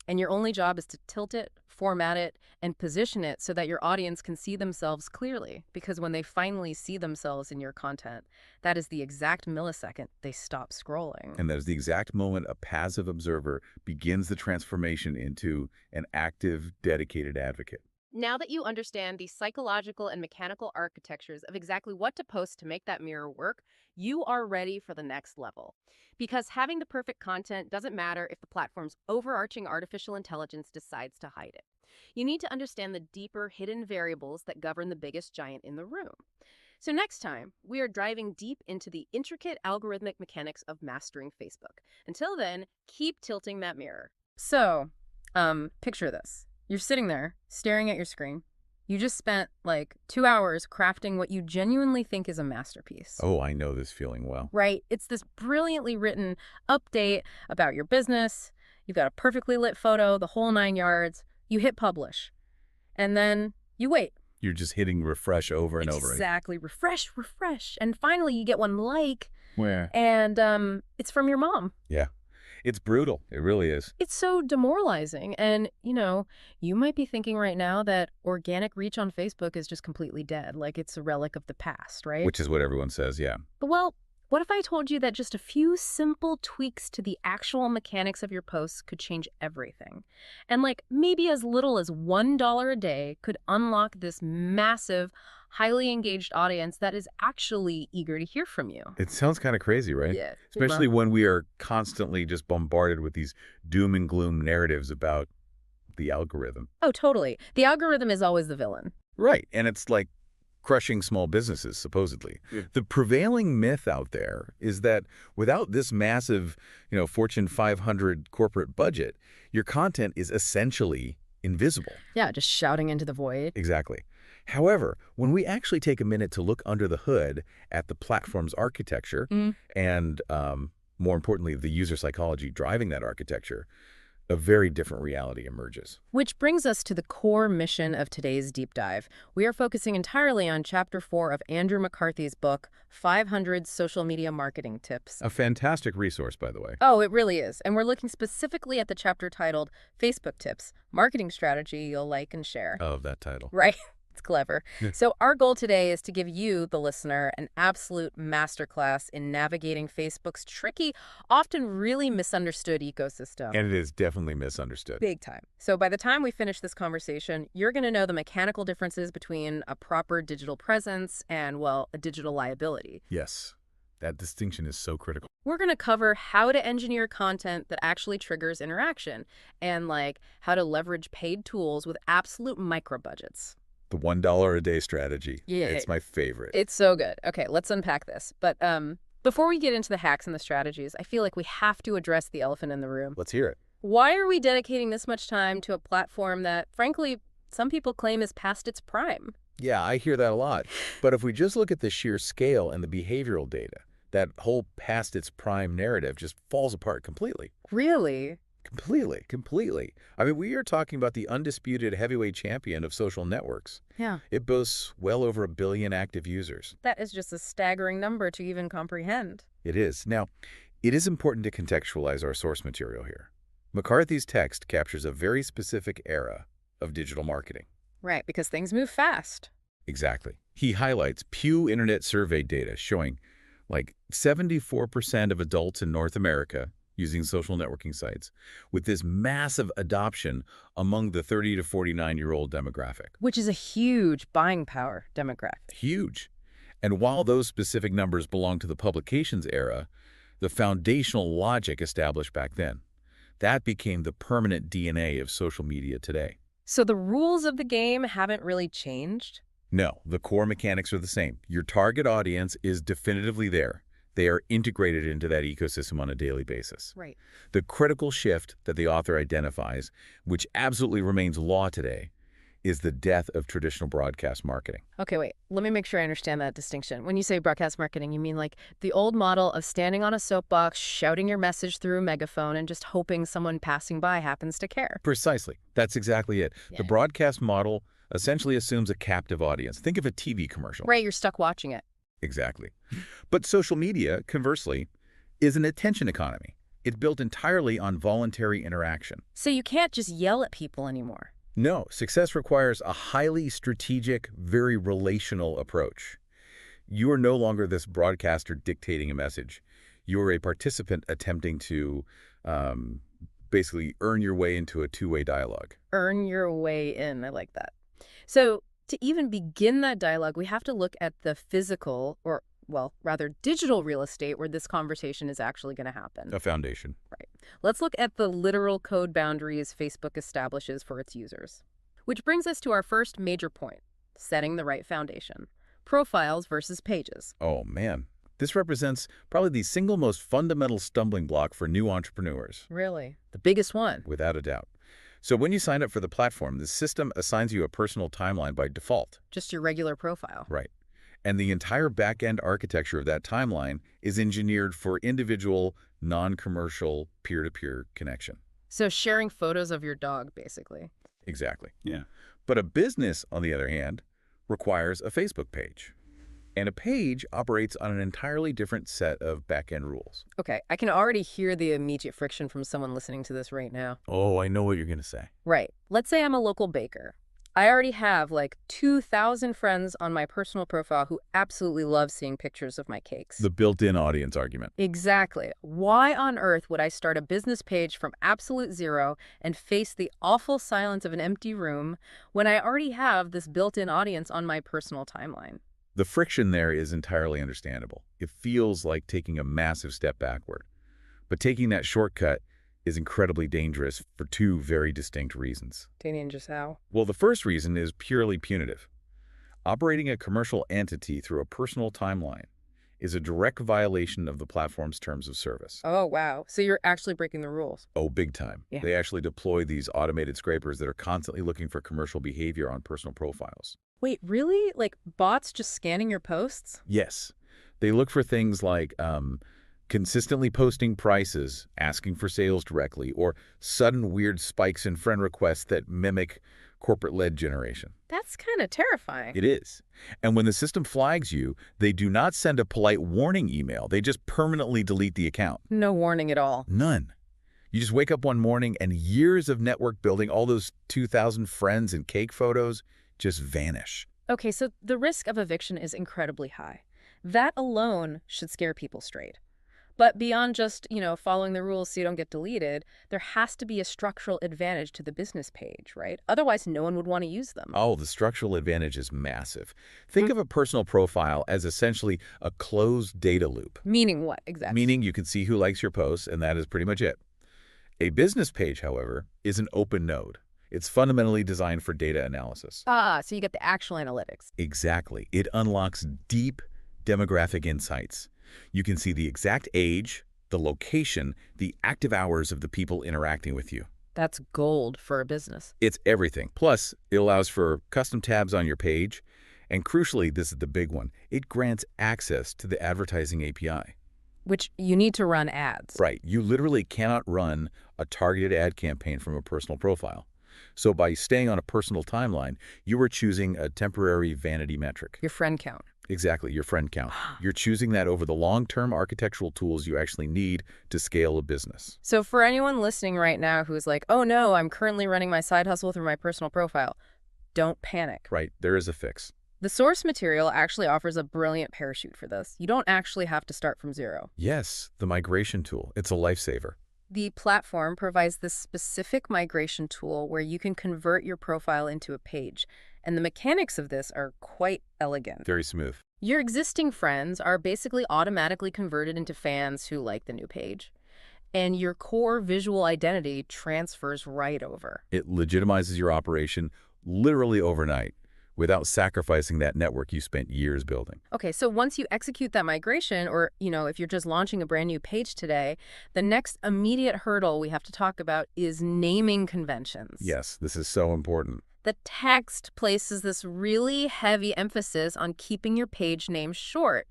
and your only job is to tilt it, format it, and position it so that your audience can see themselves clearly. Because when they finally see themselves in your content, that is the exact millisecond they stop scrolling. And that is the exact moment a passive observer begins the transformation into an active, dedicated advocate. Now that you understand the psychological and mechanical architectures of exactly what to post to make that mirror work, you are ready for the next level. Because having the perfect content doesn't matter if the platform's overarching artificial intelligence decides to hide it. You need to understand the deeper hidden variables that govern the biggest giant in the room. So next time, we are diving deep into the intricate algorithmic mechanics of mastering Facebook. Until then, keep tilting that mirror. So, picture this. You're sitting there, staring at your screen. You just spent, 2 hours crafting what you genuinely think is a masterpiece. Oh, I know this feeling well. Right? It's this brilliantly written update about your business. You've got a perfectly lit photo, the whole 9 yards. You hit publish. And then you wait. You're just hitting refresh over and over. Exactly. Refresh, refresh. And finally, you get one like. Where? And it's from your mom. Yeah. It's brutal. It really is. It's so demoralizing. And, you might be thinking right now that organic reach on Facebook is just completely dead, like it's a relic of the past, right? Which is what everyone says, yeah. But, well, what if I told you that just a few simple tweaks to the actual mechanics of your posts could change everything? And, maybe as little as $1 a day could unlock this massive, highly engaged audience that is actually eager to hear from you. It sounds kind of crazy, right? Yeah. Especially when we are constantly just bombarded with these doom and gloom narratives about the algorithm. Oh, totally. The algorithm is always the villain. Right. And it's like crushing small businesses, supposedly. Yeah. The prevailing myth out there is that without this massive, Fortune 500 corporate budget, your content is essentially invisible. Yeah, just shouting into the void. Exactly. However, when we actually take a minute to look under the hood at the platform's architecture and, more importantly, the user psychology driving that architecture, A very different reality emerges. Which brings us to the core mission of today's deep dive. We are focusing entirely on Chapter 4 of Andrew McCarthy's book, 500 Social Media Marketing Tips. A fantastic resource, by the way. Oh, it really is. And we're looking specifically at the chapter titled Facebook Tips, Marketing Strategy You'll Like and Share. Of that title. Right. It's clever. Yeah. So our goal today is to give you, the listener, an absolute masterclass in navigating Facebook's tricky, often really misunderstood ecosystem. And it is definitely misunderstood. Big time. So by the time we finish this conversation, you're going to know the mechanical differences between a proper digital presence and, well, a digital liability. Yes, that distinction is so critical. We're going to cover how to engineer content that actually triggers interaction and, like, how to leverage paid tools with absolute micro budgets. The $1 a day strategy. Yeah. It's my favorite. It's so good. Okay, let's unpack this. But before we get into the hacks and the strategies, I feel like we have to address the elephant in the room. Let's hear it. Why are we dedicating this much time to a platform that, frankly, some people claim is past its prime? Yeah, I hear that a lot. But if we just look at the sheer scale and the behavioral data, that whole past its prime narrative just falls apart completely. Really? Completely. I mean, we are talking about the undisputed heavyweight champion of social networks. Yeah. It boasts well over 1 billion active users. That is just a staggering number to even comprehend. It is. Now, it is important to contextualize our source material here. McCarthy's text captures a very specific era of digital marketing. Right, because things move fast. Exactly. He highlights Pew Internet Survey data showing like 74% of adults in North America using social networking sites, with this massive adoption among the 30 to 49-year-old demographic. Which is a huge buying power demographic. Huge. And while those specific numbers belong to the publications era, the foundational logic established back then, that became the permanent DNA of social media today. So the rules of the game haven't really changed? No, the core mechanics are the same. Your target audience is definitively there. They are integrated into that ecosystem on a daily basis. Right. The critical shift that the author identifies, which absolutely remains law today, is the death of traditional broadcast marketing. Okay, wait. Let me make sure I understand that distinction. When you say broadcast marketing, you mean like the old model of standing on a soapbox, shouting your message through a megaphone, and just hoping someone passing by happens to care. Precisely. That's exactly it. Yeah. The broadcast model essentially assumes a captive audience. Think of a TV commercial. Right, you're stuck watching it. Exactly. But social media, conversely, is an attention economy. It's built entirely on voluntary interaction. So you can't just yell at people anymore. No, success requires a highly strategic, very relational approach. You are no longer this broadcaster dictating a message. You're a participant attempting to basically earn your way into a two-way dialogue. Earn your way in. I like that. So to even begin that dialogue, we have to look at the physical or, well, rather digital real estate where this conversation is actually going to happen. A foundation. Right. Let's look at the literal code boundaries Facebook establishes for its users. Which brings us to our first major point, setting the right foundation. Profiles versus pages. Oh, man. This represents probably the single most fundamental stumbling block for new entrepreneurs. Really? The biggest one? Without a doubt. So when you sign up for the platform, the system assigns you a personal timeline by default. Just your regular profile. Right. And the entire back-end architecture of that timeline is engineered for individual, non-commercial, peer-to-peer connection. So sharing photos of your dog, basically. Exactly. Yeah. But a business, on the other hand, requires a Facebook page. And a page operates on an entirely different set of back-end rules. Okay, I can already hear the immediate friction from someone listening to this right now. Oh, I know what you're going to say. Right. Let's say I'm a local baker. I already have like 2,000 friends on my personal profile who absolutely love seeing pictures of my cakes. The built-in audience argument. Exactly. Why on earth would I start a business page from absolute zero and face the awful silence of an empty room when I already have this built-in audience on my personal timeline? The friction there is entirely understandable. It feels like taking a massive step backward. But taking that shortcut is incredibly dangerous for two very distinct reasons. Just how? Well, the first reason is purely punitive. Operating a commercial entity through a personal timeline is a direct violation of the platform's terms of service. Oh, wow. So you're actually breaking the rules. Oh, big time. Yeah. They actually deploy these automated scrapers that are constantly looking for commercial behavior on personal profiles. Wait, really? Like bots just scanning your posts? Yes. They look for things like Consistently posting prices, asking for sales directly, or sudden weird spikes in friend requests that mimic corporate lead generation. That's kind of terrifying. It is. And when the system flags you, they do not send a polite warning email. They just permanently delete the account. No warning at all. None. You just wake up one morning and years of network building, all those 2,000 friends and cake photos, just vanish. Okay, so the risk of eviction is incredibly high. That alone should scare people straight. But beyond just, following the rules so you don't get deleted, there has to be a structural advantage to the business page, right? Otherwise, no one would want to use them. Oh, the structural advantage is massive. Think of a personal profile as essentially a closed data loop. Meaning what, exactly? Meaning you can see who likes your posts, and that is pretty much it. A business page, however, is an open node. It's fundamentally designed for data analysis. So you get the actual analytics. Exactly. It unlocks deep demographic insights. You can see the exact age, the location, the active hours of the people interacting with you. That's gold for a business. It's everything. Plus, it allows for custom tabs on your page. And crucially, this is the big one, it grants access to the advertising API. Which you need to run ads. Right. You literally cannot run a targeted ad campaign from a personal profile. So by staying on a personal timeline, you are choosing a temporary vanity metric. Your friend count. Exactly, your friend count. You're choosing that over the long-term architectural tools you actually need to scale a business. So for anyone listening right now who's like, oh no, I'm currently running my side hustle through my personal profile, don't panic. Right, there is a fix. The source material actually offers a brilliant parachute for this. You don't actually have to start from zero. Yes, the migration tool. It's a lifesaver. The platform provides this specific migration tool where you can convert your profile into a page. And the mechanics of this are quite elegant. Very smooth. Your existing friends are basically automatically converted into fans who like the new page. And your core visual identity transfers right over. It legitimizes your operation literally overnight without sacrificing that network you spent years building. Okay, so once you execute that migration, or, if you're just launching a brand new page today, the next immediate hurdle we have to talk about is naming conventions. Yes, this is so important. The text places this really heavy emphasis on keeping your page name short.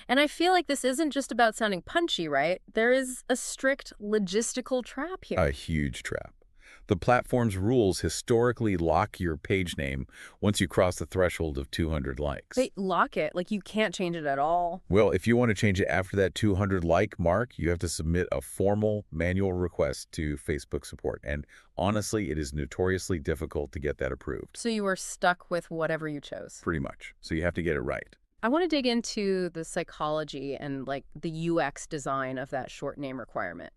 And I feel like this isn't just about sounding punchy, right? There is a strict logistical trap here. A huge trap. The platform's rules historically lock your page name once you cross the threshold of 200 likes. They lock it, like you can't change it at all. Well, if you want to change it after that 200 like mark, you have to submit a formal manual request to Facebook support. And honestly, it is notoriously difficult to get that approved. So you are stuck with whatever you chose. Pretty much. So you have to get it right. I want to dig into the psychology and the UX design of that short name requirement.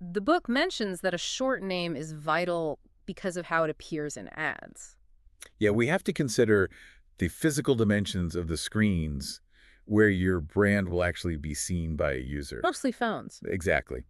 The book mentions that a short name is vital because of how it appears in ads. Yeah, we have to consider the physical dimensions of the screens where your brand will actually be seen by a user. Mostly phones. Exactly.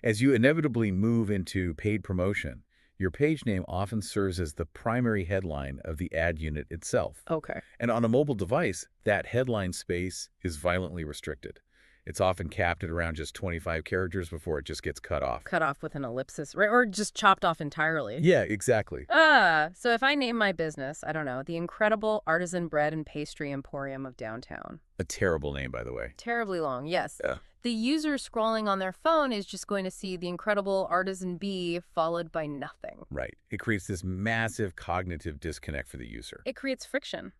As you inevitably move into paid promotion, your page name often serves as the primary headline of the ad unit itself. Okay. And on a mobile device, that headline space is violently restricted. It's often capped at around just 25 characters before it just gets cut off. Cut off with an ellipsis, right? Or just chopped off entirely. Yeah, exactly. So if I name my business, I don't know, the Incredible Artisan Bread and Pastry Emporium of Downtown. A terrible name, by the way. Terribly long, yes. Yeah. The user scrolling on their phone is just going to see the Incredible Artisan Bee followed by nothing. Right. It creates this massive cognitive disconnect for the user. It creates friction,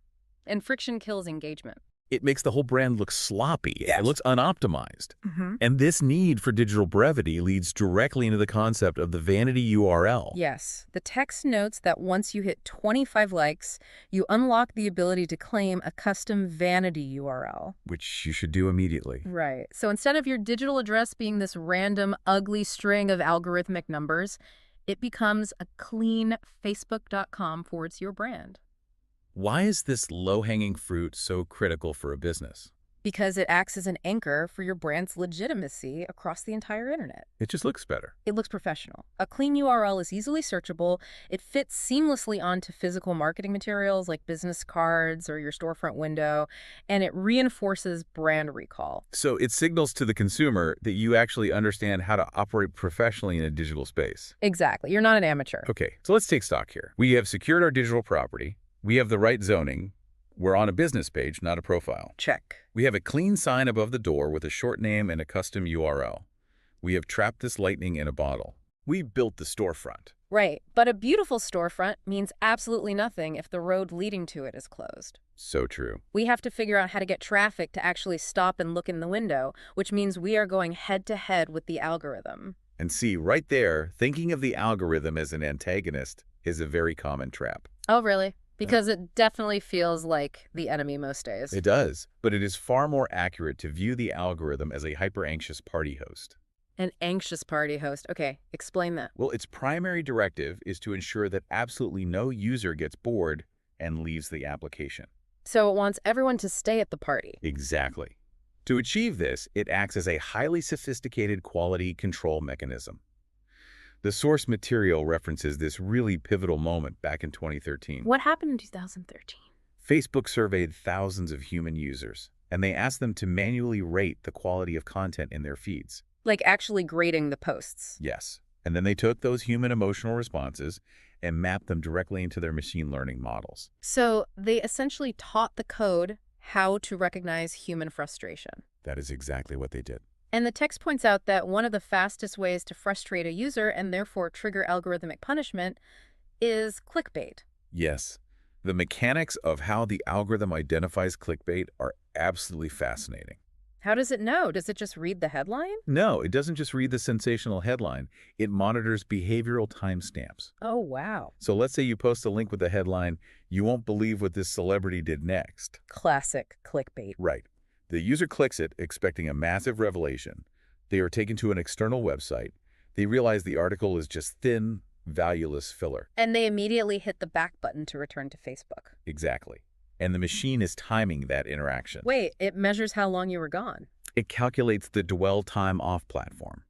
and friction kills engagement. It makes the whole brand look sloppy. Yes. It looks unoptimized. And this need for digital brevity leads directly into the concept of the vanity URL. Yes. The text notes that once you hit 25 likes, you unlock the ability to claim a custom vanity URL. Which you should do immediately. Right. So instead of your digital address being this random, ugly string of algorithmic numbers, it becomes a clean facebook.com forward to your brand. Why is this low-hanging fruit so critical for a business? Because it acts as an anchor for your brand's legitimacy across the entire internet. It just looks better. It looks professional. A clean URL is easily searchable. It fits seamlessly onto physical marketing materials like business cards or your storefront window, and it reinforces brand recall. So it signals to the consumer that you actually understand how to operate professionally in a digital space. Exactly. You're not an amateur. Okay, so let's take stock here. We have secured our digital property. We have the right zoning. We're on a business page, not a profile. Check. We have a clean sign above the door with a short name and a custom URL. We have trapped this lightning in a bottle. We built the storefront. Right, but a beautiful storefront means absolutely nothing if the road leading to it is closed. So true. We have to figure out how to get traffic to actually stop and look in the window, which means we are going head-to-head with the algorithm. And see, right there, thinking of the algorithm as an antagonist is a very common trap. Oh, really? Because it definitely feels like the enemy most days. It does, but it is far more accurate to view the algorithm as a hyper-anxious party host. An anxious party host. Okay, explain that. Well, its primary directive is to ensure that absolutely no user gets bored and leaves the application. So it wants everyone to stay at the party. Exactly. To achieve this, it acts as a highly sophisticated quality control mechanism. The source material references this really pivotal moment back in 2013. What happened in 2013? Facebook surveyed thousands of human users, and they asked them to manually rate the quality of content in their feeds. Like actually grading the posts. Yes. And then they took those human emotional responses and mapped them directly into their machine learning models. So they essentially taught the code how to recognize human frustration. That is exactly what they did. And the text points out that one of the fastest ways to frustrate a user and therefore trigger algorithmic punishment is clickbait. Yes. The mechanics of how the algorithm identifies clickbait are absolutely fascinating. How does it know? Does it just read the headline? No, it doesn't just read the sensational headline. It monitors behavioral timestamps. Oh, wow. So let's say you post a link with the headline, "You won't believe what this celebrity did next." Classic clickbait. Right. The user clicks it, expecting a massive revelation. They are taken to an external website. They realize the article is just thin, valueless filler. And they immediately hit the back button to return to Facebook. Exactly. And the machine is timing that interaction. Wait, it measures how long you were gone. It calculates the dwell time off platform.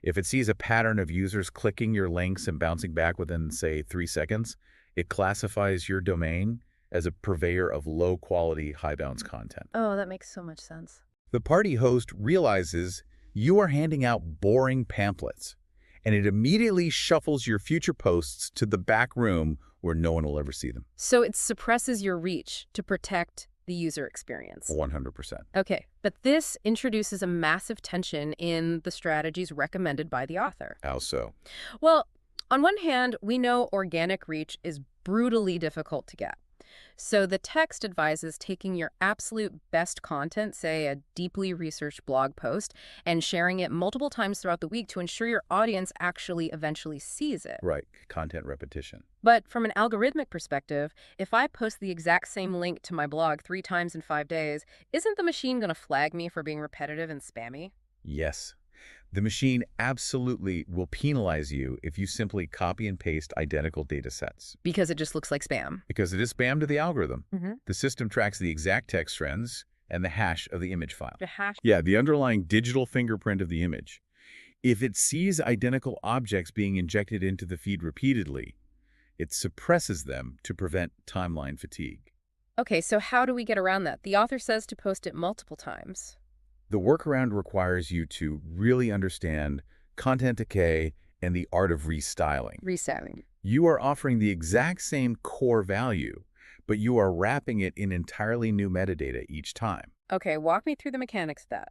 If it sees a pattern of users clicking your links and bouncing back within, say, 3 seconds, it classifies your domain as a purveyor of low-quality, high-bounce content. Oh, that makes so much sense. The party host realizes you are handing out boring pamphlets, and it immediately shuffles your future posts to the back room where no one will ever see them. So it suppresses your reach to protect the user experience. 100%. Okay, but this introduces a massive tension in the strategies recommended by the author. How so? Well, on one hand, we know organic reach is brutally difficult to get. So the text advises taking your absolute best content, say a deeply researched blog post, and sharing it multiple times throughout the week to ensure your audience actually eventually sees it. Right, content repetition. But from an algorithmic perspective, if I post the exact same link to my blog 3 times in 5 days, isn't the machine going to flag me for being repetitive and spammy? Yes. The machine absolutely will penalize you if you simply copy and paste identical data sets. Because it just looks like spam. Because it is spam to the algorithm. Mm-hmm. The system tracks the exact text trends and the hash of the image file. The hash. Yeah, the underlying digital fingerprint of the image. If it sees identical objects being injected into the feed repeatedly, it suppresses them to prevent timeline fatigue. Okay, so how do we get around that? The author says to post it multiple times. The workaround requires you to really understand content decay and the art of restyling. Restyling. You are offering the exact same core value, but you are wrapping it in entirely new metadata each time. Okay, walk me through the mechanics of that.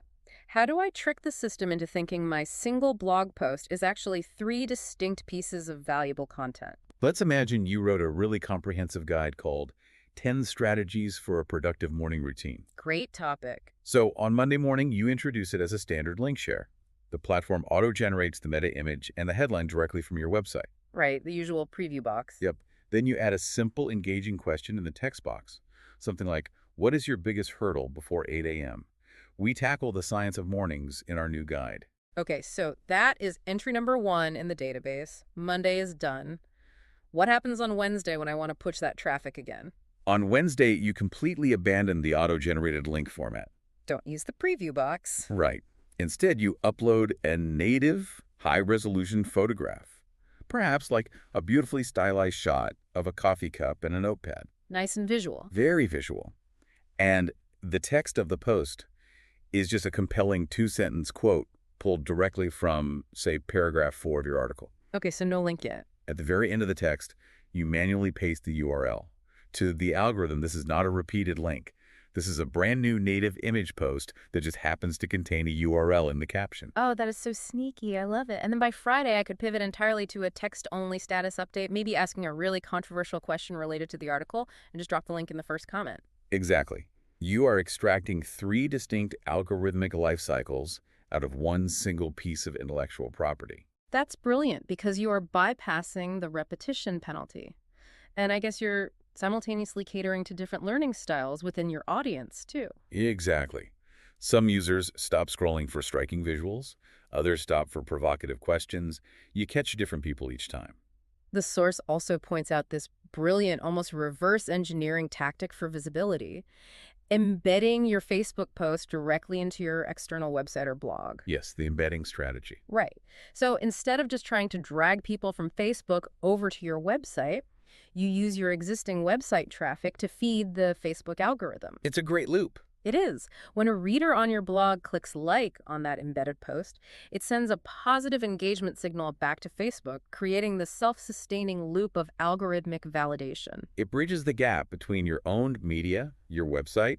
How do I trick the system into thinking my single blog post is actually 3 distinct pieces of valuable content? Let's imagine you wrote a really comprehensive guide called 10 Strategies for a Productive Morning Routine. Great topic. So on Monday morning, you introduce it as a standard link share. The platform auto-generates the meta image and the headline directly from your website. Right, the usual preview box. Yep. Then you add a simple, engaging question in the text box. Something like, what is your biggest hurdle before 8 a.m.? We tackle the science of mornings in our new guide. Okay, so that is entry number 1 in the database. Monday is done. What happens on Wednesday when I want to push that traffic again? On Wednesday, you completely abandon the auto-generated link format. Don't use the preview box. Right. Instead, you upload a native, high-resolution photograph. Perhaps like a beautifully stylized shot of a coffee cup and a notepad. Nice and visual. Very visual. And the text of the post is just a compelling 2-sentence quote pulled directly from, say, paragraph 4 of your article. Okay, so no link yet. At the very end of the text, you manually paste the URL. To the algorithm, this is not a repeated link. This is a brand new native image post that just happens to contain a URL in the caption. Oh, that is so sneaky. I love it. And then by Friday, I could pivot entirely to a text-only status update, maybe asking a really controversial question related to the article, and just drop the link in the first comment. Exactly. You are extracting 3 distinct algorithmic life cycles out of one single piece of intellectual property. That's brilliant because you are bypassing the repetition penalty. And I guess you're simultaneously catering to different learning styles within your audience, too. Exactly. Some users stop scrolling for striking visuals, others stop for provocative questions. You catch different people each time. The source also points out this brilliant, almost reverse engineering tactic for visibility, embedding your Facebook post directly into your external website or blog. Yes, the embedding strategy. Right. So instead of just trying to drag people from Facebook over to your website, you use your existing website traffic to feed the Facebook algorithm. It's a great loop. It is. When a reader on your blog clicks like on that embedded post, it sends a positive engagement signal back to Facebook, creating the self-sustaining loop of algorithmic validation. It bridges the gap between your owned media, your website,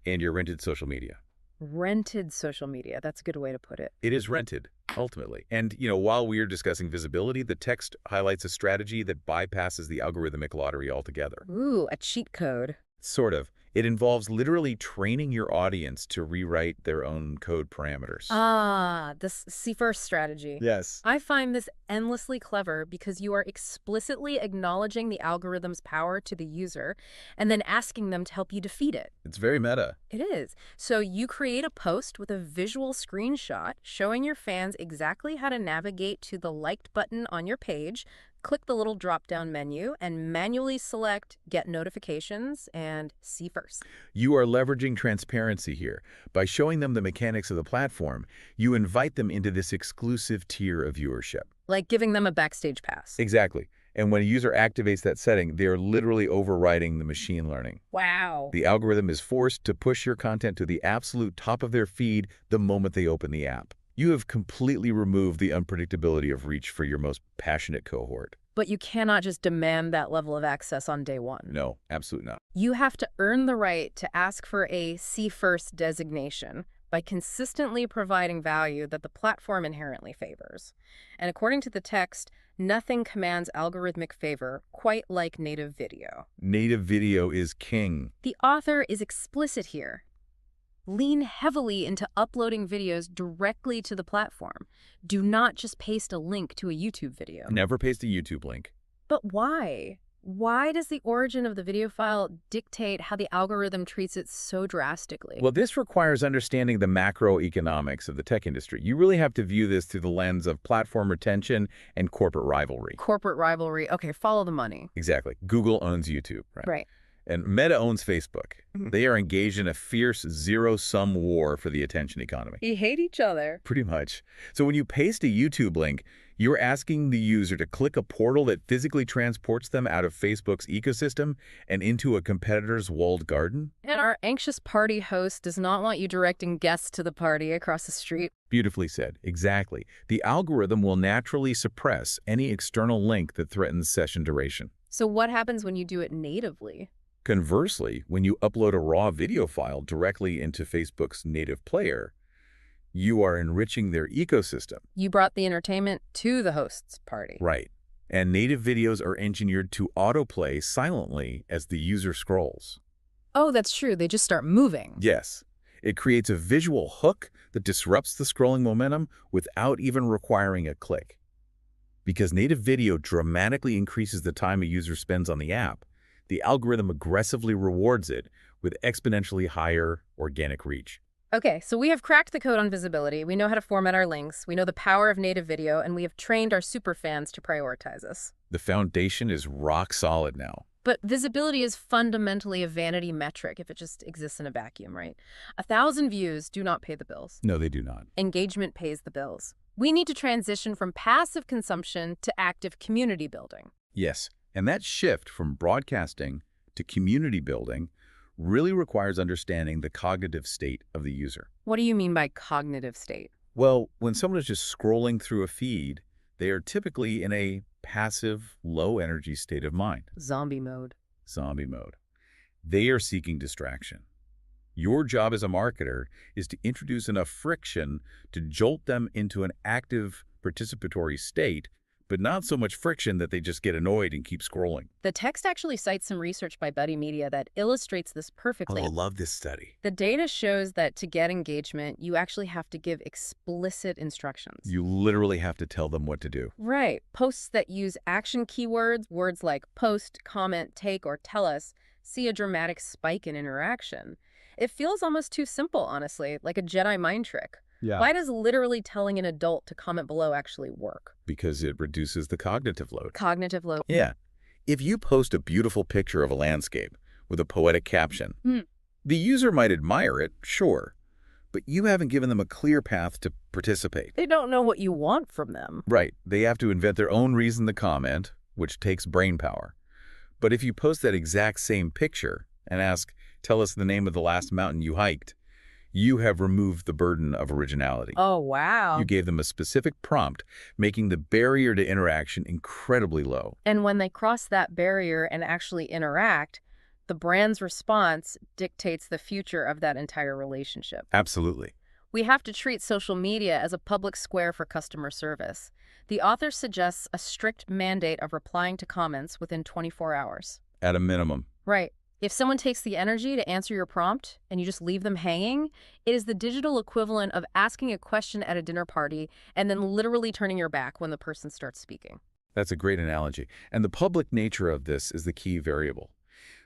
and your rented social media. Rented social media. That's a good way to put it. It is rented, ultimately. And, while we're discussing visibility, the text highlights a strategy that bypasses the algorithmic lottery altogether. Ooh, a cheat code. Sort of. It involves literally training your audience to rewrite their own code parameters. Ah, this see-first strategy. Yes. I find this endlessly clever because you are explicitly acknowledging the algorithm's power to the user and then asking them to help you defeat it. It's very meta. It is. So you create a post with a visual screenshot showing your fans exactly how to navigate to the liked button on your page, click the little drop-down menu, and manually select Get Notifications and See First. You are leveraging transparency here. By showing them the mechanics of the platform, you invite them into this exclusive tier of viewership. Like giving them a backstage pass. Exactly. And when a user activates that setting, they are literally overriding the machine learning. Wow. The algorithm is forced to push your content to the absolute top of their feed the moment they open the app. You have completely removed the unpredictability of reach for your most passionate cohort. But you cannot just demand that level of access on day one. No, absolutely not. You have to earn the right to ask for a See First designation by consistently providing value that the platform inherently favors. And according to the text, nothing commands algorithmic favor quite like native video. Native video is king. The author is explicit here. Lean heavily into uploading videos directly to the platform. Do not just paste a link to a YouTube video. Never paste a YouTube link. But why? Why does the origin of the video file dictate how the algorithm treats it so drastically? Well, this requires understanding the macroeconomics of the tech industry. You really have to view this through the lens of platform retention and corporate rivalry. Corporate rivalry. Okay, follow the money. Exactly. Google owns YouTube, right? Right. And Meta owns Facebook. They are engaged in a fierce zero-sum war for the attention economy. You hate each other. Pretty much. So when you paste a YouTube link, you're asking the user to click a portal that physically transports them out of Facebook's ecosystem and into a competitor's walled garden? And our anxious party host does not want you directing guests to the party across the street. Beautifully said. Exactly. The algorithm will naturally suppress any external link that threatens session duration. So what happens when you do it natively? Conversely, when you upload a raw video file directly into Facebook's native player, you are enriching their ecosystem. You brought the entertainment to the host's party. Right. And native videos are engineered to autoplay silently as the user scrolls. Oh, that's true. They just start moving. Yes. It creates a visual hook that disrupts the scrolling momentum without even requiring a click. Because native video dramatically increases the time a user spends on the app, the algorithm aggressively rewards it with exponentially higher organic reach. Okay, so we have cracked the code on visibility, we know how to format our links, we know the power of native video, and we have trained our superfans to prioritize us. The foundation is rock solid now. But visibility is fundamentally a vanity metric if it just exists in a vacuum, right? 1,000 views do not pay the bills. No, they do not. Engagement pays the bills. We need to transition from passive consumption to active community building. Yes, and that shift from broadcasting to community building really requires understanding the cognitive state of the user. What do you mean by cognitive state? Well, when someone is just scrolling through a feed, they are typically in a passive, low-energy state of mind. Zombie mode. Zombie mode. They are seeking distraction. Your job as a marketer is to introduce enough friction to jolt them into an active participatory state, but not so much friction that they just get annoyed and keep scrolling. The text actually cites some research by Buddy Media that illustrates this perfectly. Oh, I love this study. The data shows that to get engagement, you actually have to give explicit instructions. You literally have to tell them what to do. Right. Posts that use action keywords, words like post, comment, take, or tell us, see a dramatic spike in interaction. It feels almost too simple, honestly, like a Jedi mind trick. Yeah. Why does literally telling an adult to comment below actually work? Because it reduces the cognitive load. Cognitive load. Yeah. If you post a beautiful picture of a landscape with a poetic caption, the user might admire it, sure, but you haven't given them a clear path to participate. They don't know what you want from them. Right. They have to invent their own reason to comment, which takes brain power. But if you post that exact same picture and ask, tell us the name of the last mountain you hiked, you have removed the burden of originality. Oh, wow. You gave them a specific prompt, making the barrier to interaction incredibly low. And when they cross that barrier and actually interact, the brand's response dictates the future of that entire relationship. Absolutely. We have to treat social media as a public square for customer service. The author suggests a strict mandate of replying to comments within 24 hours. At a minimum. Right. If someone takes the energy to answer your prompt and you just leave them hanging, it is the digital equivalent of asking a question at a dinner party and then literally turning your back when the person starts speaking. That's a great analogy. And the public nature of this is the key variable.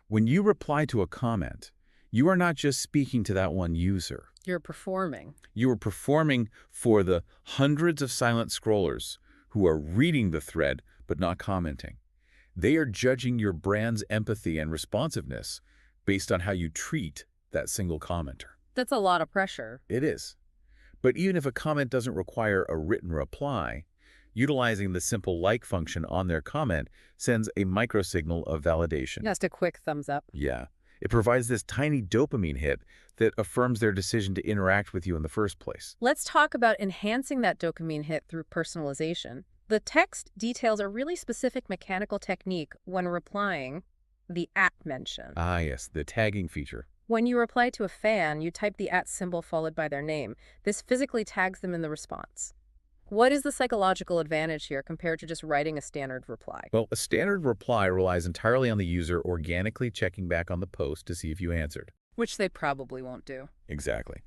When you reply to a comment, you are not just speaking to that one user. You're performing. You are performing for the hundreds of silent scrollers who are reading the thread but not commenting. They are judging your brand's empathy and responsiveness based on how you treat that single commenter. That's a lot of pressure. It is. But even if a comment doesn't require a written reply, utilizing the simple like function on their comment sends a microsignal of validation. Just a quick thumbs up. Yeah. It provides this tiny dopamine hit that affirms their decision to interact with you in the first place. Let's talk about enhancing that dopamine hit through personalization. The text details a really specific mechanical technique when replying, the @ mention. Ah, yes, the tagging feature. When you reply to a fan, you type the @ symbol followed by their name. This physically tags them in the response. What is the psychological advantage here compared to just writing a standard reply? Well, a standard reply relies entirely on the user organically checking back on the post to see if you answered. Which they probably won't do. Exactly.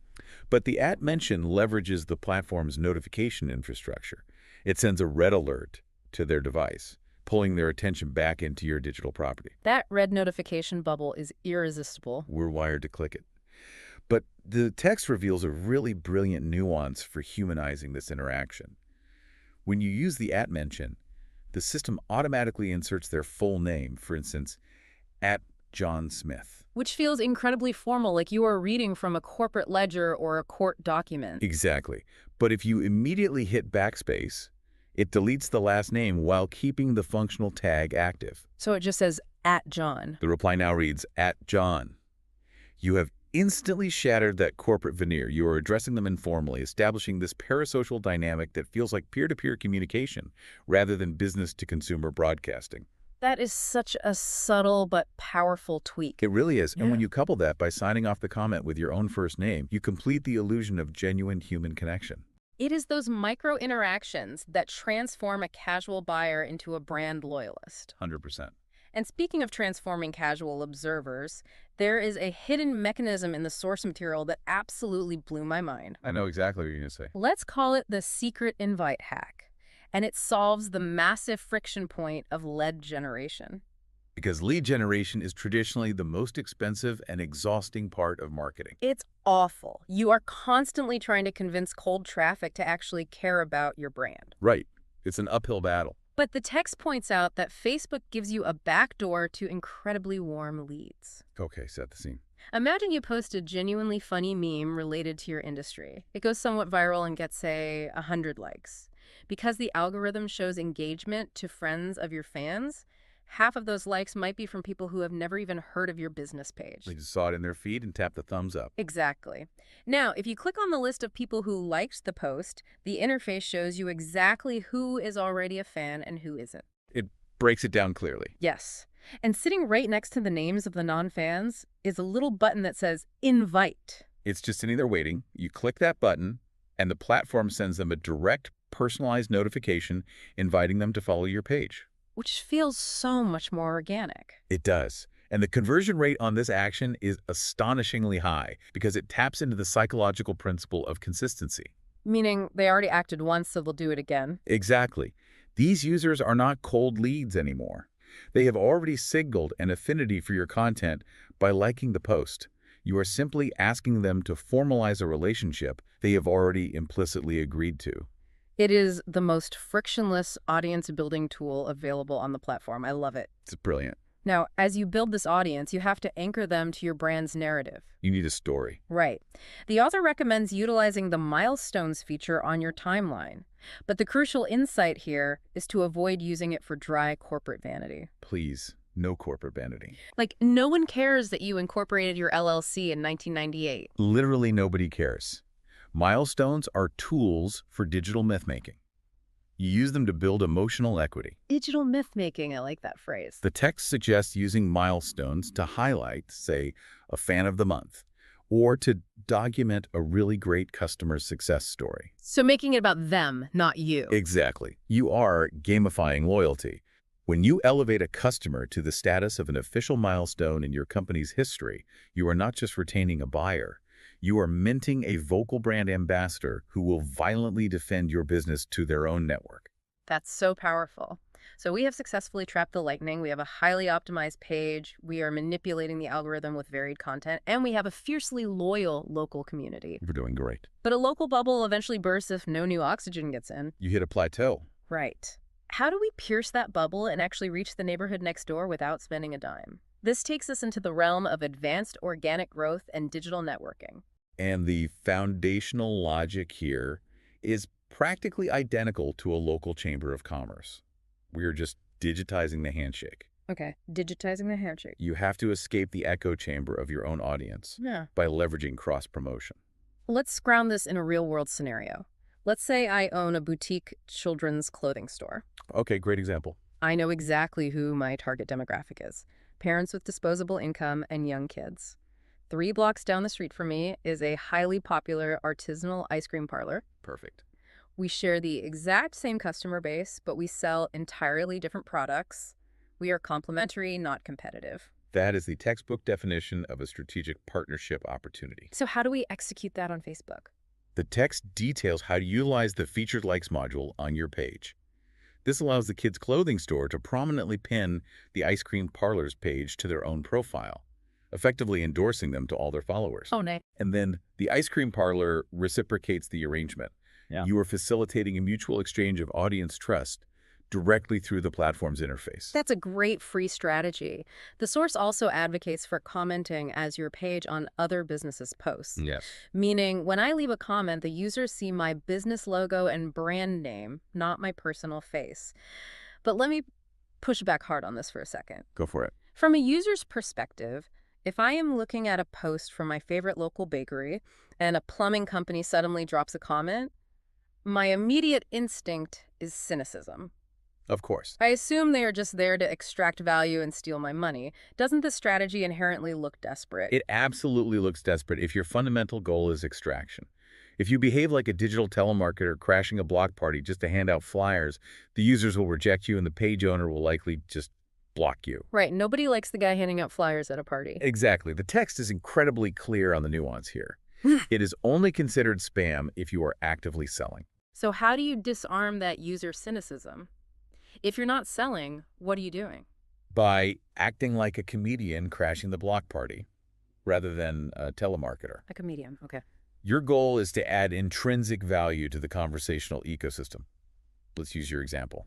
But the @ mention leverages the platform's notification infrastructure. It sends a red alert to their device, pulling their attention back into your digital property. That red notification bubble is irresistible. We're wired to click it. But the text reveals a really brilliant nuance for humanizing this interaction. When you use the @ mention, the system automatically inserts their full name, for instance, @John Smith. Which feels incredibly formal, like you are reading from a corporate ledger or a court document. Exactly. But if you immediately hit backspace, it deletes the last name while keeping the functional tag active. So it just says @John. The reply now reads @John. You have instantly shattered that corporate veneer. You are addressing them informally, establishing this parasocial dynamic that feels like peer-to-peer communication rather than business-to-consumer broadcasting. That is such a subtle but powerful tweak. It really is. Yeah. And when you couple that by signing off the comment with your own first name, you complete the illusion of genuine human connection. It is those micro interactions that transform a casual buyer into a brand loyalist. 100%. And speaking of transforming casual observers, there is a hidden mechanism in the source material that absolutely blew my mind. I know exactly what you're going to say. Let's call it the secret invite hack. And it solves the massive friction point of lead generation. Because lead generation is traditionally the most expensive and exhausting part of marketing. It's awful. You are constantly trying to convince cold traffic to actually care about your brand. Right. It's an uphill battle. But the text points out that Facebook gives you a backdoor to incredibly warm leads. Okay, set the scene. Imagine you post a genuinely funny meme related to your industry. It goes somewhat viral and gets, say, 100 likes. Because the algorithm shows engagement to friends of your fans, half of those likes might be from people who have never even heard of your business page. They just saw it in their feed and tapped the thumbs up. Exactly. Now, if you click on the list of people who liked the post, the interface shows you exactly who is already a fan and who isn't. It breaks it down clearly. Yes. And sitting right next to the names of the non-fans is a little button that says Invite. It's just sitting there waiting. You click that button, and the platform sends them a direct, personalized notification inviting them to follow your page. Which feels so much more organic. It does. And the conversion rate on this action is astonishingly high because it taps into the psychological principle of consistency. Meaning they already acted once, so they'll do it again. Exactly. These users are not cold leads anymore. They have already signaled an affinity for your content by liking the post. You are simply asking them to formalize a relationship they have already implicitly agreed to. It is the most frictionless audience-building tool available on the platform. I love it. It's brilliant. Now, as you build this audience, you have to anchor them to your brand's narrative. You need a story. Right. The author recommends utilizing the milestones feature on your timeline. But the crucial insight here is to avoid using it for dry corporate vanity. Please, no corporate vanity. Like, no one cares that you incorporated your LLC in 1998. Literally nobody cares. Milestones are tools for digital myth-making. You use them to build emotional equity. Digital myth-making, I like that phrase. The text suggests using milestones to highlight, say, a fan of the month, or to document a really great customer success story. So making it about them, not you. Exactly. You are gamifying loyalty. When you elevate a customer to the status of an official milestone in your company's history, you are not just retaining a buyer. You are minting a vocal brand ambassador who will violently defend your business to their own network. That's so powerful. So we have successfully trapped the lightning. We have a highly optimized page. We are manipulating the algorithm with varied content. And we have a fiercely loyal local community. We're doing great. But a local bubble eventually bursts if no new oxygen gets in. You hit a plateau. Right. How do we pierce that bubble and actually reach the neighborhood next door without spending a dime? This takes us into the realm of advanced organic growth and digital networking. And the foundational logic here is practically identical to a local chamber of commerce. We are just digitizing the handshake. Okay, digitizing the handshake. You have to escape the echo chamber of your own audience by leveraging cross-promotion. Let's ground this in a real-world scenario. Let's say I own a boutique children's clothing store. Okay, great example. I know exactly who my target demographic is. Parents with disposable income and young kids. 3 blocks down the street from me is a highly popular artisanal ice cream parlor. Perfect. We share the exact same customer base, but we sell entirely different products. We are complementary, not competitive. That is the textbook definition of a strategic partnership opportunity. So how do we execute that on Facebook? The text details how to utilize the Featured Likes module on your page. This allows the kids' clothing store to prominently pin the ice cream parlor's page to their own profile, effectively endorsing them to all their followers. Oh, nice. And then the ice cream parlor reciprocates the arrangement. Yeah. You are facilitating a mutual exchange of audience trust directly through the platform's interface. That's a great free strategy. The source also advocates for commenting as your page on other businesses' posts. Yes. Meaning, when I leave a comment, the users see my business logo and brand name, not my personal face. But let me push back hard on this for a second. Go for it. From a user's perspective, if I am looking at a post from my favorite local bakery and a plumbing company suddenly drops a comment, my immediate instinct is cynicism. Of course. I assume they are just there to extract value and steal my money. Doesn't this strategy inherently look desperate? It absolutely looks desperate if your fundamental goal is extraction. If you behave like a digital telemarketer crashing a block party just to hand out flyers, the users will reject you and the page owner will likely just block you. Right. Nobody likes the guy handing out flyers at a party. Exactly. The text is incredibly clear on the nuance here. It is only considered spam if you are actively selling. So how do you disarm that user cynicism? If you're not selling, what are you doing? By acting like a comedian crashing the block party rather than a telemarketer. Like a medium. Okay. Your goal is to add intrinsic value to the conversational ecosystem. Let's use your example.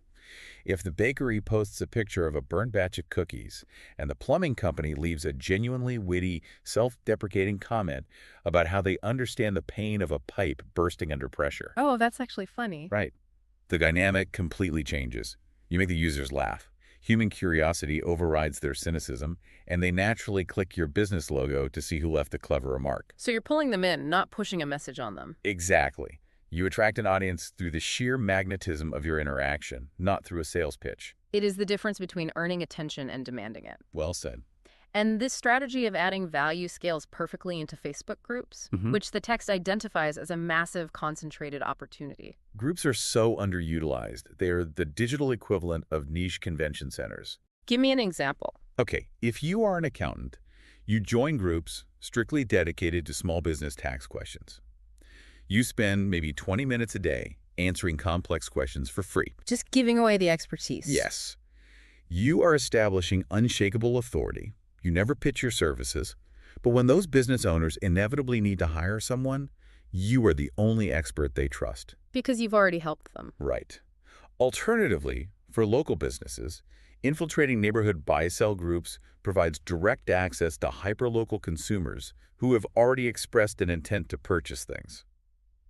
If the bakery posts a picture of a burnt batch of cookies and the plumbing company leaves a genuinely witty, self-deprecating comment about how they understand the pain of a pipe bursting under pressure. Oh, that's actually funny. Right. The dynamic completely changes. You make the users laugh. Human curiosity overrides their cynicism, and they naturally click your business logo to see who left a clever remark. So you're pulling them in, not pushing a message on them. Exactly. You attract an audience through the sheer magnetism of your interaction, not through a sales pitch. It is the difference between earning attention and demanding it. Well said. And this strategy of adding value scales perfectly into Facebook groups, which the text identifies as a massive concentrated opportunity. Groups are so underutilized. They are the digital equivalent of niche convention centers. Give me an example. Okay, if you are an accountant, you join groups strictly dedicated to small business tax questions. You spend maybe 20 minutes a day answering complex questions for free. Just giving away the expertise. Yes. You are establishing unshakable authority. You never pitch your services, but when those business owners inevitably need to hire someone, you are the only expert they trust. Because you've already helped them. Right. Alternatively, for local businesses, infiltrating neighborhood buy-sell groups provides direct access to hyperlocal consumers who have already expressed an intent to purchase things.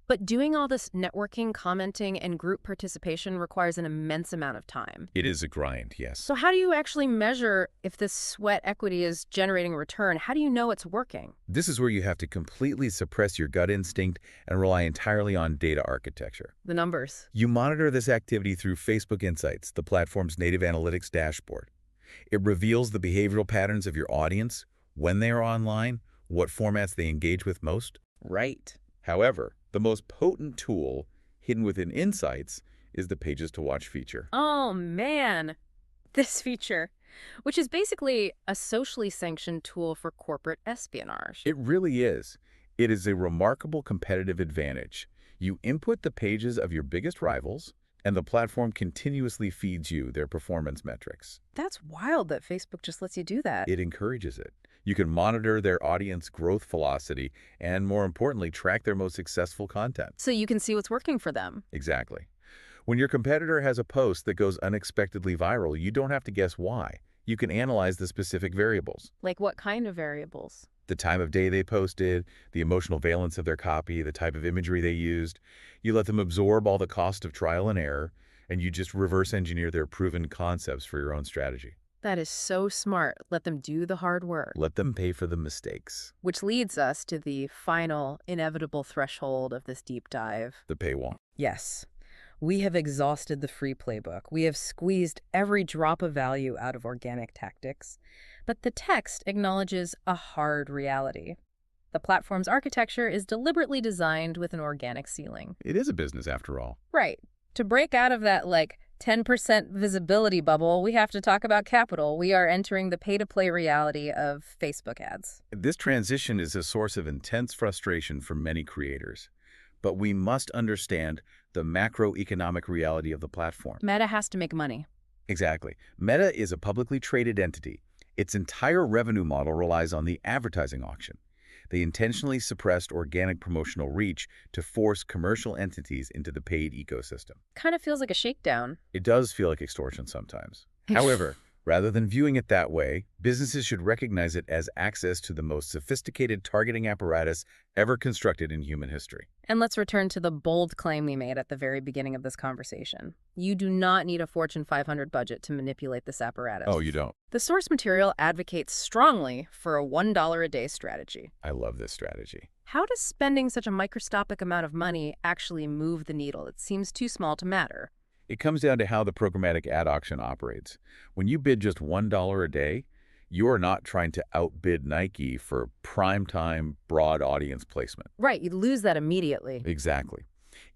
But doing all this networking, commenting, and group participation requires an immense amount of time. It is a grind, yes. So how do you actually measure if this sweat equity is generating a return? How do you know it's working? This is where you have to completely suppress your gut instinct and rely entirely on data architecture. The numbers. You monitor this activity through Facebook Insights, the platform's native analytics dashboard. It reveals the behavioral patterns of your audience, when they are online, what formats they engage with most. Right. However, the most potent tool hidden within Insights is the Pages to Watch feature. Oh, man. This feature, which is basically a socially sanctioned tool for corporate espionage. It really is. It is a remarkable competitive advantage. You input the pages of your biggest rivals, and the platform continuously feeds you their performance metrics. That's wild that Facebook just lets you do that. It encourages it. You can monitor their audience growth velocity and, more importantly, track their most successful content. So you can see what's working for them. Exactly. When your competitor has a post that goes unexpectedly viral, you don't have to guess why. You can analyze the specific variables. Like what kind of variables? The time of day they posted, the emotional valence of their copy, the type of imagery they used. You let them absorb all the cost of trial and error, and you just reverse engineer their proven concepts for your own strategy. That is so smart. Let them do the hard work. Let them pay for the mistakes. Which leads us to the final, inevitable threshold of this deep dive. The paywall. Yes. We have exhausted the free playbook. We have squeezed every drop of value out of organic tactics. But the text acknowledges a hard reality. The platform's architecture is deliberately designed with an organic ceiling. It is a business after all. Right. To break out of that, 10% visibility bubble, we have to talk about capital. We are entering the pay-to-play reality of Facebook ads. This transition is a source of intense frustration for many creators. But we must understand the macroeconomic reality of the platform. Meta has to make money. Exactly. Meta is a publicly traded entity. Its entire revenue model relies on the advertising auction. They intentionally suppressed organic promotional reach to force commercial entities into the paid ecosystem. Kind of feels like a shakedown. It does feel like extortion sometimes. However, rather than viewing it that way, businesses should recognize it as access to the most sophisticated targeting apparatus ever constructed in human history. And let's return to the bold claim we made at the very beginning of this conversation. You do not need a Fortune 500 budget to manipulate this apparatus. Oh, you don't? The source material advocates strongly for a $1 a day strategy. I love this strategy. How does spending such a microscopic amount of money actually move the needle? It seems too small to matter. It comes down to how the programmatic ad auction operates. When you bid just $1 a day, you are not trying to outbid Nike for primetime broad audience placement. Right, you'd lose that immediately. Exactly.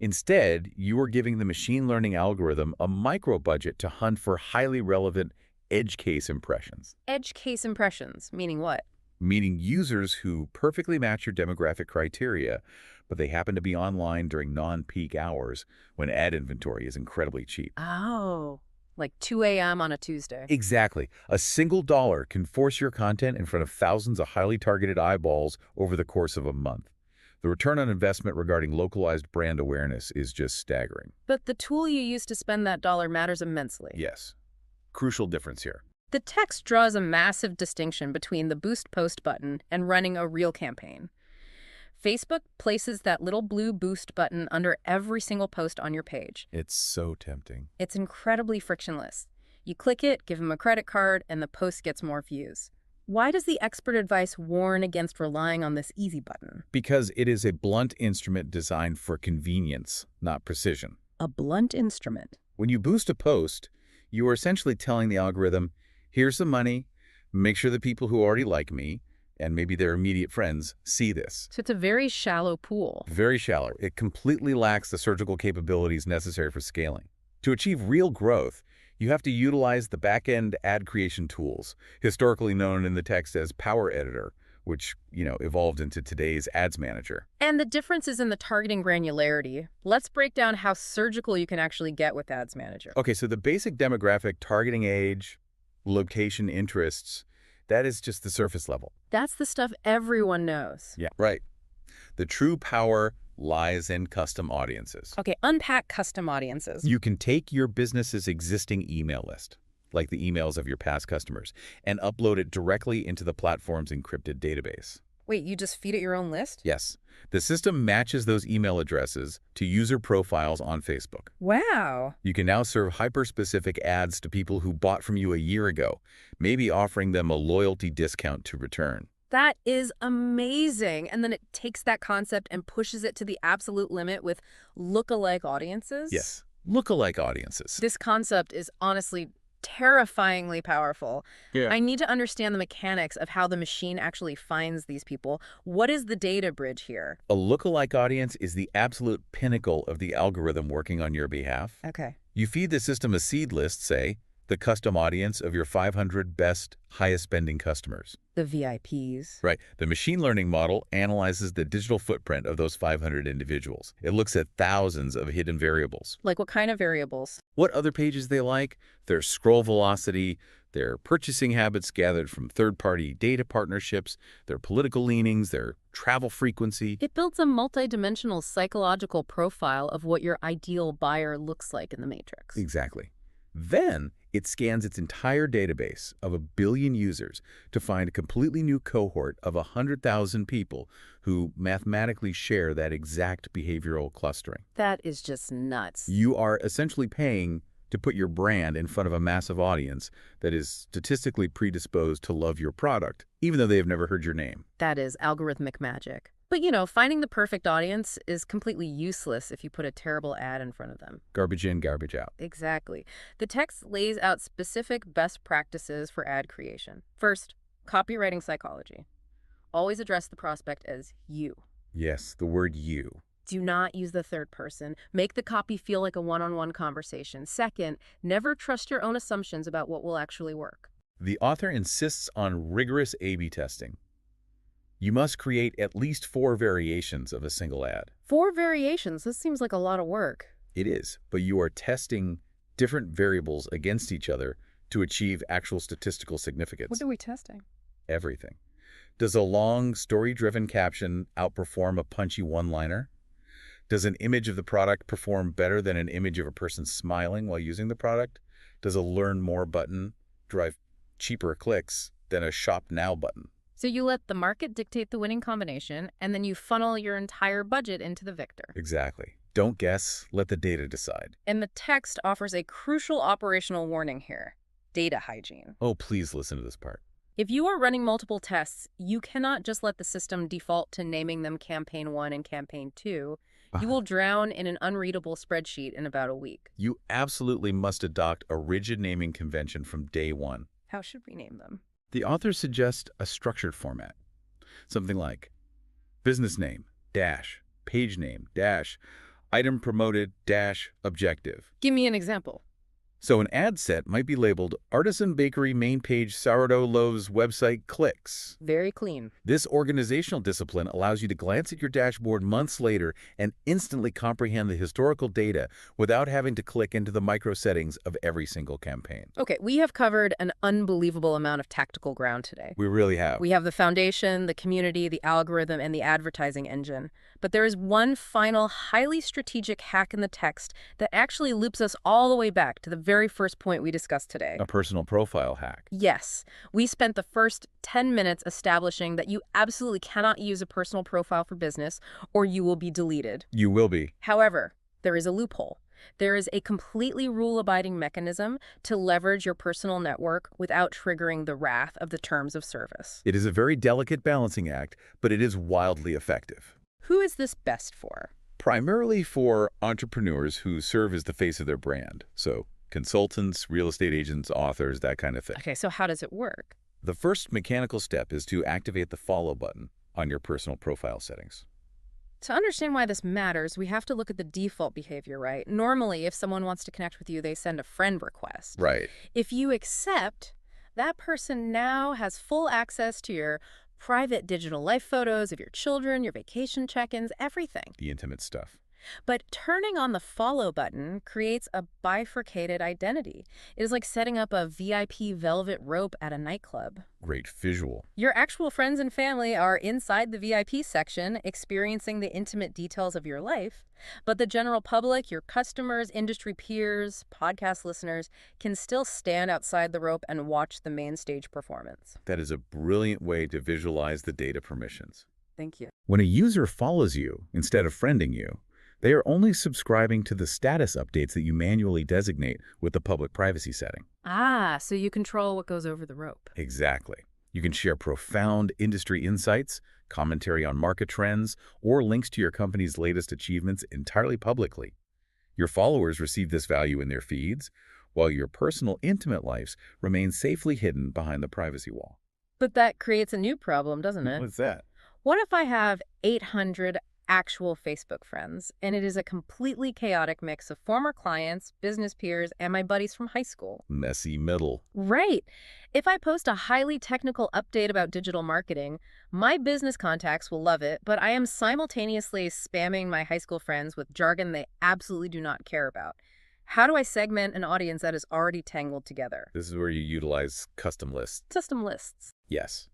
Instead, you are giving the machine learning algorithm a micro budget to hunt for highly relevant edge case impressions. Edge case impressions, meaning what? Meaning users who perfectly match your demographic criteria, but they happen to be online during non-peak hours when ad inventory is incredibly cheap. Oh, like 2 a.m. on a Tuesday. Exactly. A single dollar can force your content in front of thousands of highly targeted eyeballs over the course of a month. The return on investment regarding localized brand awareness is just staggering. But the tool you use to spend that dollar matters immensely. Yes. Crucial difference here. The text draws a massive distinction between the Boost Post button and running a real campaign. Facebook places that little blue Boost button under every single post on your page. It's so tempting. It's incredibly frictionless. You click it, give them a credit card, and the post gets more views. Why does the expert advice warn against relying on this easy button? Because it is a blunt instrument designed for convenience, not precision. A blunt instrument. When you boost a post, you are essentially telling the algorithm, here's some money, make sure the people who already like me, and maybe their immediate friends, see this. So it's a very shallow pool. Very shallow. It completely lacks the surgical capabilities necessary for scaling. To achieve real growth, you have to utilize the back-end ad creation tools, historically known in the text as Power Editor, which, evolved into today's Ads Manager. And the difference is in the targeting granularity. Let's break down how surgical you can actually get with Ads Manager. Okay, so the basic demographic, targeting age, location, interests, that is just the surface level. That's the stuff everyone knows. Yeah, right. The true power lies in custom audiences. Okay, unpack custom audiences. You can take your business's existing email list, like the emails of your past customers, and upload it directly into the platform's encrypted database. Wait, you just feed it your own list? Yes. The system matches those email addresses to user profiles on Facebook. Wow. You can now serve hyper-specific ads to people who bought from you a year ago, maybe offering them a loyalty discount to return. That is amazing. And then it takes that concept and pushes it to the absolute limit with lookalike audiences? Yes, lookalike audiences. This concept is honestly terrifyingly powerful. Yeah. I need to understand the mechanics of how the machine actually finds these people. What is the data bridge here? A lookalike audience is the absolute pinnacle of the algorithm working on your behalf. Okay. You feed the system a seed list, say, the custom audience of your 500 best, highest-spending customers. The VIPs. Right. The machine learning model analyzes the digital footprint of those 500 individuals. It looks at thousands of hidden variables. Like what kind of variables? What other pages they like, their scroll velocity, their purchasing habits gathered from third-party data partnerships, their political leanings, their travel frequency. It builds a multidimensional psychological profile of what your ideal buyer looks like in the matrix. Exactly. Then it scans its entire database of 1 billion users to find a completely new cohort of 100,000 people who mathematically share that exact behavioral clustering. That is just nuts. You are essentially paying to put your brand in front of a massive audience that is statistically predisposed to love your product, even though they have never heard your name. That is algorithmic magic. But, finding the perfect audience is completely useless if you put a terrible ad in front of them. Garbage in, garbage out. Exactly. The text lays out specific best practices for ad creation. First, copywriting psychology. Always address the prospect as you. Yes, the word you. Do not use the third person. Make the copy feel like a one-on-one conversation. Second, never trust your own assumptions about what will actually work. The author insists on rigorous A/B testing. You must create at least 4 variations of a single ad. 4 variations? This seems like a lot of work. It is, but you are testing different variables against each other to achieve actual statistical significance. What are we testing? Everything. Does a long, story-driven caption outperform a punchy one-liner? Does an image of the product perform better than an image of a person smiling while using the product? Does a Learn More button drive cheaper clicks than a Shop Now button? So you let the market dictate the winning combination, and then you funnel your entire budget into the victor. Exactly. Don't guess, let the data decide. And the text offers a crucial operational warning here: data hygiene. Oh, please listen to this part. If you are running multiple tests, you cannot just let the system default to naming them Campaign 1 and Campaign 2. You will drown in an unreadable spreadsheet in about a week. You absolutely must adopt a rigid naming convention from day one. How should we name them? The author suggests a structured format. Something like business name, dash, page name, dash, item promoted, dash, objective. Give me an example. So an ad set might be labeled Artisan Bakery Main Page Sourdough Loaves Website Clicks. Very clean. This organizational discipline allows you to glance at your dashboard months later and instantly comprehend the historical data without having to click into the micro settings of every single campaign. Okay, we have covered an unbelievable amount of tactical ground today. We really have. We have the foundation, the community, the algorithm, and the advertising engine. But there is one final highly strategic hack in the text that actually loops us all the way back to the very first point we discussed today. A personal profile hack. Yes. We spent the first 10 minutes establishing that you absolutely cannot use a personal profile for business or you will be deleted. You will be. However, there is a loophole. There is a completely rule-abiding mechanism to leverage your personal network without triggering the wrath of the terms of service. It is a very delicate balancing act, but it is wildly effective. Who is this best for? Primarily for entrepreneurs who serve as the face of their brand. So consultants, real estate agents, authors, that kind of thing. Okay, so how does it work? The first mechanical step is to activate the follow button on your personal profile settings. To understand why this matters, we have to look at the default behavior, right? Normally, if someone wants to connect with you, they send a friend request. Right. If you accept, that person now has full access to your private digital life photos of your children, your vacation check-ins, everything. The intimate stuff. But turning on the follow button creates a bifurcated identity. It is like setting up a VIP velvet rope at a nightclub. Great visual. Your actual friends and family are inside the VIP section, experiencing the intimate details of your life. But the general public, your customers, industry peers, podcast listeners, can still stand outside the rope and watch the main stage performance. That is a brilliant way to visualize the data permissions. Thank you. When a user follows you instead of friending you, they are only subscribing to the status updates that you manually designate with the public privacy setting. Ah, so you control what goes over the rope. Exactly. You can share profound industry insights, commentary on market trends, or links to your company's latest achievements entirely publicly. Your followers receive this value in their feeds, while your personal, intimate lives remain safely hidden behind the privacy wall. But that creates a new problem, doesn't it? What's that? What if I have 800 actual Facebook friends, and it is a completely chaotic mix of former clients, business peers, and my buddies from high school? Messy middle. Right. If I post a highly technical update about digital marketing, my business contacts will love it, but I am simultaneously spamming my high school friends with jargon they absolutely do not care about. How do I segment an audience that is already tangled together? This is where you utilize custom lists. Custom lists. Yes.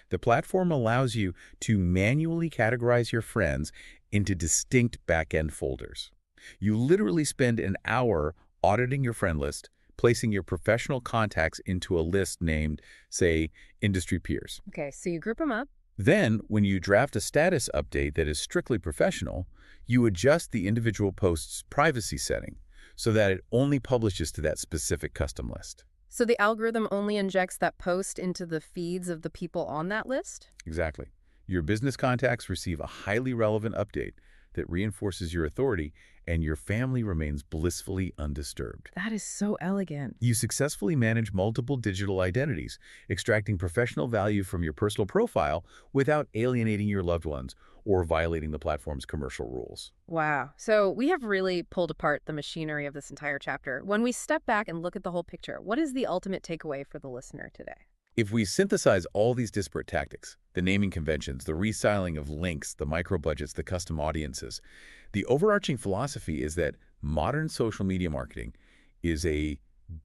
The platform allows you to manually categorize your friends into distinct back-end folders. You literally spend an hour auditing your friend list, placing your professional contacts into a list named, say, industry peers. Okay, so you group them up. Then, when you draft a status update that is strictly professional, you adjust the individual post's privacy setting so that it only publishes to that specific custom list. So the algorithm only injects that post into the feeds of the people on that list? Exactly. Your business contacts receive a highly relevant update that reinforces your authority, and your family remains blissfully undisturbed. That is so elegant. You successfully manage multiple digital identities, extracting professional value from your personal profile without alienating your loved ones or violating the platform's commercial rules. Wow. So we have really pulled apart the machinery of this entire chapter. When we step back and look at the whole picture, what is the ultimate takeaway for the listener today? If we synthesize all these disparate tactics, the naming conventions, the restyling of links, the micro-budgets, the custom audiences, the overarching philosophy is that modern social media marketing is a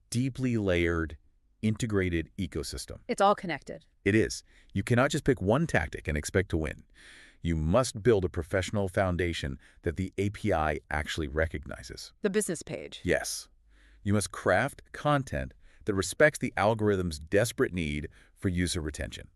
deeply layered, integrated ecosystem. It's all connected. It is. You cannot just pick one tactic and expect to win. You must build a professional foundation that the API actually recognizes. The business page. Yes. You must craft content that respects the algorithm's desperate need for user retention.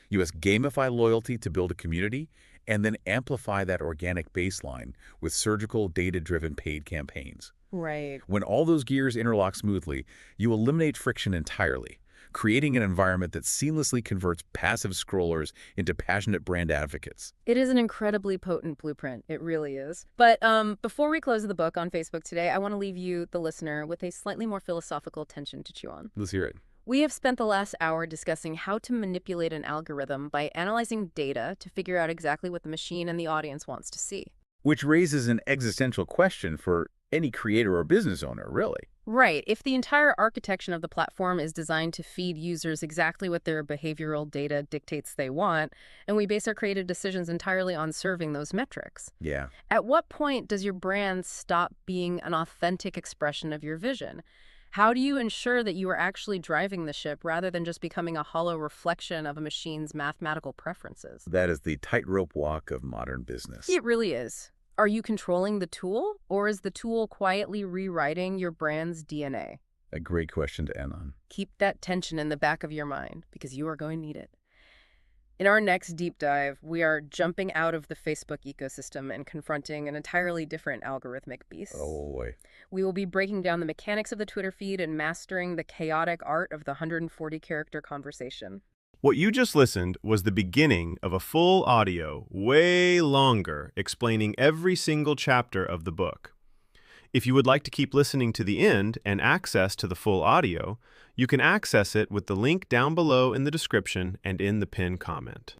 You must gamify loyalty to build a community, and then amplify that organic baseline with surgical, data-driven paid campaigns. Right. When all those gears interlock smoothly, you eliminate friction entirely, creating an environment that seamlessly converts passive scrollers into passionate brand advocates. It is an incredibly potent blueprint. It really is. But before we close the book on Facebook today, I want to leave you, the listener, with a slightly more philosophical tension to chew on. Let's hear it. We have spent the last hour discussing how to manipulate an algorithm by analyzing data to figure out exactly what the machine and the audience wants to see. Which raises an existential question for any creator or business owner, really. Right. If the entire architecture of the platform is designed to feed users exactly what their behavioral data dictates they want, and we base our creative decisions entirely on serving those metrics. Yeah. At what point does your brand stop being an authentic expression of your vision? How do you ensure that you are actually driving the ship rather than just becoming a hollow reflection of a machine's mathematical preferences? That is the tightrope walk of modern business. It really is. Are you controlling the tool, or is the tool quietly rewriting your brand's DNA? A great question to end on. Keep that tension in the back of your mind, because you are going to need it. In our next deep dive, we are jumping out of the Facebook ecosystem and confronting an entirely different algorithmic beast. Oh, boy. We will be breaking down the mechanics of the Twitter feed and mastering the chaotic art of the 140-character conversation. What you just listened was the beginning of a full audio, way longer, explaining every single chapter of the book. If you would like to keep listening to the end and access to the full audio, you can access it with the link down below in the description and in the pinned comment.